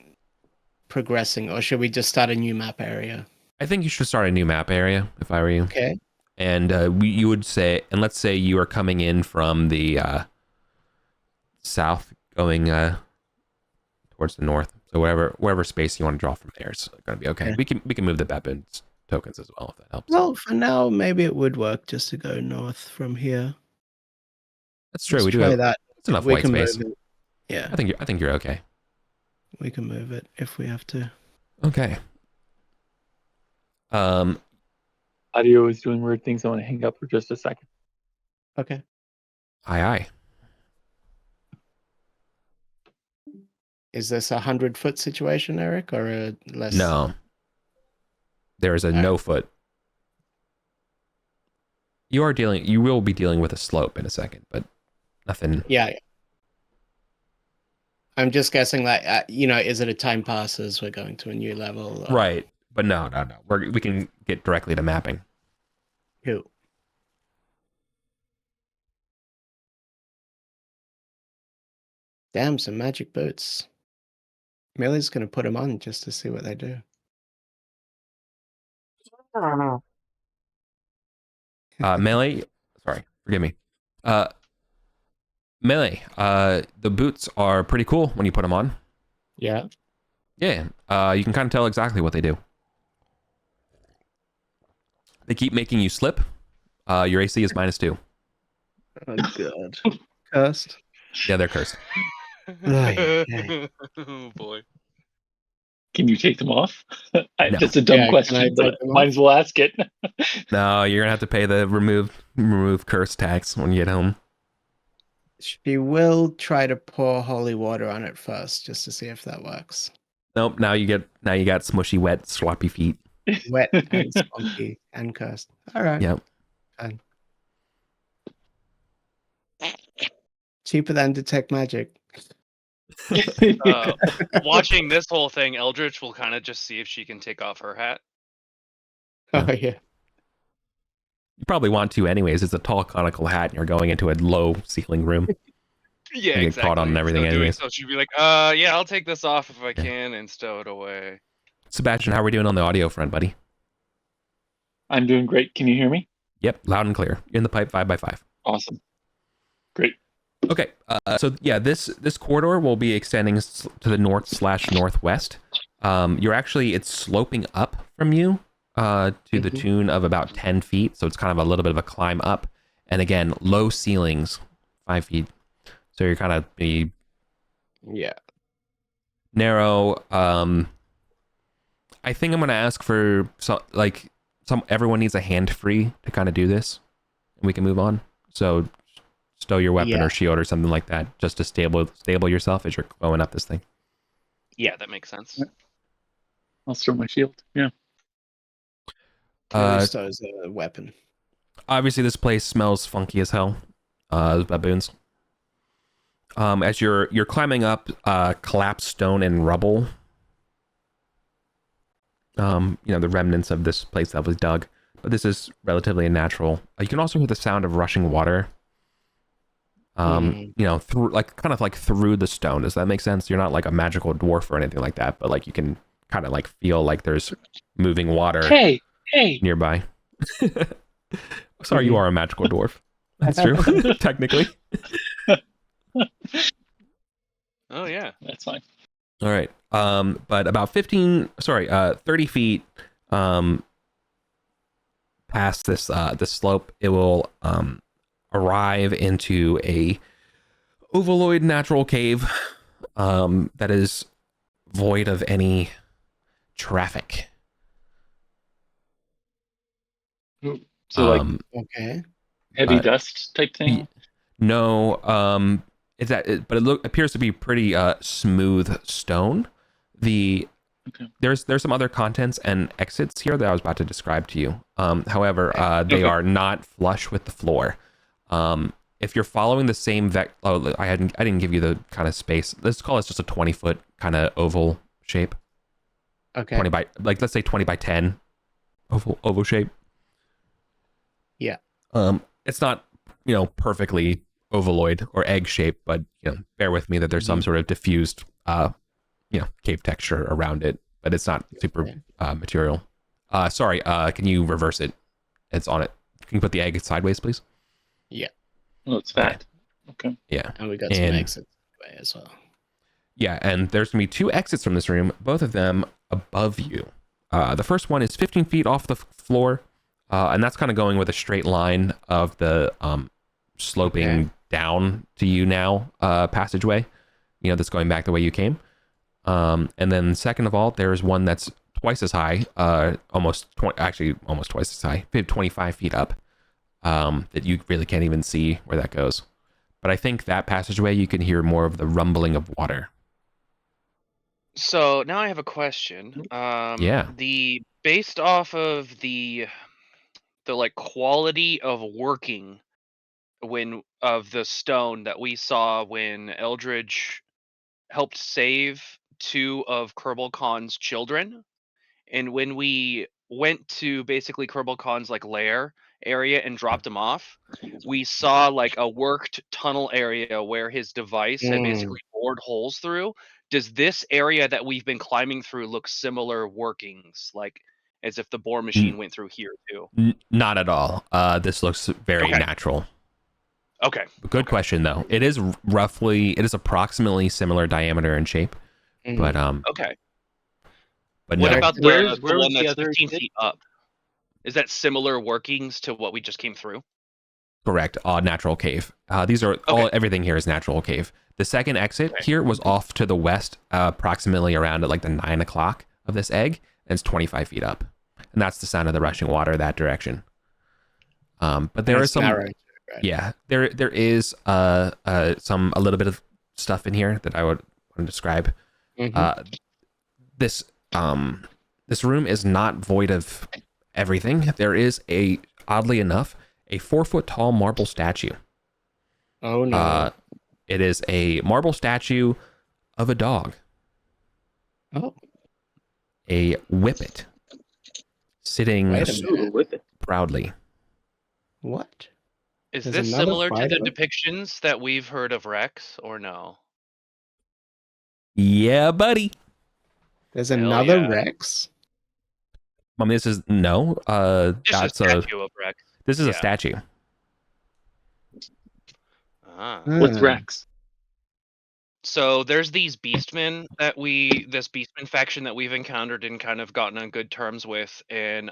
progressing, or should we just start a new map area? I think you should start a new map area if I were you. Okay. And you would say, and let's say you are coming in from the south, going towards the north. So wherever space you want to draw from there is going to be okay. Yeah. We can move the baboons tokens as well if that helps. Well, for now, maybe it would work just to go north from here. That's true. Let's We do try have that. that's enough We white can space. move it. Yeah, I think you're okay. we can move it if we have to. Okay. Audio is doing weird things. I want to hang up for just a second. Okay. Aye. Is this 100-foot situation, Eric, or a less? No. There is a no foot. You will be dealing with a slope in a second, but nothing. Yeah. I'm just guessing that, is it a time passes? We're going to a new level? Or... Right. But no. We can get directly to mapping. Who? Damn, some magic boots. Millie's going to put them on just to see what they do. Melee, sorry, forgive me. Melee, the boots are pretty cool when you put them on. Yeah. Yeah, you can kind of tell exactly what they do. They keep making you slip. Your AC is -2. Oh, God. Cursed. Yeah, they're cursed. Okay. Oh boy. Can you take them off? No. That's a dumb Yeah, can I question, take but them might off? as well ask it. No, you're gonna have to pay the remove curse tax when you get home. She will try to pour holy water on it first, just to see if that works. Nope. Now you got smushy, wet, sloppy feet. Wet and spunky and cursed. All right. Yep. Fine. Cheaper than detect magic. Watching this whole thing, Eldritch will kind of just see if she can take off her hat. Oh yeah. You probably want to anyways. It's a tall conical hat and you're going into a low ceiling room. Yeah, You get exactly. caught on everything so doing anyways. so, she'd be like, yeah, I'll take this off if I can and stow it away. Sebastian, how are we doing on the audio front, buddy? I'm doing great. Can you hear me? Yep, loud and clear. You're in the pipe 5x5. Awesome. Great. Okay, so yeah, this corridor will be extending to the north/northwest. It's sloping up from you to the tune of about 10 feet, so it's kind of a little bit of a climb up. And again, low ceilings, 5 feet. So you're kind of Yeah. narrow. I think I'm gonna ask for everyone needs a hand free to kind of do this, and we can move on. So stow your weapon or shield or something like that, just to stable yourself as you're going up this thing. Yeah, that makes sense. I'll stow my shield. Yeah. Stows a weapon. Obviously, this place smells funky as hell. Baboons. As you're climbing up collapsed stone and rubble, the remnants of this place that was dug, but this is relatively unnatural. You can also hear the sound of rushing water. Through kind of like through the stone. Does that make sense? You're not like a magical dwarf or anything like that, but like you can kind of like feel like there's moving water Hey. nearby. Sorry, you are a magical dwarf. That's true, technically. Oh yeah. That's fine. All right. But about 30 feet past this slope, it will arrive into a ovaloid natural cave that is void of any traffic. So like Okay. heavy dust type thing. No, but it appears to be pretty smooth stone. There's some other contents and exits here that I was about to describe to you. However, they are not flush with the floor. If you're following the same I didn't give you the kind of space. Let's call this just a 20-foot kind of oval shape. Okay. 20 by, like, let's say 20 by 10 oval shape. Yeah. It's not, perfectly ovaloid or egg shaped, but bear with me that there's some sort of diffused cave texture around it, but it's not super material. Sorry, can you reverse it? It's on it. Can you put the egg sideways, please? Yeah. Oh, it's fat. Okay. Yeah. And we got some exits away as well. Yeah, and there's gonna be 2 exits from this room, both of them above you. The first one is 15 feet off the floor, and that's kind of going with a straight line of the sloping down to you now passageway. That's going back the way you came. And then second of all, there's one that's twice as high, almost twice as high, 25 feet up, that you really can't even see where that goes. But I think that passageway, you can hear more of the rumbling of water. So now I have a question. Yeah. Based off of the like quality of working of the stone that we saw when Eldridge helped save 2 of Kerbal Khan's children, and when we went to basically Kerbal Khan's like lair area and dropped him off, we saw like a worked tunnel area where his device had basically bored holes through. Does this area that we've been climbing through look similar workings, like as if the bore machine went through here too? Not at all. This looks very natural. Okay. Good question though. It is approximately similar diameter and shape, but okay. But what no. about Where the one was the that's other 15 kid? feet up? Is that similar workings to what we just came through? Correct. Natural cave. These are everything here is natural cave. The second exit here was off to the west, approximately around at like the 9 o'clock of this egg, and it's 25 feet up, and that's the sound of the rushing water that direction. But there is some narrow, right? Yeah, there is a little bit of stuff in here that I would want to describe. This room is not void of everything. There is oddly enough, a 4-foot tall marble statue. Oh no. It is a marble statue of a dog. Oh. A whippet sitting proudly. What? Is this similar to the depictions that we've heard of Rex, or no? Yeah, buddy. There's another Rex? I mean, this is no. That's a statue of Rex. This is a statue. What's Rex? So there's these beastmen this beastman faction that we've encountered and kind of gotten on good terms with, and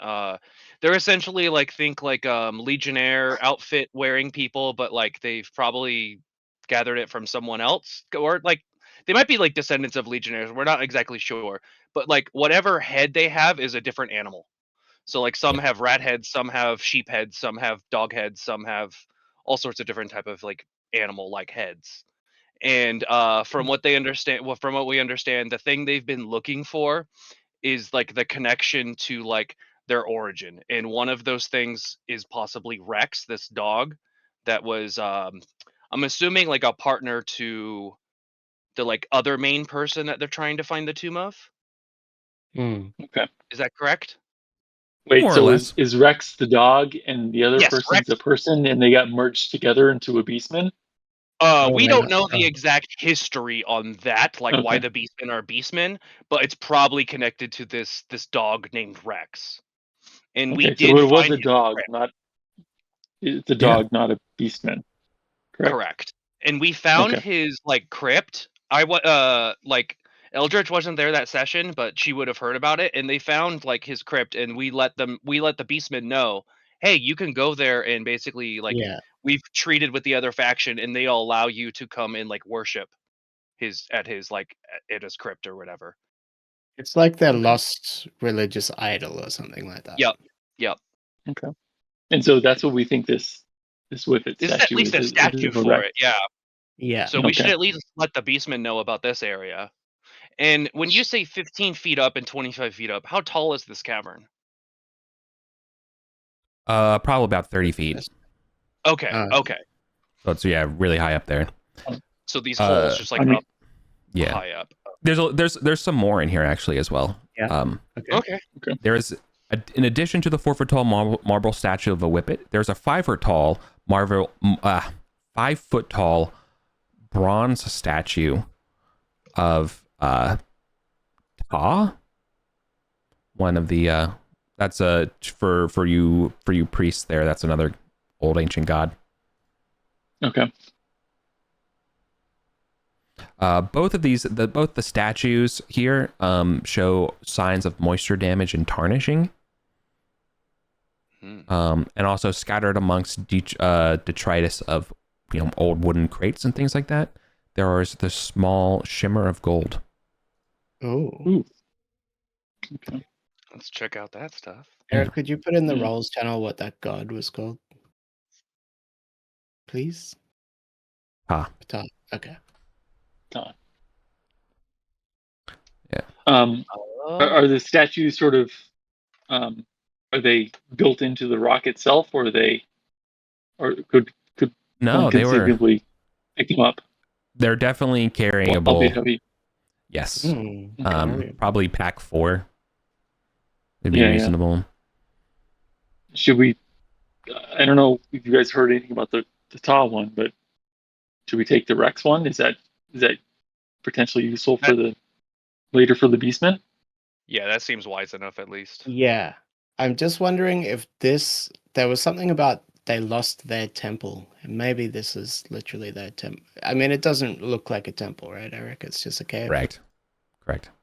they're essentially like Legionnaire outfit wearing people, but like they've probably gathered it from someone else, or like they might be like descendants of Legionnaires. We're not exactly sure, but like whatever head they have is a different animal. So like some have rat heads, some have sheep heads, some have dog heads, some have all sorts of different type of like animal like heads. And from what we understand, the thing they've been looking for is like the connection to like their origin, and one of those things is possibly Rex, this dog that was I'm assuming like a partner to the like other main person that they're trying to find the tomb of. Okay. Is that correct? Wait, More or so less. is Rex the dog and the other Yes, person's Rex. a person and they got merged together into a beastman? We we're don't not know the sure. exact history on that, like why Okay. the Beastmen are Beastmen, but it's probably connected to this dog named Rex. And we Okay, did so it was find a his dog, crypt. not it's a Yeah. dog, not a beastman. Correct? Correct. And we found Okay. his like crypt. Like Eldritch wasn't there that session, but she would have heard about it. And they found like his crypt, and we let the Beastmen know, hey, you can go there and basically like Yeah. we've treated with the other faction, and they'll allow you to come and like worship at his crypt or whatever. It's like their Okay. lost religious idol or something like that. Yep. Okay. And so that's what we think this Whippet This is at statue least a is statue of a for Rex. it. Yeah. Yeah. So we should Okay. at least let the Beastmen know about this area. And when you say 15 feet up and 25 feet up, how tall is this cavern? Probably about 30 feet. Okay. Okay. So it's really high up there. So these holes just like I mean- up Yeah. high up. There's some more in here actually as well. Yeah. Okay. There is, in addition to the 4 foot tall marble statue of a Whippet, there's a 5 foot tall 5 foot tall bronze statue of Ta. One of the that's for you priests there. That's another old ancient god. Okay. Both of these, both the statues here show signs of moisture damage and tarnishing. And also scattered amongst detritus of old wooden crates and things like that. There is the small shimmer of gold. Oh. Ooh. Okay. Let's check out that stuff. Eric, could you put in the Yeah. rolls channel what that god was called? Please? Ta. Ta. Okay. Yeah. Are the statues sort of are they built into the rock itself, or are they, or could No, one conceivably pick them up? They're definitely carryable. Albeit heavy. Yes. Okay. Probably pack 4. It'd be Yeah, yeah. reasonable. Should we? I don't know if you guys heard anything about the Ta one, but should we take the Rex one? Is that potentially useful for the later for the Beastmen? Yeah, that seems wise enough at least. Yeah. I'm just wondering if there was something about they lost their temple. And maybe this is literally their temple. I mean, it doesn't look like a temple, right, Eric? It's just a cave. Correct.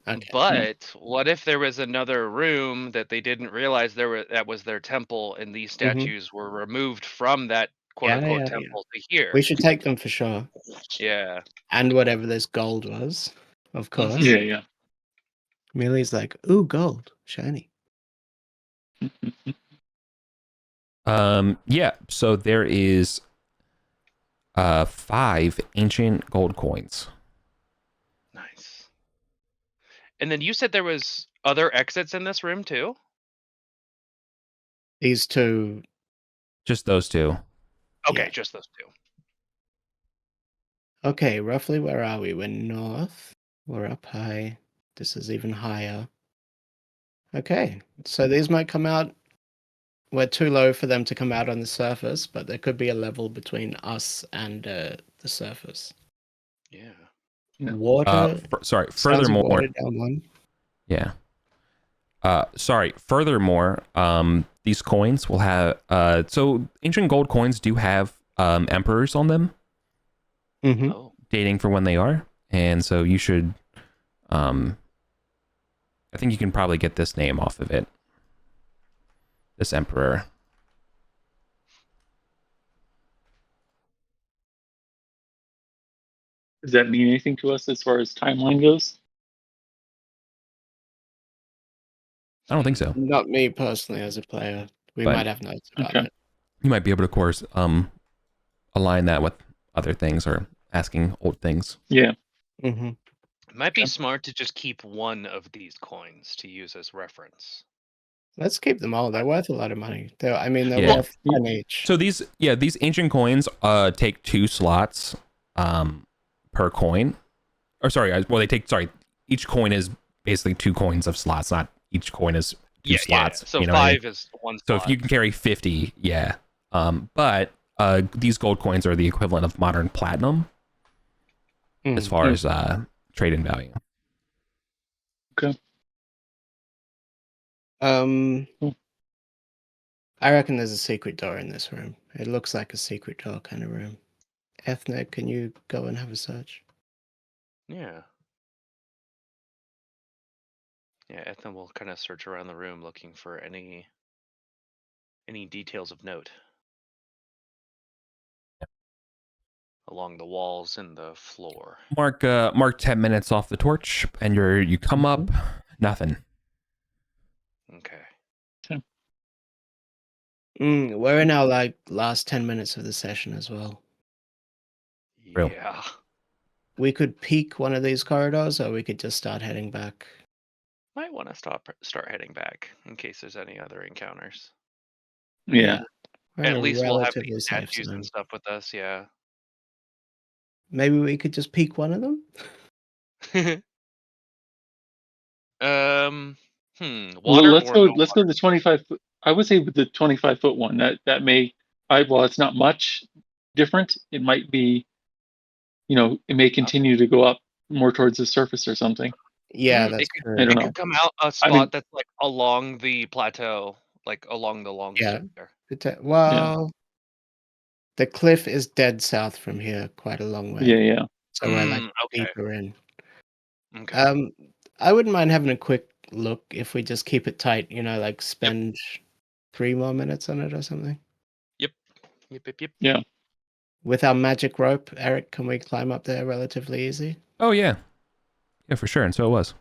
Okay. But what if there was another room that they didn't realize that was their temple, and these statues were removed from that quote unquote Yeah. temple to here? We should take them for sure. Yeah. And whatever this gold was, of course. Yeah, yeah. Millie's like, ooh, gold. Shiny. Yeah, so there is 5 ancient gold coins. Nice. And then you said there was other exits in this room too? These two. Just those 2. Okay, Yeah. just those 2. Okay, roughly where are we? We're north. We're up high. This is even higher. Okay, so these might come out. We're too low for them to come out on the surface, but there could be a level between us and the surface. Yeah. Water. Sorry, sounds of furthermore. water down one. Yeah. Furthermore, these coins will have so ancient gold coins do have emperors on them, Mm-hmm. Oh. dating for when they are, and so you should I think you can probably get this name off of it. This emperor. Does that mean anything to us as far as timeline goes? I don't think so. Not me personally as a player. We But- might have notes about Okay. it. You might be able to, of course, align that with other things or asking old things. Yeah. Mm-hmm. It might be smart to just keep one of these coins to use as reference. Let's keep them all. They're worth a lot of money. They're Yeah. worth 10 each. So these ancient coins take 2 slots per coin. Or sorry, each coin is basically 2 coins of slots, not each coin is 2 slots. So you know what I mean? 5 is 1 So slot. if you can carry 50, yeah. But these gold coins are the equivalent of modern platinum as far as trade-in value. Okay. I reckon there's a secret door in this room. It looks like a secret door kind of room. Ethna, can you go and have a search? Yeah. Yeah, Ethan will kind of search around the room looking for any details of note along the walls and the floor. Mark 10 minutes off the torch, and you come up, nothing. Okay. We're in our last 10 minutes of the session as well. Real. Yeah. We could peek one of these corridors, or we could just start heading back. Might want to start heading back in case there's any other encounters. Yeah. We're in At a least we'll have relatively these safe statues zone. and stuff with us, yeah. Maybe we could just peek one of them? Water Let's or go. no Let's go water? to the 25 foot. I would say with the 25-foot one. That may. Well, it's not much different. It might be. It may continue to go up more towards the surface or something. Yeah, that's it true. I don't It know. could come out a spot that's like along the plateau, like along the long Yeah. strip there. Well, the cliff is dead south from here, quite a long way. Yeah. So we're Okay. deeper in. Okay. I wouldn't mind having a quick look if we just keep it tight, spend 3 more minutes on it or something. Yep. Yeah. With our magic rope, Eric, can we climb up there relatively easy? Oh yeah, for sure. And so it was.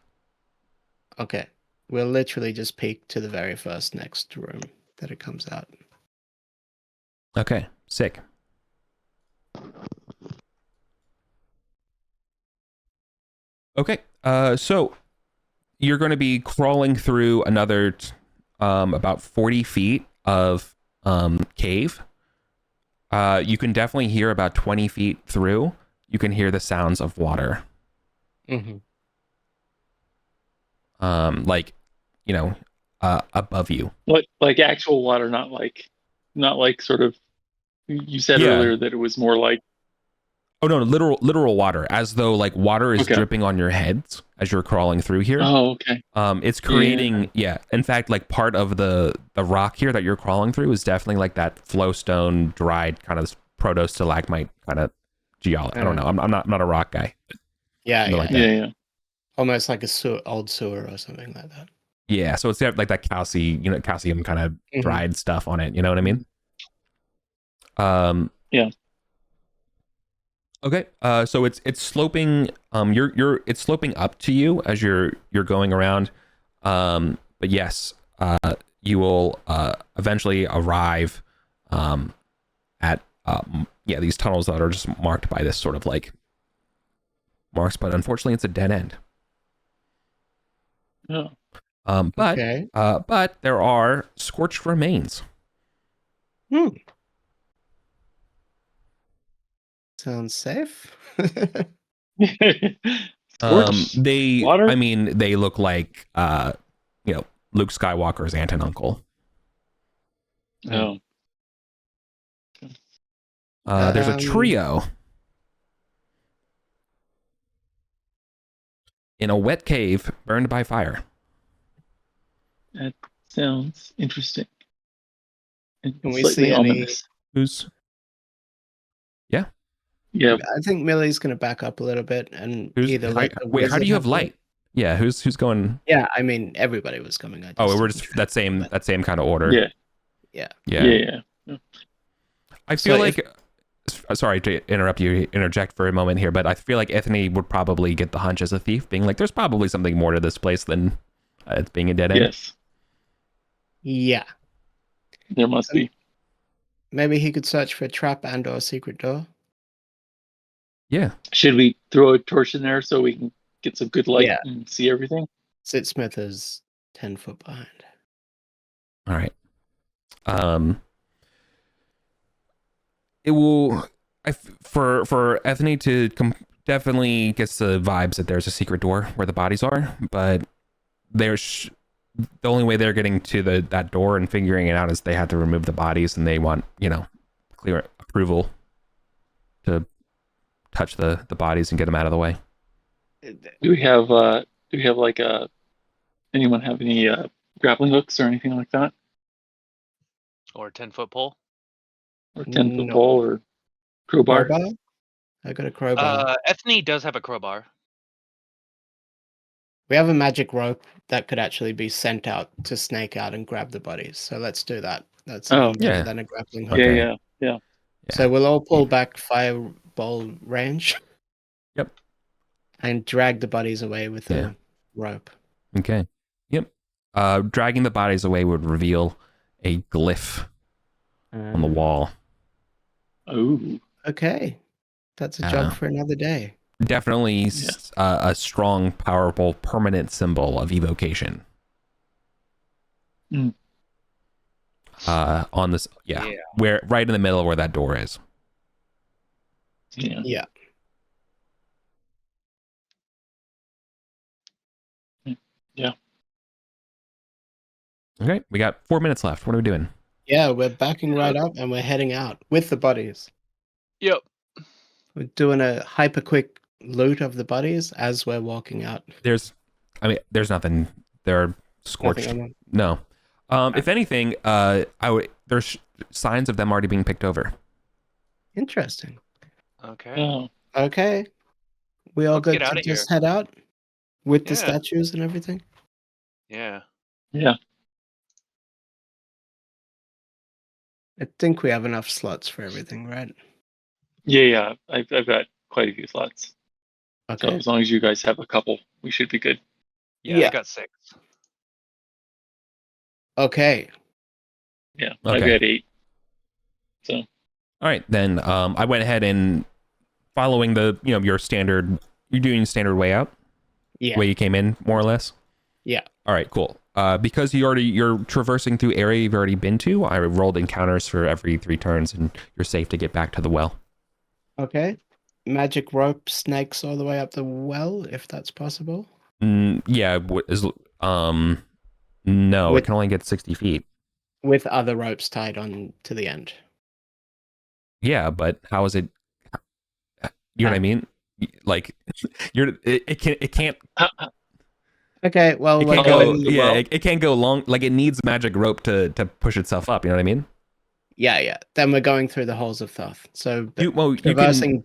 Okay. We'll literally just peek to the very first next room that it comes out. Okay, sick. Okay, so you're going to be crawling through another about 40 feet of cave. You can definitely hear about 20 feet through. You can hear the sounds of water. Mm-hmm. Above you. Like actual water, not like sort of. You said earlier that it was more like. Oh no, literal water, as though like water is dripping on your heads as you're crawling through here. Oh, okay. It's creating, in fact, like part of the rock here that you're crawling through is definitely like that flowstone, dried kind of proto-stalagmite kind of geology. I don't know. I'm not a rock guy. Yeah. Almost like a old sewer or something like that. Yeah, so it's like that calcium kind of dried stuff on it. You know what I mean? Yeah. Okay. So it's sloping. It's sloping up to you as you're going around. But yes, you will eventually arrive at these tunnels that are just marked by this sort of like marks, but unfortunately it's a dead end. Oh. But there are scorched remains. Sounds safe. Water? I mean, they look like Luke Skywalker's aunt and uncle. Oh. There's a trio in a wet cave burned by fire. That sounds interesting. And Can we slightly see any? ominous. Yeah. I think Millie's going to back up a little bit and either wait, how do you have light? Yeah, who's going? Yeah, I mean everybody was coming. We're just that same kind of order. Yeah. I feel like sorry to interject for a moment here, but I feel like Ethne would probably get the hunch as a thief, being like, there's probably something more to this place than it's being a dead end. Yes. Yeah. There must be. Maybe he could search for a trap and or a secret door. Yeah. Should we throw a torch in there so we can get some good light and see everything? Sitsmith is 10 foot behind. All right. It will. For Ethne to definitely gets the vibes that there's a secret door where the bodies are, but there's the only way they're getting to that door and figuring it out is they have to remove the bodies, and they want clear approval to touch the bodies and get them out of the way. Do we have like anyone have any grappling hooks or anything like that? Or a 10-foot pole. Or 10-foot No. pole or crowbar? Crowbar? I got a crowbar. Ethne does have a crowbar. We have a magic rope that could actually be sent out to snake out and grab the bodies. So let's do that. That's easier yeah. than a grappling hook. Okay. Yeah. So we'll all pull back fireball range. Yep. And drag the bodies away with the rope. Okay. Yep. Dragging the bodies away would reveal a glyph on the wall. Oh. Okay. That's a job for another day. Definitely a strong, powerful, permanent symbol of evocation. Mm. On this, where right in the middle where that door is. Yeah. Yeah. Okay, we got 4 minutes left. What are we doing? Yeah, we're backing right up and we're heading out with the bodies. Yep. We're doing a hyper quick loot of the bodies as we're walking out. There's nothing. They're scorched. No. If anything, there's signs of them already being picked over. Interesting. Okay. Oh. Okay. We all Let's good get out to of here. just head out with the Yeah. statues and everything? Yeah. Yeah. I think we have enough slots for everything, right? Yeah. I've got quite a few slots. Okay. So as long as you guys have a couple, we should be good. Yeah. I got 6. Okay. Yeah. Okay. I've got 8. So. All right, then I went ahead and following the your standard. You're doing standard way out. Yeah. Way you came in, more or less. Yeah. All right, cool. Because you're traversing through area you've already been to, I rolled encounters for every 3 turns, and you're safe to get back to the well. Okay. Magic rope snakes all the way up the well, if that's possible. No, it can only get 60 feet. With other ropes tied on to the end. Yeah, but how is it? You know what I mean? Like, it can't. Okay, well, It can't go. Yeah, it can't go long. Like, it needs magic rope to push itself up. You know what I mean? Yeah. Then we're going through the halls of Thoth. So You traversing.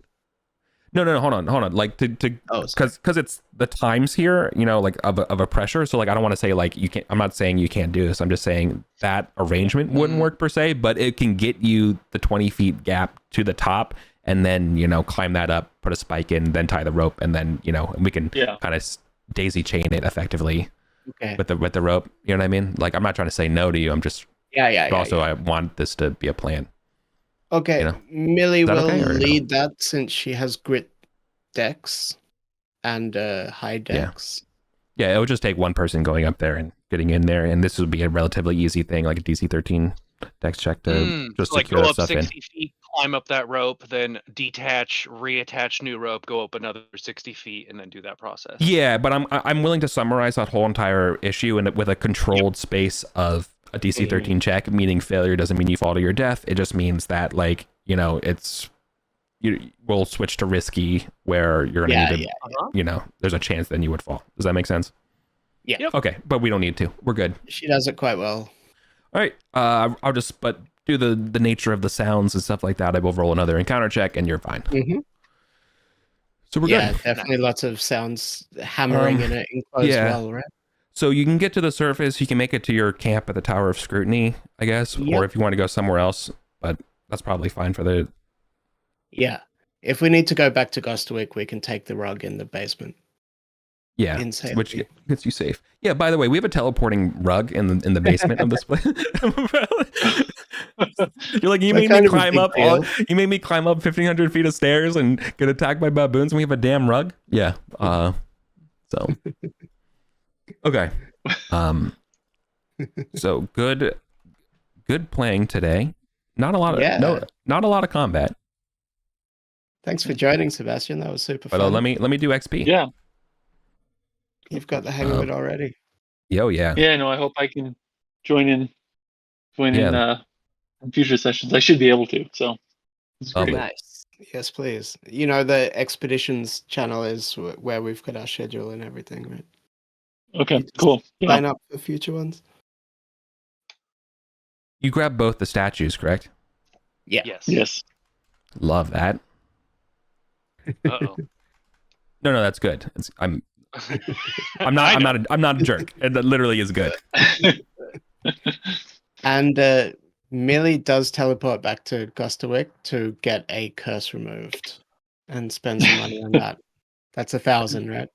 No, hold on. Like because it's the times here, like of a pressure. So like I don't want to say like you can't. I'm not saying you can't do this. I'm just saying that arrangement wouldn't work per se, but it can get you the 20 feet gap to the top, and then climb that up, put a spike in, then tie the rope, and then and we can kind of daisy chain it effectively with the rope. You know what I mean? Like I'm not trying to say no to you. I'm just but also I want this to be a plan. Okay, Millie will lead no? that since she has grit dex and high dex. Yeah, it would just take one person going up there and getting in there, and this would be a relatively easy thing, like a DC 13 dex check to just like secure go up stuff 60 feet, climb up that rope, then detach, reattach new rope, go up another 60 feet, and then do that process. Yeah, but I'm willing to summarize that whole entire issue with a controlled space of a DC 13 check, meaning failure doesn't mean you fall to your death. It just means that we'll switch to risky where you're gonna need to, there's a chance then you would fall. Does that make sense? Yeah. Yep. Okay, but we don't need to. We're good. She does it quite well. All right. I'll just do the nature of the sounds and stuff like that. I will roll another encounter check, and you're fine. Mm-hmm. So we're good. good. Definitely lots of sounds hammering in an enclosed well, right? So you can get to the surface. You can make it to your camp at the Tower of Scrutiny, I guess, or if you want to go somewhere else. But that's probably fine for the. Yeah. If we need to go back to Gostwick, we can take the rug in the basement. Yeah, which gets you safe. Yeah, by the way, we have a teleporting rug in the basement of this place. You're like, you made me climb up 1,500 feet of stairs and get attacked by baboons, and we have a damn rug. Yeah. So okay. So good. good playing today. Not a lot of Yeah. not a lot of combat. Thanks for joining, Sebastian. That was super But fun. let me do XP. Yeah. You've got the hang of it already. Yo, yeah. Yeah, no, I hope I can join in Yeah. in future sessions. I should be able to, so it's Lovely. great. Nice. Yes, please. You know, the Expeditions channel is where we've got our schedule and everything, right? Okay, You just cool. Yeah. Sign up for future ones. You grab both the statues, correct? Yeah. Yes. Yes. Love that. Uh-oh. No, that's good. I'm not a jerk. That literally is good. And Millie does teleport back to Gustawick to get a curse removed and spend some money on that. That's 1,000, right?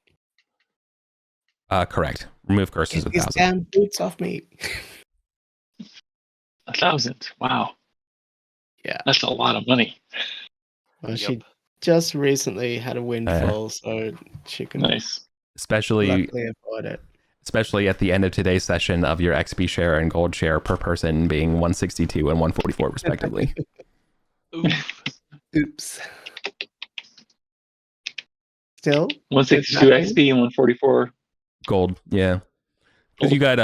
Correct. Remove curses Get these 1,000. damn boots off me. 1,000. Wow. Yeah. That's a lot of money. Well, Yep. she just recently had a windfall, so she can Nice. Especially luckily afford it. at the end of today's session of your XP share and gold share per person being 162 and 144 respectively. Oof. Oops. Still? 162 XP and 144. Gold, yeah. Because you got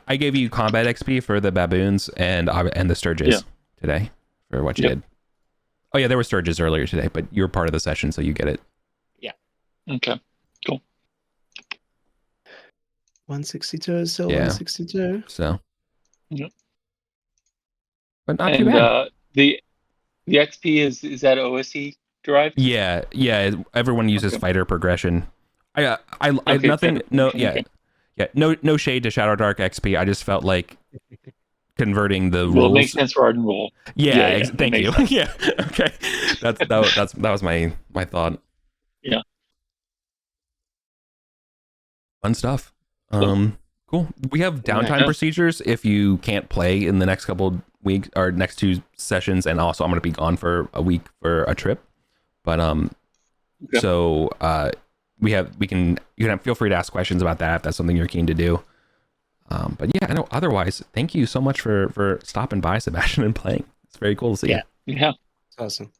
I gave you combat XP for the baboons and the sturges today for what you did. Oh yeah, there were sturges earlier today, but you were part of the session, so you get it. Yeah. Okay. Cool. 162 is still Yeah. 162. So. Yep. But not too bad. The XP is that OSE derived? Yeah. Everyone uses fighter progression. I Okay, nothing. No. okay. Yeah. Yeah. No shade to Shadow Dark XP. I just felt like converting the Well, rules. it makes sense for Arden rule. Yeah. that Thank makes you. sense. Yeah. Okay. That was my thought. Yeah. Fun stuff. Cool. We have downtime procedures if you can't play in the next couple weeks or next 2 sessions, and also I'm going to be gone for a week for a trip. But so you can feel free to ask questions about that if that's something you're keen to do. But yeah, I know. Otherwise, thank you so much for stopping by, Sebastian, and playing. It's very cool to see you. Yeah. It's awesome.